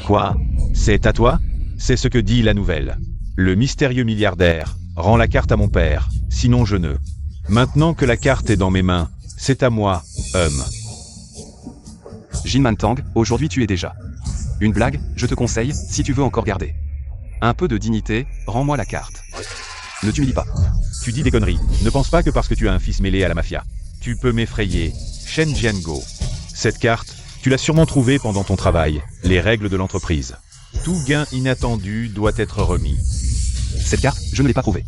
Speaker 2: Quoi? C'est à toi? C'est ce que dit la nouvelle. Le mystérieux milliardaire rend la carte à mon père, sinon je ne. Maintenant que la carte est dans mes mains, c'est à moi, homme.
Speaker 1: Jin Mantang, aujourd'hui tu es déjà. Une blague, je te conseille, si tu veux encore garder un peu de dignité, rends-moi la carte. Ne t'humilie pas.
Speaker 2: Tu dis des conneries. Ne pense pas que parce que tu as un fils mêlé à la mafia, tu peux m'effrayer. Shen Jiango. Cette carte, tu l'as sûrement trouvée pendant ton travail. Les règles de l'entreprise. Tout gain inattendu doit être remis.
Speaker 1: Cette carte, je ne l'ai pas trouvée.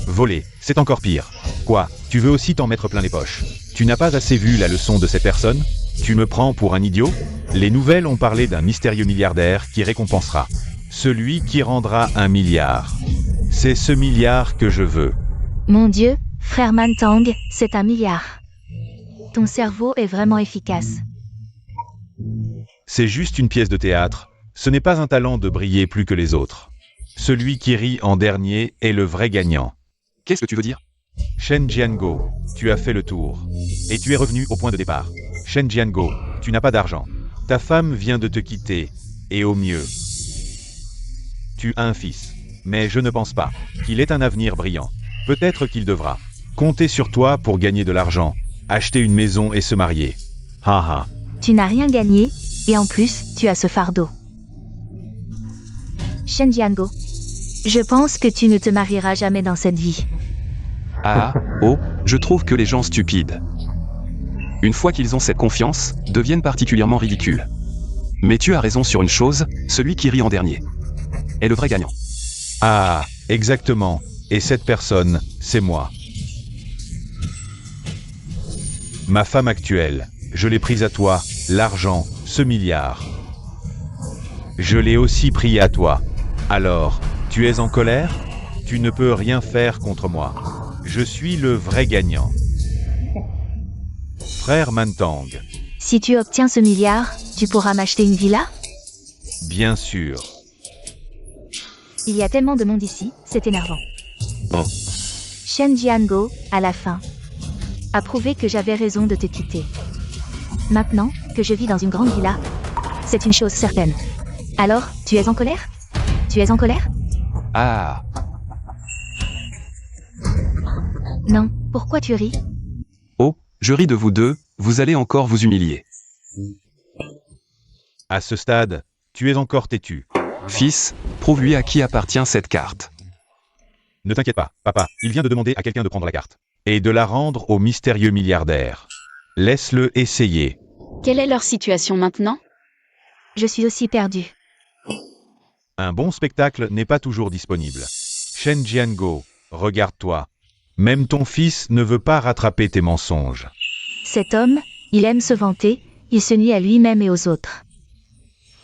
Speaker 2: Voler, c'est encore pire. Quoi, tu veux aussi t'en mettre plein les poches? Tu n'as pas assez vu la leçon de ces personnes? Tu me prends pour un idiot? Les nouvelles ont parlé d'un mystérieux milliardaire qui récompensera celui qui rendra 1 milliard. C'est ce milliard que je veux.
Speaker 3: Mon Dieu, frère Mantang, c'est 1 milliard. Ton cerveau est vraiment efficace.
Speaker 2: C'est juste une pièce de théâtre. Ce n'est pas un talent de briller plus que les autres. Celui qui rit en dernier est le vrai gagnant.
Speaker 1: Qu'est-ce que tu veux dire?
Speaker 2: Shen Jiango, tu as fait le tour. Et tu es revenu au point de départ. Shen Jiango, tu n'as pas d'argent. Ta femme vient de te quitter. Et au mieux, tu as un fils. Mais je ne pense pas qu'il ait un avenir brillant. Peut-être qu'il devra compter sur toi pour gagner de l'argent, acheter une maison et se marier. Haha.
Speaker 3: Tu n'as rien gagné, et en plus, tu as ce fardeau. Shen Jiango, je pense que tu ne te marieras jamais dans cette vie.
Speaker 1: Je trouve que les gens stupides, une fois qu'ils ont cette confiance, deviennent particulièrement ridicules. Mais tu as raison sur une chose, celui qui rit en dernier est le vrai gagnant.
Speaker 2: Ah, exactement. Et cette personne, c'est moi. Ma femme actuelle, je l'ai prise à toi, l'argent, ce milliard. Je l'ai aussi pris à toi. Alors, tu es en colère? Tu ne peux rien faire contre moi. Je suis le vrai gagnant. Frère Mantang.
Speaker 3: Si tu obtiens ce milliard, tu pourras m'acheter une villa?
Speaker 2: Bien sûr.
Speaker 3: Il y a tellement de monde ici, c'est énervant. Shen Jiango, à la fin, a prouvé que j'avais raison de te quitter. Maintenant que je vis dans une grande villa, c'est une chose certaine. Alors, tu es en colère? Tu es en colère? Non, pourquoi tu ris?
Speaker 1: Je ris de vous deux, vous allez encore vous humilier.
Speaker 2: À ce stade, tu es encore têtu.
Speaker 1: Fils, prouve-lui à qui appartient cette carte.
Speaker 2: Ne t'inquiète pas, papa, il vient de demander à quelqu'un de prendre la carte. Et de la rendre au mystérieux milliardaire. Laisse-le essayer.
Speaker 5: Quelle est leur situation maintenant?
Speaker 3: Je suis aussi perdue.
Speaker 2: Un bon spectacle n'est pas toujours disponible. Shen Jiango, regarde-toi. Même ton fils ne veut pas rattraper tes mensonges.
Speaker 3: Cet homme, il aime se vanter, il se nuit à lui-même et aux autres.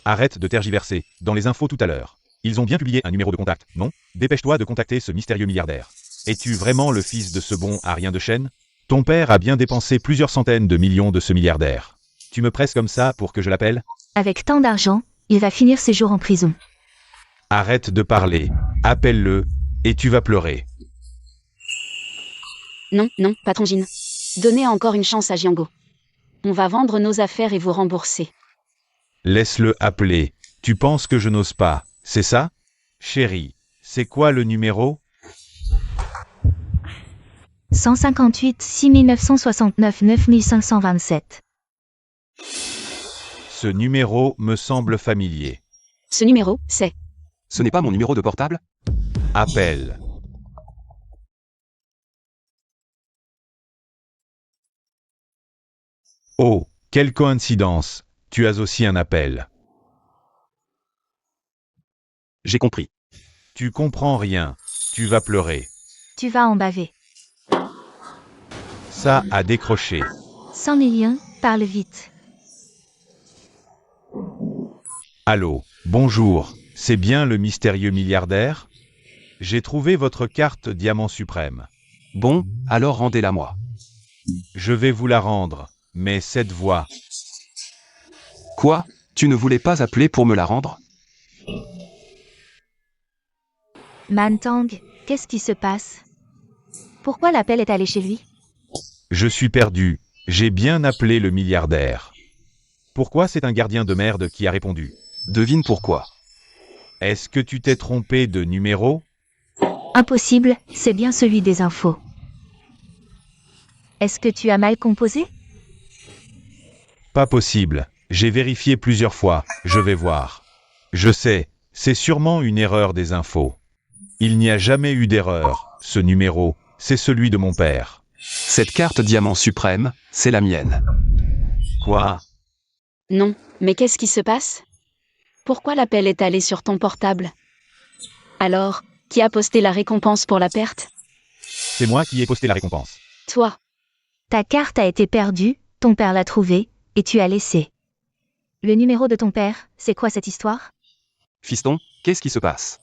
Speaker 2: Arrête de tergiverser, dans les infos tout à l'heure. Ils ont bien publié un numéro de contact, non? Dépêche-toi de contacter ce mystérieux milliardaire. Es-tu vraiment le fils de ce bon à rien de Shen? Ton père a bien dépensé plusieurs centaines de millions de ce milliardaire. Tu me presses comme ça pour que je l'appelle?
Speaker 3: Avec tant d'argent, il va finir ses jours en prison.
Speaker 2: Arrête de parler, appelle-le, et tu vas pleurer.
Speaker 5: Non, patron Jin. Donnez encore une chance à Jiango. On va vendre nos affaires et vous rembourser.
Speaker 2: Laisse-le appeler, Tu penses que je n'ose pas, c'est ça? Chérie, c'est quoi le numéro?
Speaker 3: 158 6969 9527.
Speaker 2: Ce numéro me semble familier.
Speaker 5: Ce numéro, c'est...
Speaker 1: Ce n'est pas mon numéro de portable?
Speaker 2: Appel. Oh, quelle coïncidence, tu as aussi un appel.
Speaker 1: J'ai compris.
Speaker 2: Tu comprends rien, tu vas pleurer.
Speaker 3: Tu vas en baver.
Speaker 2: Ça a décroché.
Speaker 3: 100 millions, parle vite.
Speaker 2: Allô, bonjour, c'est bien le mystérieux milliardaire? J'ai trouvé votre carte Diamant Suprême.
Speaker 1: Bon, alors rendez-la moi.
Speaker 2: Je vais vous la rendre, mais cette voix...
Speaker 1: Quoi? Tu ne voulais pas appeler pour me la rendre?
Speaker 3: Mantang, qu'est-ce qui se passe? Pourquoi l'appel est allé chez lui?
Speaker 2: Je suis perdu, j'ai bien appelé le milliardaire. Pourquoi c'est un gardien de merde qui a répondu?
Speaker 1: Devine pourquoi.
Speaker 2: Est-ce que tu t'es trompé de numéro?
Speaker 3: Impossible, c'est bien celui des infos. Est-ce que tu as mal composé?
Speaker 2: Pas possible, j'ai vérifié plusieurs fois, je vais voir. Je sais, c'est sûrement une erreur des infos. Il n'y a jamais eu d'erreur, ce numéro, c'est celui de mon père.
Speaker 1: Cette carte Diamant Suprême, c'est la mienne.
Speaker 2: Quoi?
Speaker 5: Non, mais qu'est-ce qui se passe? Pourquoi l'appel est allé sur ton portable? Alors, qui a posté la récompense pour la perte?
Speaker 2: C'est moi qui ai posté la récompense.
Speaker 5: Toi.
Speaker 3: Ta carte a été perdue, ton père l'a trouvée, et tu as laissé. Le numéro de ton père, c'est quoi cette histoire?
Speaker 1: Fiston, qu'est-ce qui se passe?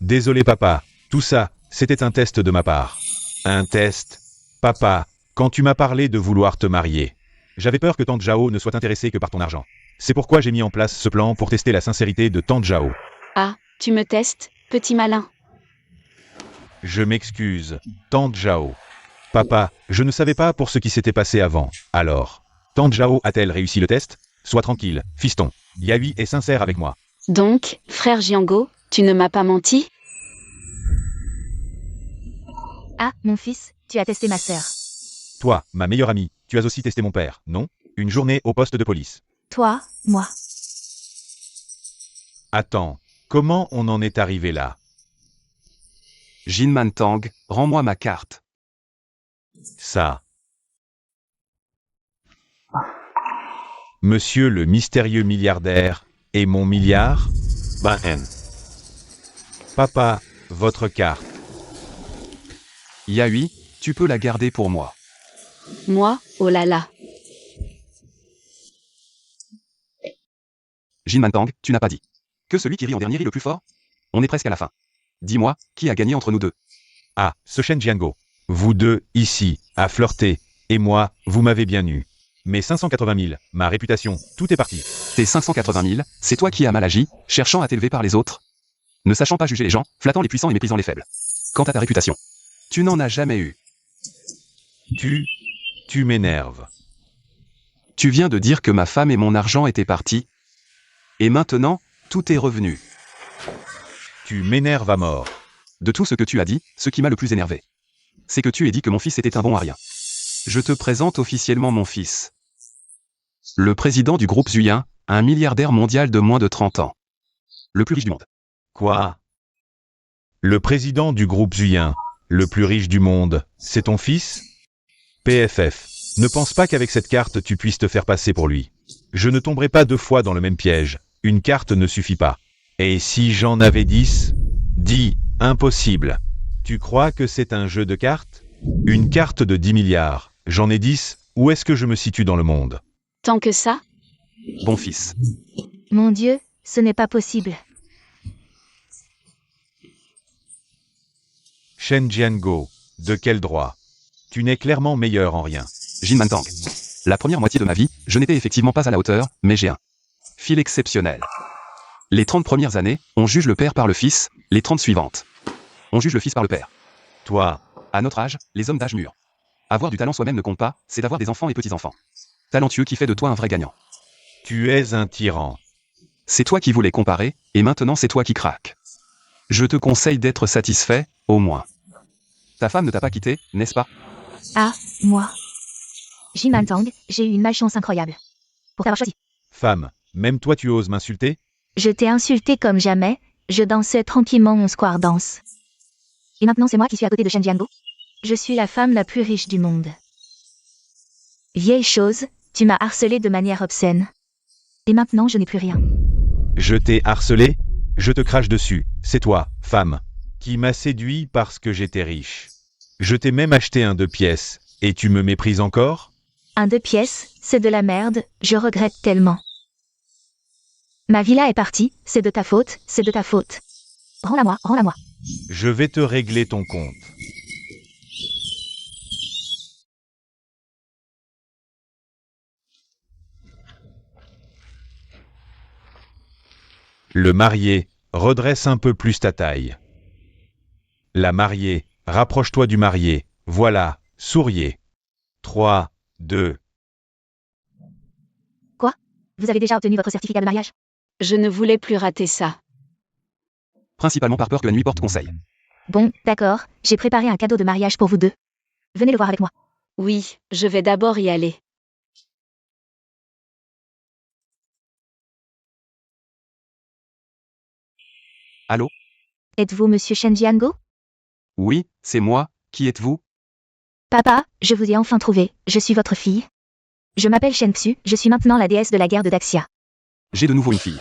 Speaker 2: Désolé papa, tout ça, c'était un test de ma part. Un test? Papa, quand tu m'as parlé de vouloir te marier, j'avais peur que Tante Jao ne soit intéressée que par ton argent. C'est pourquoi j'ai mis en place ce plan pour tester la sincérité de Tante Jao.
Speaker 5: Ah, tu me testes, petit malin.
Speaker 2: Je m'excuse, Tante Jao. Papa, je ne savais pas pour ce qui s'était passé avant. Alors, Tante Jao a-t-elle réussi le test? Sois tranquille, fiston. Yahui est sincère avec moi.
Speaker 5: Donc, frère Jiango, tu ne m'as pas menti?
Speaker 3: Ah, mon fils, tu as testé ma sœur.
Speaker 2: Toi, ma meilleure amie, tu as aussi testé mon père, non? Une journée au poste de police.
Speaker 3: Toi, moi.
Speaker 2: Attends, comment on en est arrivé là?
Speaker 1: Jin Mantang, rends-moi ma carte.
Speaker 2: Ça. Monsieur le mystérieux milliardaire, et mon milliard?
Speaker 4: Button.
Speaker 2: Papa, votre carte.
Speaker 1: Yahui, tu peux la garder pour moi.
Speaker 5: Moi, oh là là.
Speaker 1: Jin Mantang, tu n'as pas dit. Que celui qui rit en dernier rit le plus fort? On est presque à la fin. Dis-moi, qui a gagné entre nous deux?
Speaker 2: Ah, ce Shen Jiango. Vous deux, ici, à flirter. Et moi, vous m'avez bien eu. Mes 580 000, ma réputation, tout est parti.
Speaker 1: Tes 580 000, c'est toi qui as mal agi, cherchant à t'élever par les autres. Ne sachant pas juger les gens, flattant les puissants et méprisant les faibles. Quant à ta réputation, tu n'en as jamais eu.
Speaker 2: Tu m'énerves.
Speaker 1: Tu viens de dire que ma femme et mon argent étaient partis. Et maintenant, tout est revenu.
Speaker 2: Tu m'énerves à mort.
Speaker 1: De tout ce que tu as dit, ce qui m'a le plus énervé, c'est que tu aies dit que mon fils était un bon à rien. Je te présente officiellement mon fils. Le président du groupe Zuyin, un milliardaire mondial de moins de 30 ans. Le plus riche du monde.
Speaker 2: Quoi? Le président du groupe Zuyin, le plus riche du monde, c'est ton fils? PFF, ne pense pas qu'avec cette carte tu puisses te faire passer pour lui. Je ne tomberai pas 2 fois dans le même piège. Une carte ne suffit pas. Et si j'en avais 10? 10, impossible. Tu crois que c'est un jeu de cartes? Une carte de 10 milliards. J'en ai 10, où est-ce que je me situe dans le monde?
Speaker 5: Tant que ça?
Speaker 1: Bon fils.
Speaker 3: Mon Dieu, ce n'est pas possible.
Speaker 2: Shen Jiango, de quel droit? Tu n'es clairement meilleur en rien.
Speaker 1: Jin Mantang. La première moitié de ma vie, je n'étais effectivement pas à la hauteur, mais j'ai un fil exceptionnel. Les 30 premières années, on juge le père par le fils, les 30 suivantes, on juge le fils par le père.
Speaker 2: Toi,
Speaker 1: À notre âge, les hommes d'âge mûr. Avoir du talent soi-même ne compte pas, c'est d'avoir des enfants et petits-enfants. Talentueux qui fait de toi un vrai gagnant.
Speaker 2: tu es un tyran.
Speaker 1: C'est toi qui voulais comparer, et maintenant c'est toi qui craques. Je te conseille d'être satisfait, au moins. Ta femme ne t'a pas quitté, n'est-ce pas?
Speaker 3: Ah, moi. Jimantang, j'ai eu une malchance incroyable. Pour t'avoir choisi.
Speaker 2: Femme, même toi tu oses m'insulter?
Speaker 3: Je t'ai insulté comme jamais, je dansais tranquillement mon square dance. Et maintenant c'est moi qui suis à côté de Shen Jiango. Je suis la femme la plus riche du monde. Vieille chose, tu m'as harcelé de manière obscène. Et maintenant je n'ai plus rien.
Speaker 2: Je t'ai harcelé? Je te crache dessus, c'est toi, femme, qui m'as séduit parce que j'étais riche. Je t'ai même acheté un 2 pièces, et tu me méprises encore?
Speaker 3: Un 2 pièces, c'est de la merde, je regrette tellement. Ma villa est partie, c'est de ta faute, c'est de ta faute. Rends-la moi, rends-la moi.
Speaker 2: Je vais te régler ton compte. Le marié, redresse un peu plus ta taille. La mariée, rapproche-toi du marié, voilà, souriez. 3, 2.
Speaker 3: Vous avez déjà obtenu votre certificat de mariage?
Speaker 5: Je ne voulais plus rater ça.
Speaker 1: Principalement par peur que la nuit porte conseil.
Speaker 3: Bon, d'accord, j'ai préparé un cadeau de mariage pour vous deux. Venez le voir avec moi.
Speaker 5: Oui, je vais d'abord y aller.
Speaker 1: Allô?
Speaker 3: Êtes-vous monsieur Shen Jiango?
Speaker 1: Oui, c'est moi, qui êtes-vous?
Speaker 3: Papa, je vous ai enfin trouvé, je suis votre fille. Je m'appelle Shen Xu, je suis maintenant la déesse de la guerre de Daxia.
Speaker 1: J'ai de nouveau une fille.